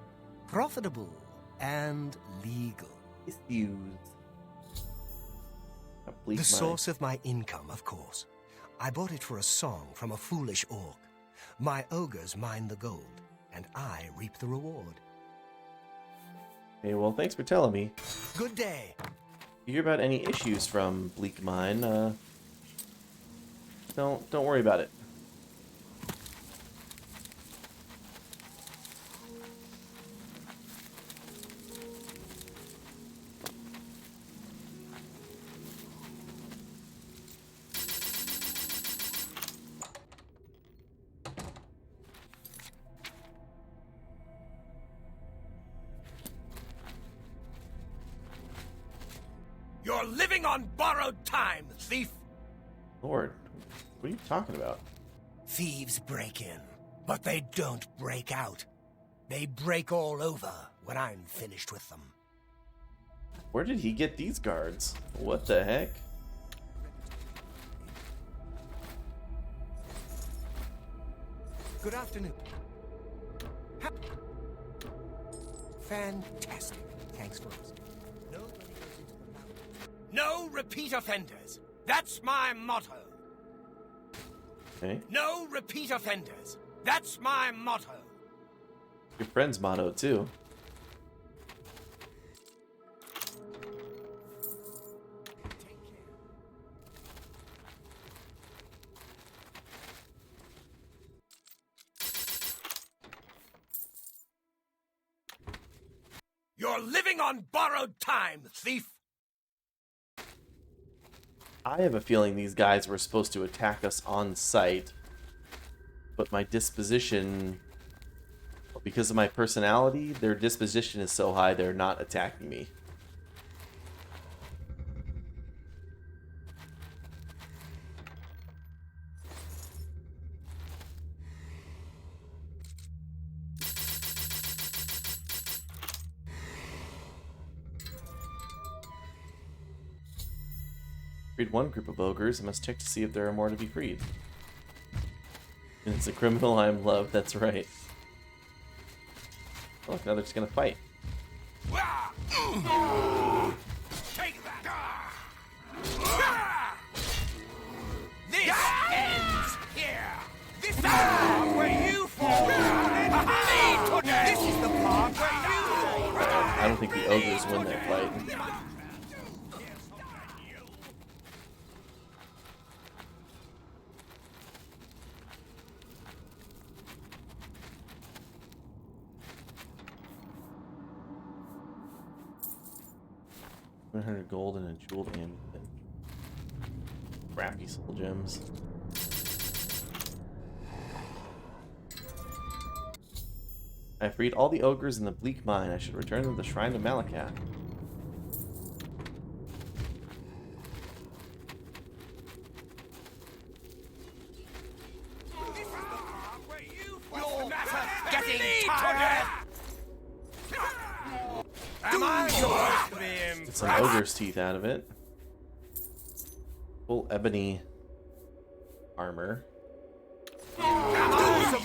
Profitable and legal.
Issues.
The source of my income, of course. I bought it for a song from a foolish orc. My ogres mine the gold, and I reap the reward.
Hey, well, thanks for telling me.
Good day.
If you hear about any issues from Bleak Mine, don't worry about it.
You're living on borrowed time, thief!
Lord, what are you talking about?
Thieves break in, but they don't break out. They break all over when I'm finished with them.
Where did he get these guards? What the heck?
Good afternoon. Fantastic. Thanks for asking. No repeat offenders. That's my motto.
Okay.
No repeat offenders. That's my motto.
Your friend's motto, too.
You're living on borrowed time, thief!
I have a feeling these guys were supposed to attack us on sight, but my disposition, because of my personality, their disposition is so high they're not attacking me. Freed one group of ogres, I must check to see if there are more to be freed. And it's a criminal I am loved, that's right. Oh, look, now they're just gonna fight.
Take that! This ends here! This is the part where you fall! This is the part where you fall!
I don't think the ogres win that fight. $100 gold and a jeweled amulet. Crappy soul gems. I freed all the ogres in the bleak mine. I should return to the shrine of Malakat.
Am I supposed to be
Get some ogre's teeth out of it. Full ebony armor.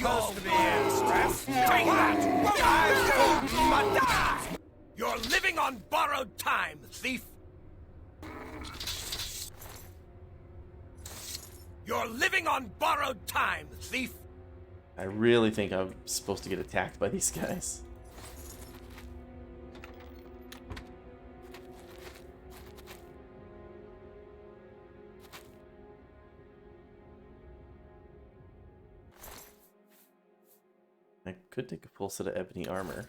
supposed to be impressed? Take that! You're living on borrowed time, thief! You're living on borrowed time, thief!
I really think I'm supposed to get attacked by these guys. I could take a full set of ebony armor.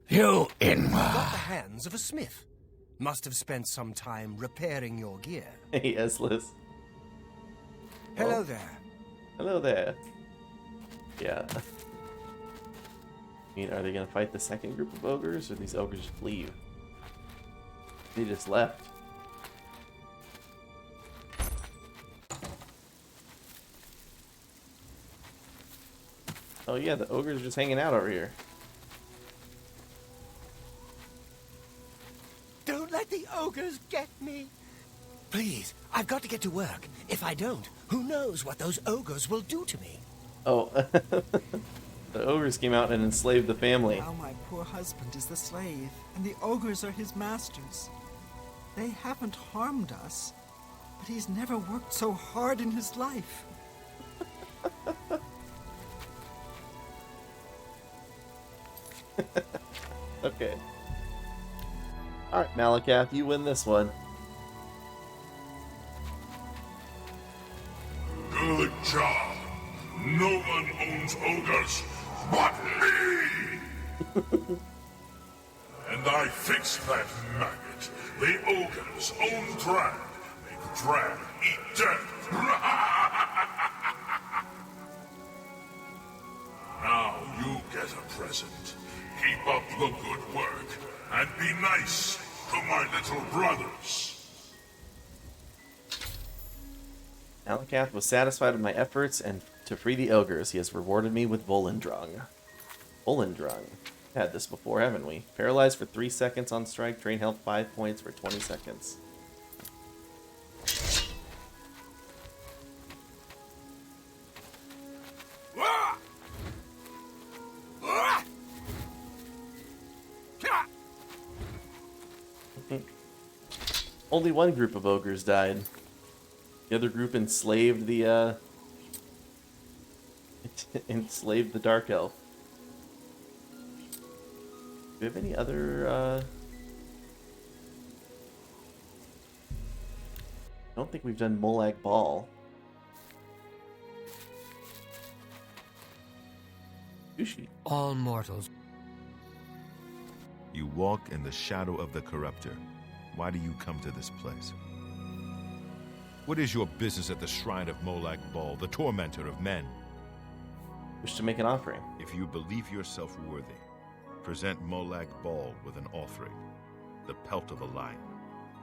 You in? Got the hands of a smith. Must have spent some time repairing your gear.
Hey, Eslis.
Hello there.
Hello there. Yeah. I mean, are they gonna fight the second group of ogres, or these ogres just leave? They just left. Oh yeah, the ogres are just hanging out over here.
Don't let the ogres get me. Please, I've got to get to work. If I don't, who knows what those ogres will do to me?
Oh, the ogres came out and enslaved the family.
Now my poor husband is the slave, and the ogres are his masters. They haven't harmed us, but he's never worked so hard in his life.
Okay. Alright, Malakath, you win this one.
Good job. No one owns ogres but me! And I fixed that maggot. The ogre's own drag. Make drag eat death. Now you get a present. Keep up the good work, and be nice to my little brothers.
Malakath was satisfied with my efforts, and to free the ogres, he has rewarded me with Volendrung. Volendrung. We've had this before, haven't we? Paralyzed for 3 seconds on strike, drain health 5 points for 20 seconds. Only one group of ogres died. The other group enslaved the enslaved the dark elf. Do we have any other I don't think we've done Molag Ball. Sushi.
All mortals.
You walk in the shadow of the corruptor. Why do you come to this place? What is your business at the shrine of Molag Bal, the tormentor of men?
Wish to make an offering.
If you believe yourself worthy, present Molag Bal with an offering. The pelt of a lion.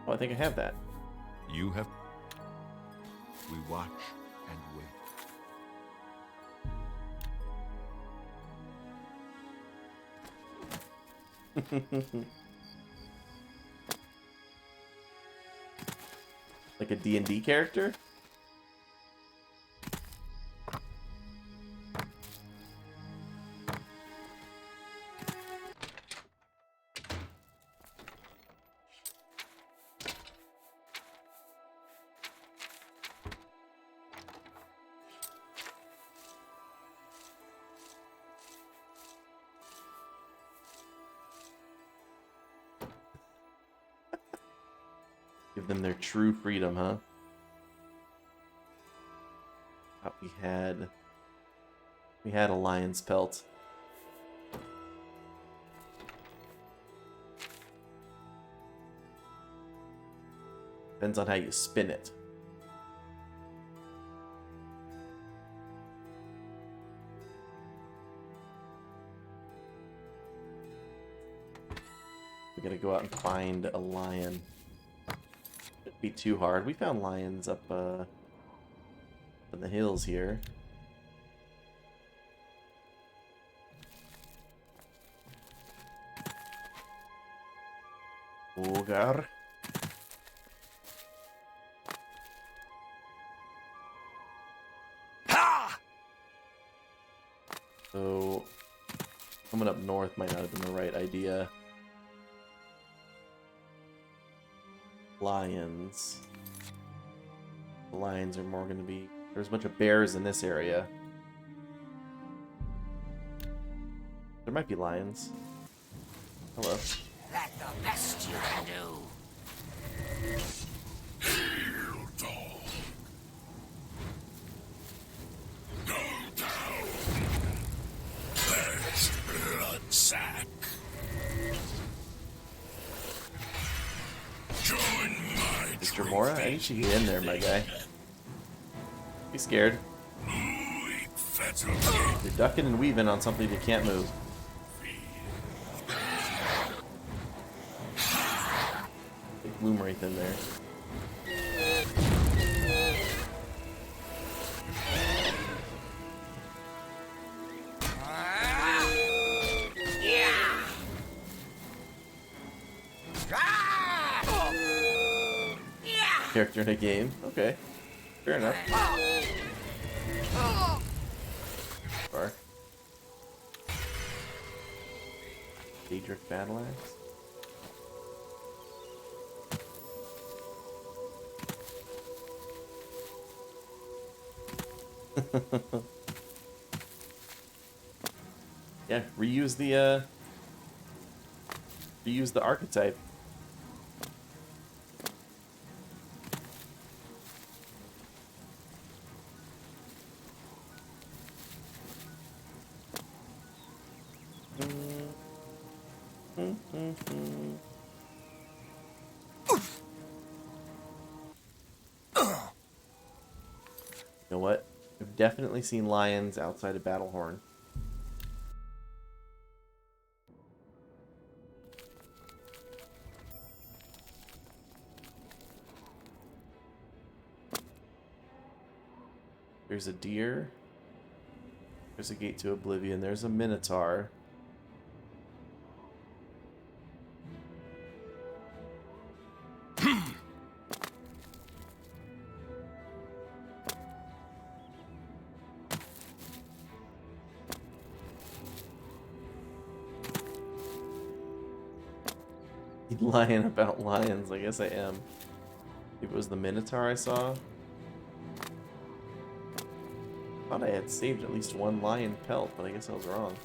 Oh, I think I have that.
You have... We watch and wait.
Like a D&D character? Give them their true freedom, huh? Thought we had a lion's pelt. Depends on how you spin it. We gotta go out and find a lion. Be too hard. We found lions up in the hills here. Ogar. So, coming up north might not have been the right idea. Lions. The lions are more going to be... There's a bunch of bears in this area. There might be lions. Hello.
That's the best you can do.
Hail, dog. Go down. There's bloodsack. Join my
Mr. Mora, I need you to get in there, my guy. Be scared. You're ducking and weaving on something you can't move. Big bloom right in there. Character in a game. Okay. Fair enough. Bark. Daedric battle axe. Yeah, reuse the archetype. You know what? I've definitely seen lions outside of Battlehorn. There's a deer. There's a gate to Oblivion. There's a minotaur. Lying about lions, I guess I am. If it was the minotaur I saw. Thought I had saved at least one lion pelt, but I guess I was wrong.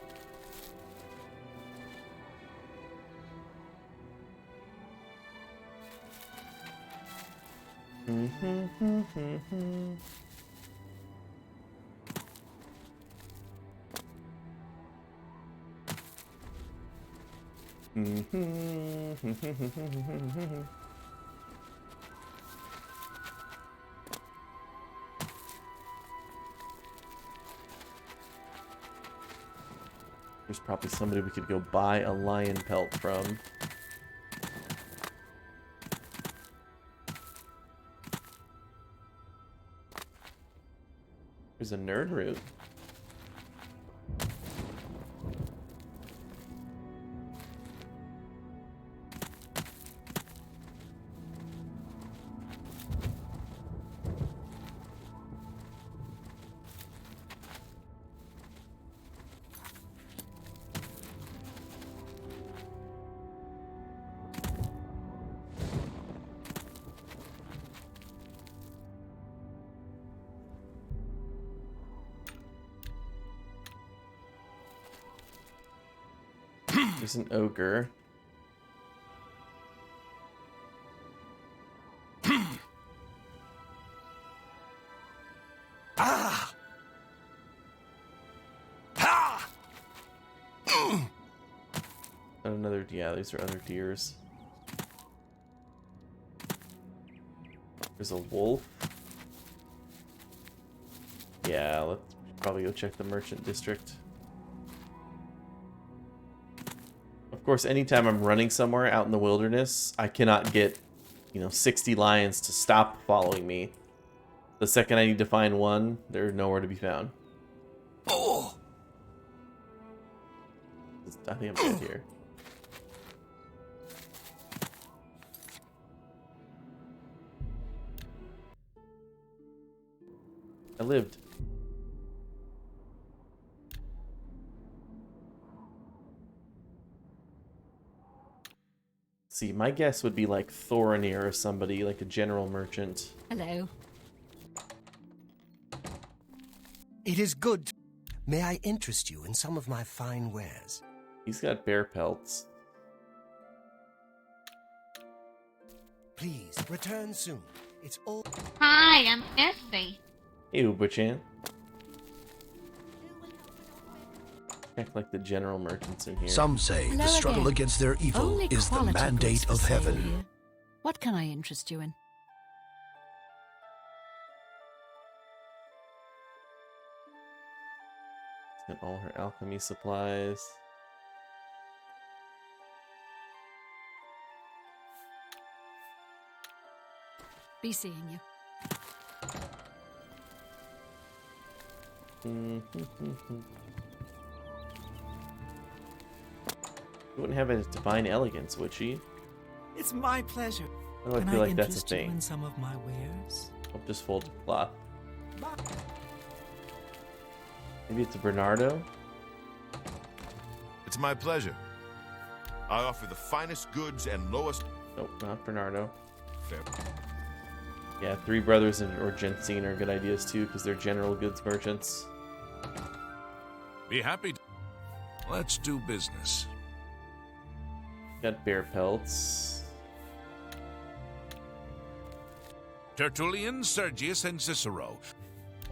There's probably somebody we could go buy a lion pelt from. There's a nerd root. There's an ogre.
Ah! Ah!
Another, yeah, these are other deers. There's a wolf. Yeah, let's probably go check the merchant district. Of course, anytime I'm running somewhere out in the wilderness, I cannot get, 60 lions to stop following me. The second I need to find one, they're nowhere to be found.
Oh!
I think I'm dead here. I lived. See, my guess would be like Thorinir or somebody, like a general merchant.
Hello.
It is good. May I interest you in some of my fine wares?
He's got bear pelts.
Please, return soon. It's all...
Hi, I'm Misty.
Hey, Uber-chan. Check like the general merchants in here.
Some say
Hello
the struggle
again.
against their evil
Only
is the
quality
mandate
goods
of
for sale
heaven.
here. What can I interest you in?
Got all her alchemy supplies.
Be seeing you.
She wouldn't have a divine elegance, would she?
It's my pleasure.
I don't
Can
feel
I
like that's a
interest you
thing.
in some of my wares?
Oh, just folded cloth. Maybe it's a Bernardo?
It's my pleasure. I offer the finest goods and lowest...
Nope, not Bernardo.
Fair.
Yeah, Three Brothers or Jensine are good ideas too, because they're general goods merchants.
Be happy to... Let's do business.
Got bear pelts.
Tertullian, Sergius, and Cicero.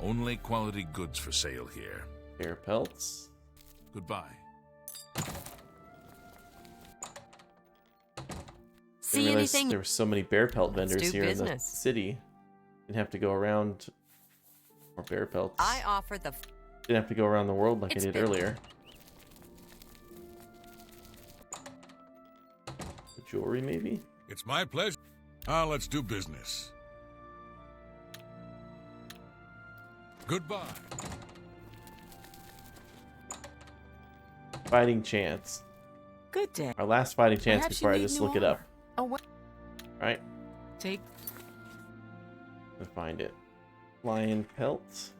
Only quality goods for sale here.
Bear pelts.
Goodbye.
I didn't realize there were so many bear pelt vendors
do
here in the
business.
city. Didn't have to go around more bear pelts.
I offer the...
Didn't have to go around the world like I
It's
did
big.
earlier. The jewelry, maybe?
It's my pleasure. Let's do business. Goodbye.
Fighting chance.
Good day.
Our last fighting chance
Perhaps
before
you
I
need
just
new
look it up.
armor.
Right?
Take.
Let's find it. Lion pelt.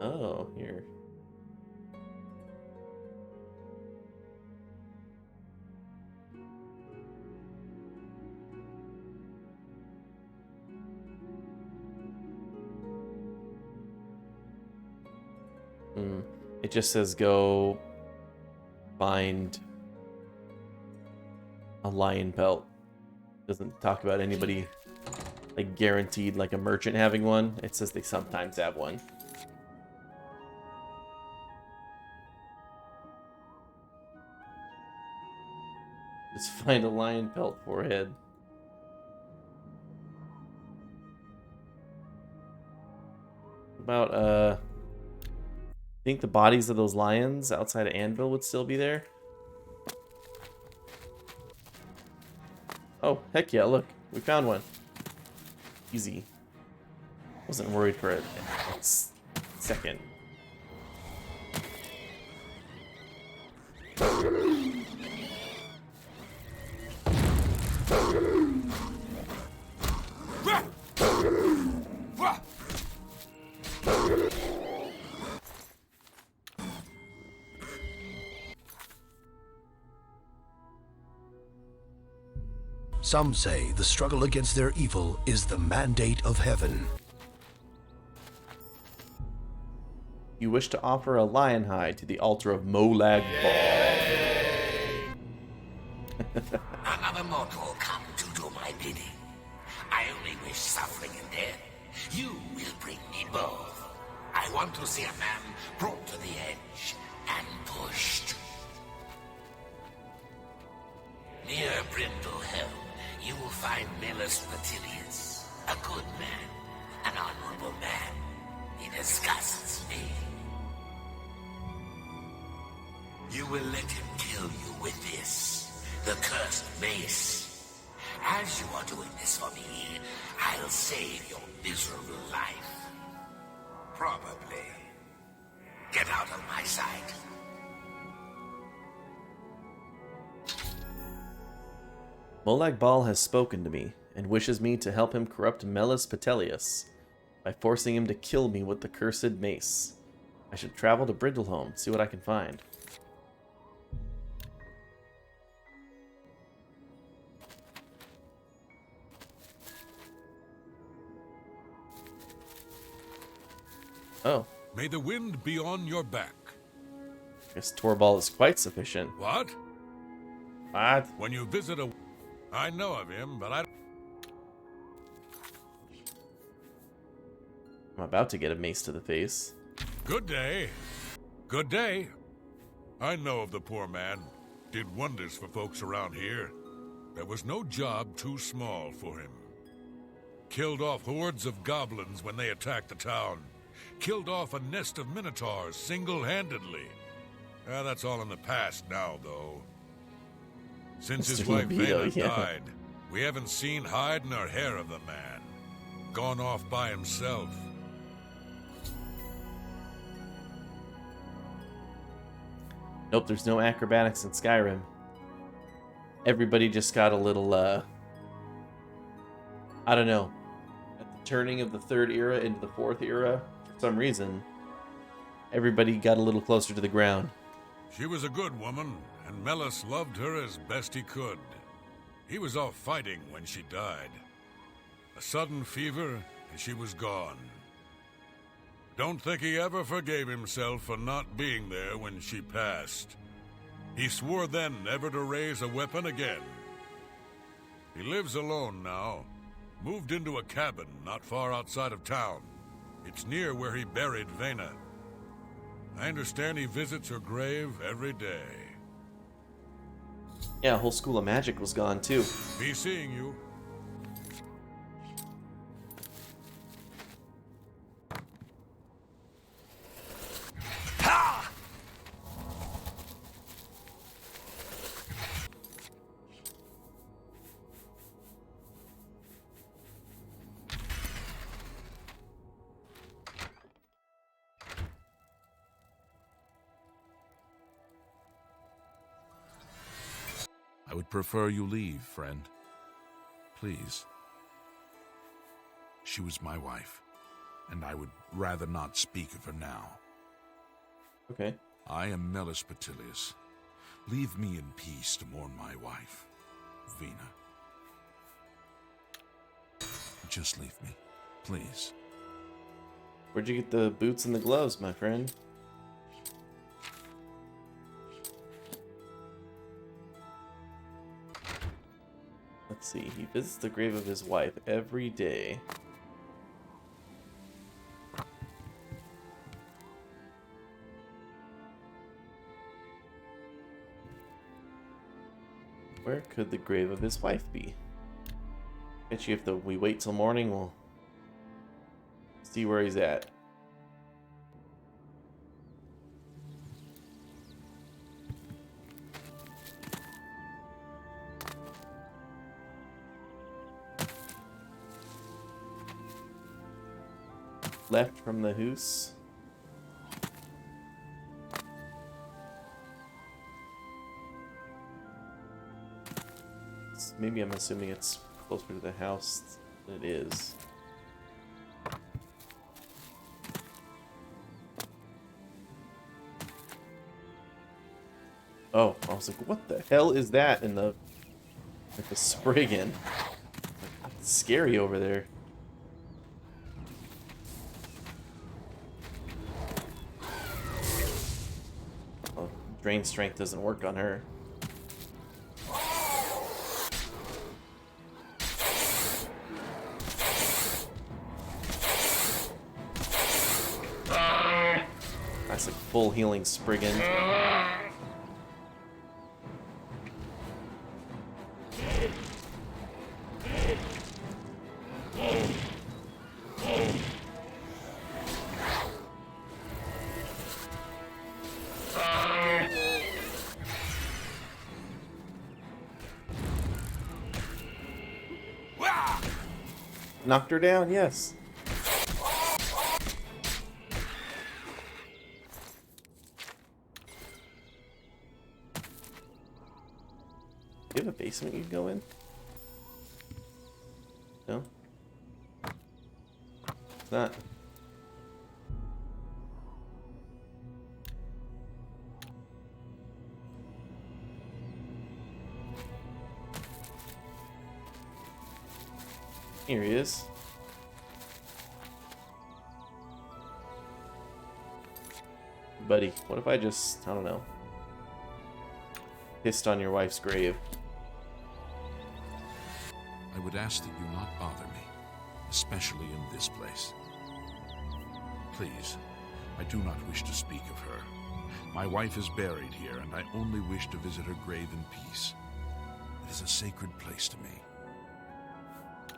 Oh, here. It just says go find a lion pelt. Doesn't talk about anybody like guaranteed like a merchant having one. It says they sometimes have one. Just find a lion pelt forehead. About I think the bodies of those lions outside of Anvil would still be there. Oh, heck yeah, look. We found one. Easy. Wasn't worried for a second.
Some say the struggle against their evil is the mandate of heaven.
You wish to offer a lion hide to the altar of Molag Bal.
Another mortal come to do my bidding. I only wish
suffering and death. You will bring me both. I want to see a man brought to the edge and pushed. Near Brindlehelm, you will find Mellus Petilius, a good man, an honorable man. He disgusts me. You will let him kill you with this, the cursed mace. As you are doing this for me, I'll save your miserable life. Probably. Get out of my sight.
Molag Bal has spoken to me, and wishes me to help him corrupt Mellus Petelius by forcing him to kill me with the cursed mace. I should travel to Brindleholm, see what I can find. Oh.
May the wind be on your back.
Guess Torbal is quite sufficient.
What?
What?
When you visit a... I know of him, but
I'm about to get a mace to the face.
Good day. Good day. I know of the poor man. Did wonders for folks around here. There was no job too small for him. Killed off hordes of goblins when they attacked the town. Killed off a nest of minotaurs single-handedly. That's all in the past now, though. Since his wife Vena died, we haven't seen hide nor hair of the man. Gone off by himself.
Nope, there's no acrobatics in Skyrim. Everybody just got a little, I don't know. At the turning of the third era into the fourth era, for some reason, everybody got a little closer to the ground.
She was a good woman, and Mellus loved her as best he could. He was off fighting when she died. A sudden fever, and she was gone. Don't think he ever forgave himself for not being there when she passed. He swore then never to raise a weapon again. He lives alone now. Moved into a cabin not far outside of town. It's near where he buried Vena. I understand he visits her grave every day.
Yeah, a whole school of magic was gone too.
Be seeing you.
I would prefer you leave, friend. Please. She was my wife, and I would rather not speak of her now.
Okay.
I am Mellus Petilius. Leave me in peace to mourn my wife, Vena. Just leave me, please.
Where'd you get the boots and the gloves, my friend? Let's see, he visits the grave of his wife every day. Where could the grave of his wife be? Bet you if we wait till morning, we'll see where he's at. Left from the hoose. Maybe I'm assuming it's closer to the house than it is. Oh, I was like, what the hell is that in the like the Spriggan? It's scary over there. Oh, drain strength doesn't work on her. It's like full healing Spriggan. Knocked her down, yes. Do you have a basement you can go in? No? It's not. Here he is. Buddy, what if I just, I don't know, pissed on your wife's grave?
I would ask that you not bother me, especially in this place. Please, I do not wish to speak of her. My wife is buried here, and I only wish to visit her grave in peace. It is a sacred place to me.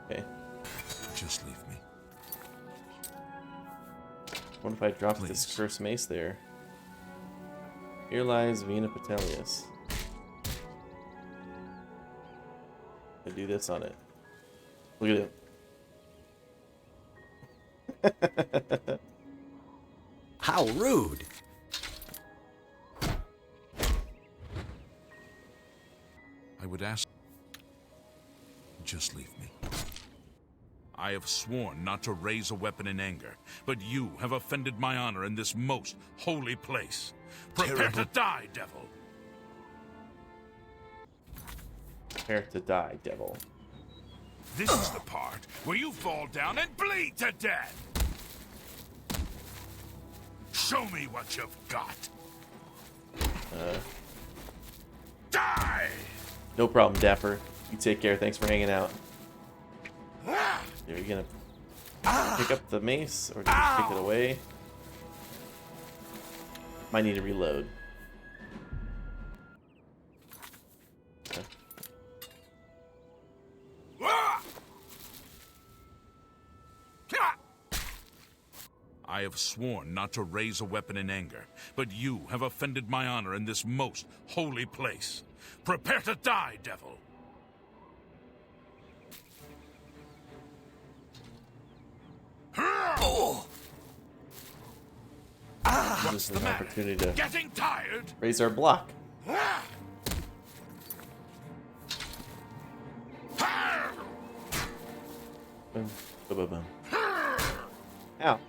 Okay.
Just leave me.
What if I dropped this cursed mace there? Here lies Vena Petelius. I do this on it. Look at it.
How rude!
I would ask... Just leave me. I have sworn not to raise a weapon in anger, but you have offended my honor in this most holy place. Prepare to die, devil!
Prepare to die, devil.
This is the part where you fall down and bleed to death! Show me what you've got! Die!
No problem, Dapper. You take care. Thanks for hanging out. Are you gonna pick up the mace or just take it away? Might need to reload. Okay.
I have sworn not to raise a weapon in anger, but you have offended my honor in this most holy place. Prepare to die, devil!
This is an opportunity to
Getting tired?
raise our block. Boom, boom, boom, boom. Ow.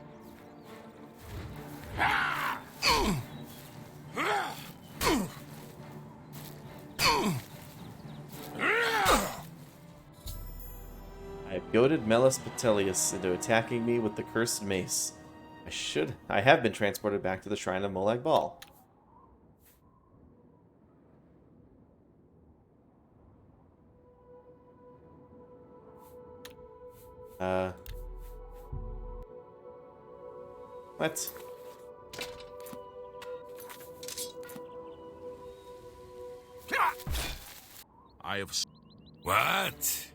I have goaded Mellus Petelius into attacking me with the cursed mace. I have been transported back to the Shrine of Molag Bal. What?
I have...
What?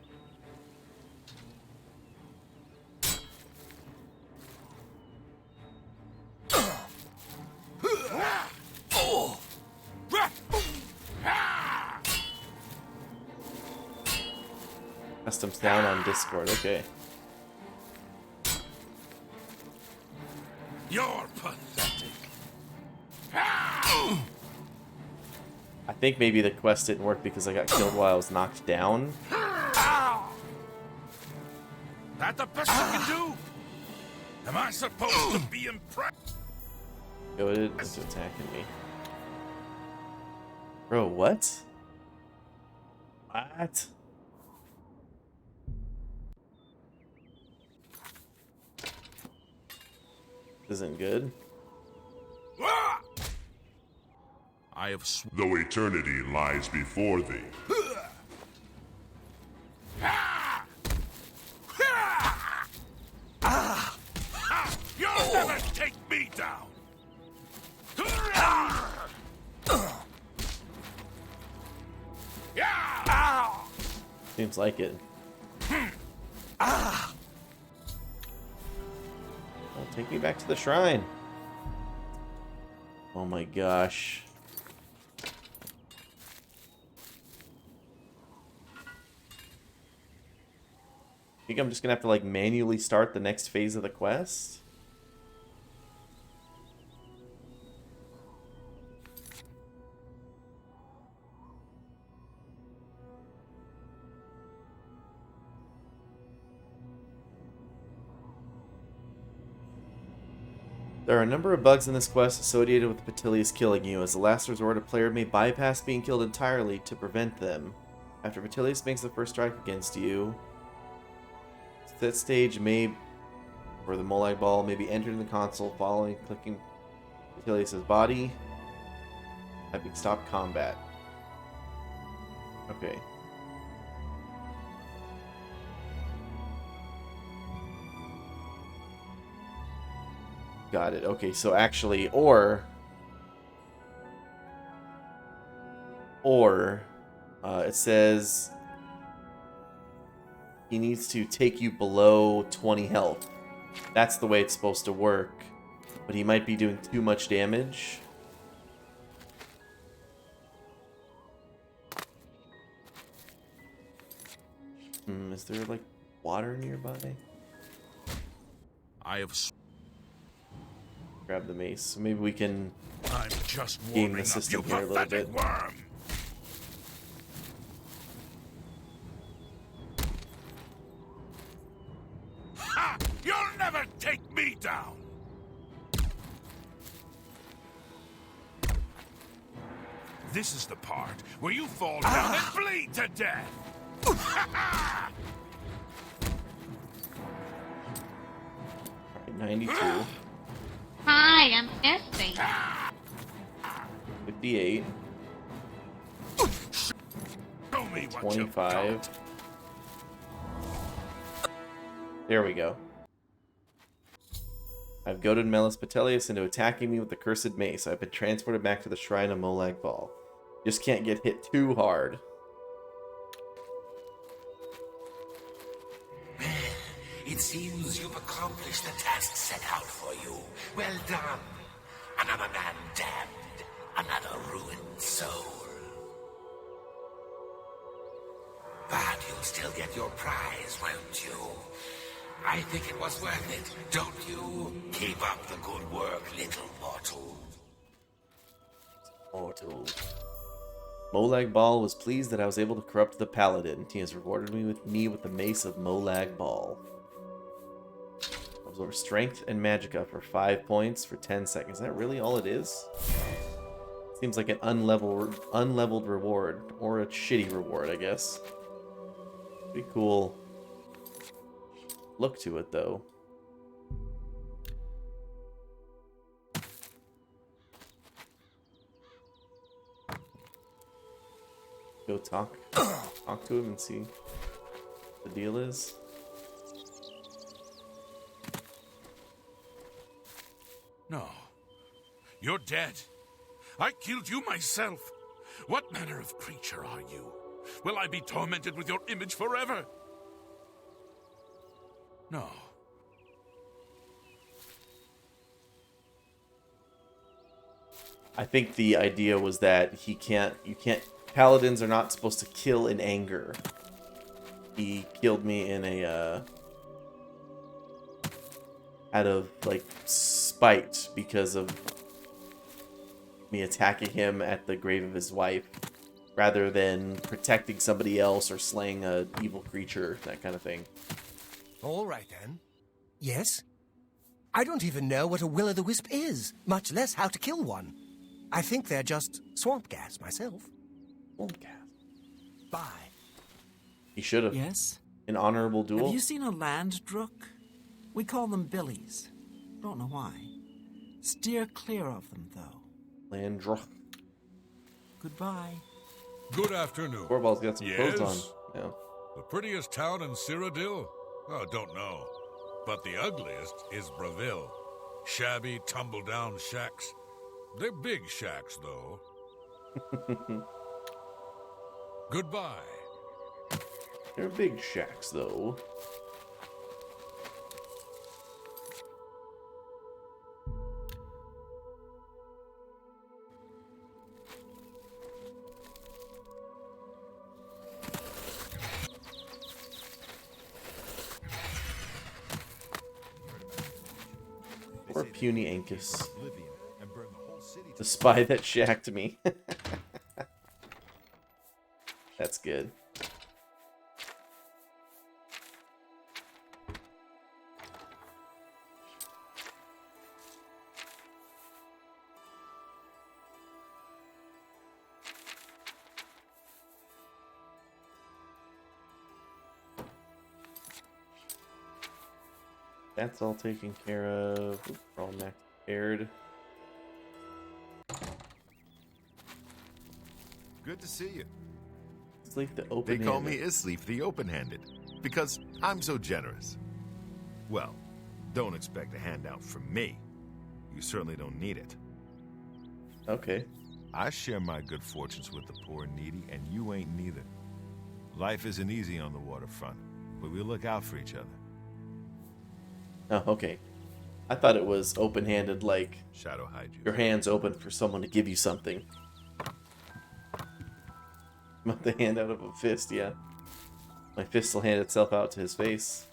Customs down on Discord, okay.
You're pathetic.
I think maybe the quest didn't work because I got killed while I was knocked down.
That the best you can do? Am I supposed to be impressed?
Goaded into attacking me. Bro, what? What? Isn't good.
I have
though eternity lies before thee.
You'll never take me down.
Seems like it.
Ah!
Well, take me back to the shrine. Oh my gosh. I think I'm just gonna have to like manually start the next phase of the quest. There are a number of bugs in this quest associated with Petilius killing you. As a last resort, a player may bypass being killed entirely to prevent them. After Petilius makes the first strike against you, that stage may, for the Molag Ball, may be entered in the console following clicking Petilius' body, having stopped combat. Okay. Got it. Okay, so actually, or it says he needs to take you below 20 health. That's the way it's supposed to work, but he might be doing too much damage. Is there like water nearby?
I have.
Grab the mace. So maybe we can
I'm just
game
warming
the
up,
system
you
here a little
pathetic
bit.
worm. Ha! You'll never take me down. This is the part where you fall down and bleed to death.
92.
Hi, I'm Esty.
58.
Show me what
25. There we go. I've goaded Melis Petilius into attacking me with the cursed mace. I've been transported back to the shrine of Molag Bal. Just can't get hit too hard.
It seems you've accomplished the task set out for you. Well done. Another man damned, another ruined soul. But you'll still get your prize, won't you? I think it was worth it, don't you? Keep up the good work, little mortal.
Mortal. Molag Bal was pleased that I was able to corrupt the paladin. He has rewarded me with the mace of Molag Bal. Absorb strength and magicka for 5 points for 10 seconds. Is that really all it is? Seems like an unleveled reward. Or a shitty reward, I guess. Pretty cool look to it, though. Go talk to him and see what the deal is.
No. You're dead. I killed you myself. What manner of creature are you? Will I be tormented with your image forever? No.
I think the idea was that you can't, paladins are not supposed to kill in anger. He killed me in a, out of, like, spite because of me attacking him at the grave of his wife, rather than protecting somebody else or slaying a evil creature, that kind of thing.
All right, then. Yes? I don't even know what a will-o'-the-wisp is, much less how to kill one. I think they're just swamp gas myself.
Swamp gas?
Bye.
He should have.
Yes?
An honorable duel?
Have you seen a land drook? We call them billies. Don't know why. Steer clear of them, though.
Land drook.
Goodbye.
Good afternoon.
Corval's got some clothes on.
Yes?
Yeah.
The prettiest town in Cyrodiil? Oh, don't know. But the ugliest is Bravil. Shabby, tumble-down shacks. They're big shacks, though. Goodbye.
They're big shacks, though. Or puny Ancus. The spy that shacked me. That's good. That's all taken care of. Oop, we're all max paired.
Good to see you.
Sleep the
They
open-handed.
call me Isleaf the Open-Handed because I'm so generous. Well, don't expect a handout from me. You certainly don't need it.
Okay.
I share my good fortunes with the poor and needy, and you ain't neither. Life isn't easy on the waterfront, but we look out for each other.
Oh, okay. I thought it was open-handed, like
Shadow hide you.
your hands open for someone to give you something. About the hand out of a fist, yeah. My fist will hand itself out to his face.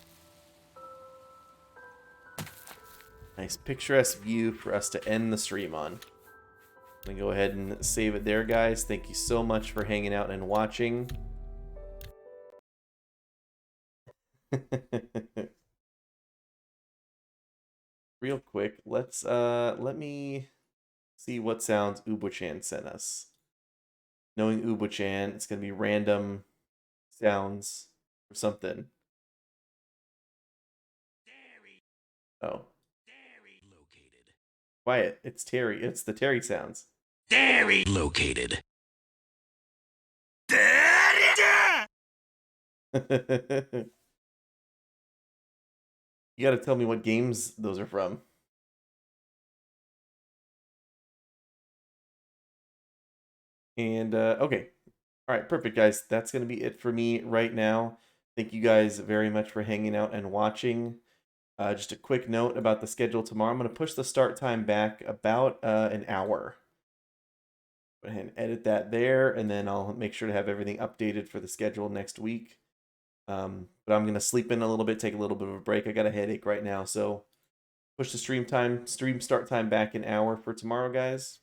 Nice picturesque view for us to end the stream on. I'm gonna go ahead and save it there, guys. Thank you so much for hanging out and watching. Real quick, let me see what sounds Ubo-chan sent us. Knowing Ubo-chan, it's gonna be random sounds or something. Oh. Quiet. It's Terry. It's the Terry sounds.
Dairy located.
You gotta tell me what games those are from. And, okay. Alright, perfect, guys. That's gonna be it for me right now. Thank you guys very much for hanging out and watching. Just a quick note about the schedule tomorrow. I'm going to push the start time back about an hour. Go ahead and edit that there, and then I'll make sure to have everything updated for the schedule next week. But I'm going to sleep in a little bit, take a little bit of a break. I got a headache right now, so push the stream start time back an hour for tomorrow, guys.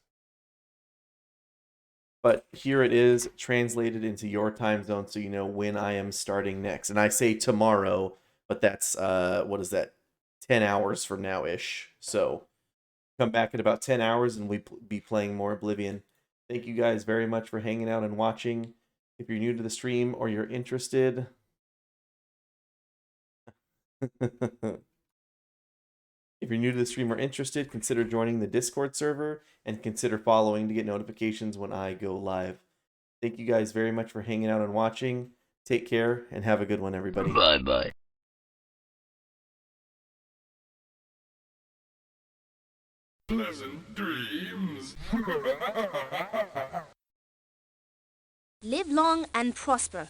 But here it is, translated into your time zone, so you know when I am starting next. And I say tomorrow, but that's, what is that? 10 hours from now-ish. So come back in about 10 hours and we'll be playing more Oblivion. Thank you guys very much for hanging out and watching. If you're new to the stream or you're interested... If you're new to the stream or interested, consider joining the Discord server and consider following to get notifications when I go live. Thank you guys very much for hanging out and watching. Take care and have a good one, everybody.
Bye-bye.
Pleasant dreams.
Live long and prosper.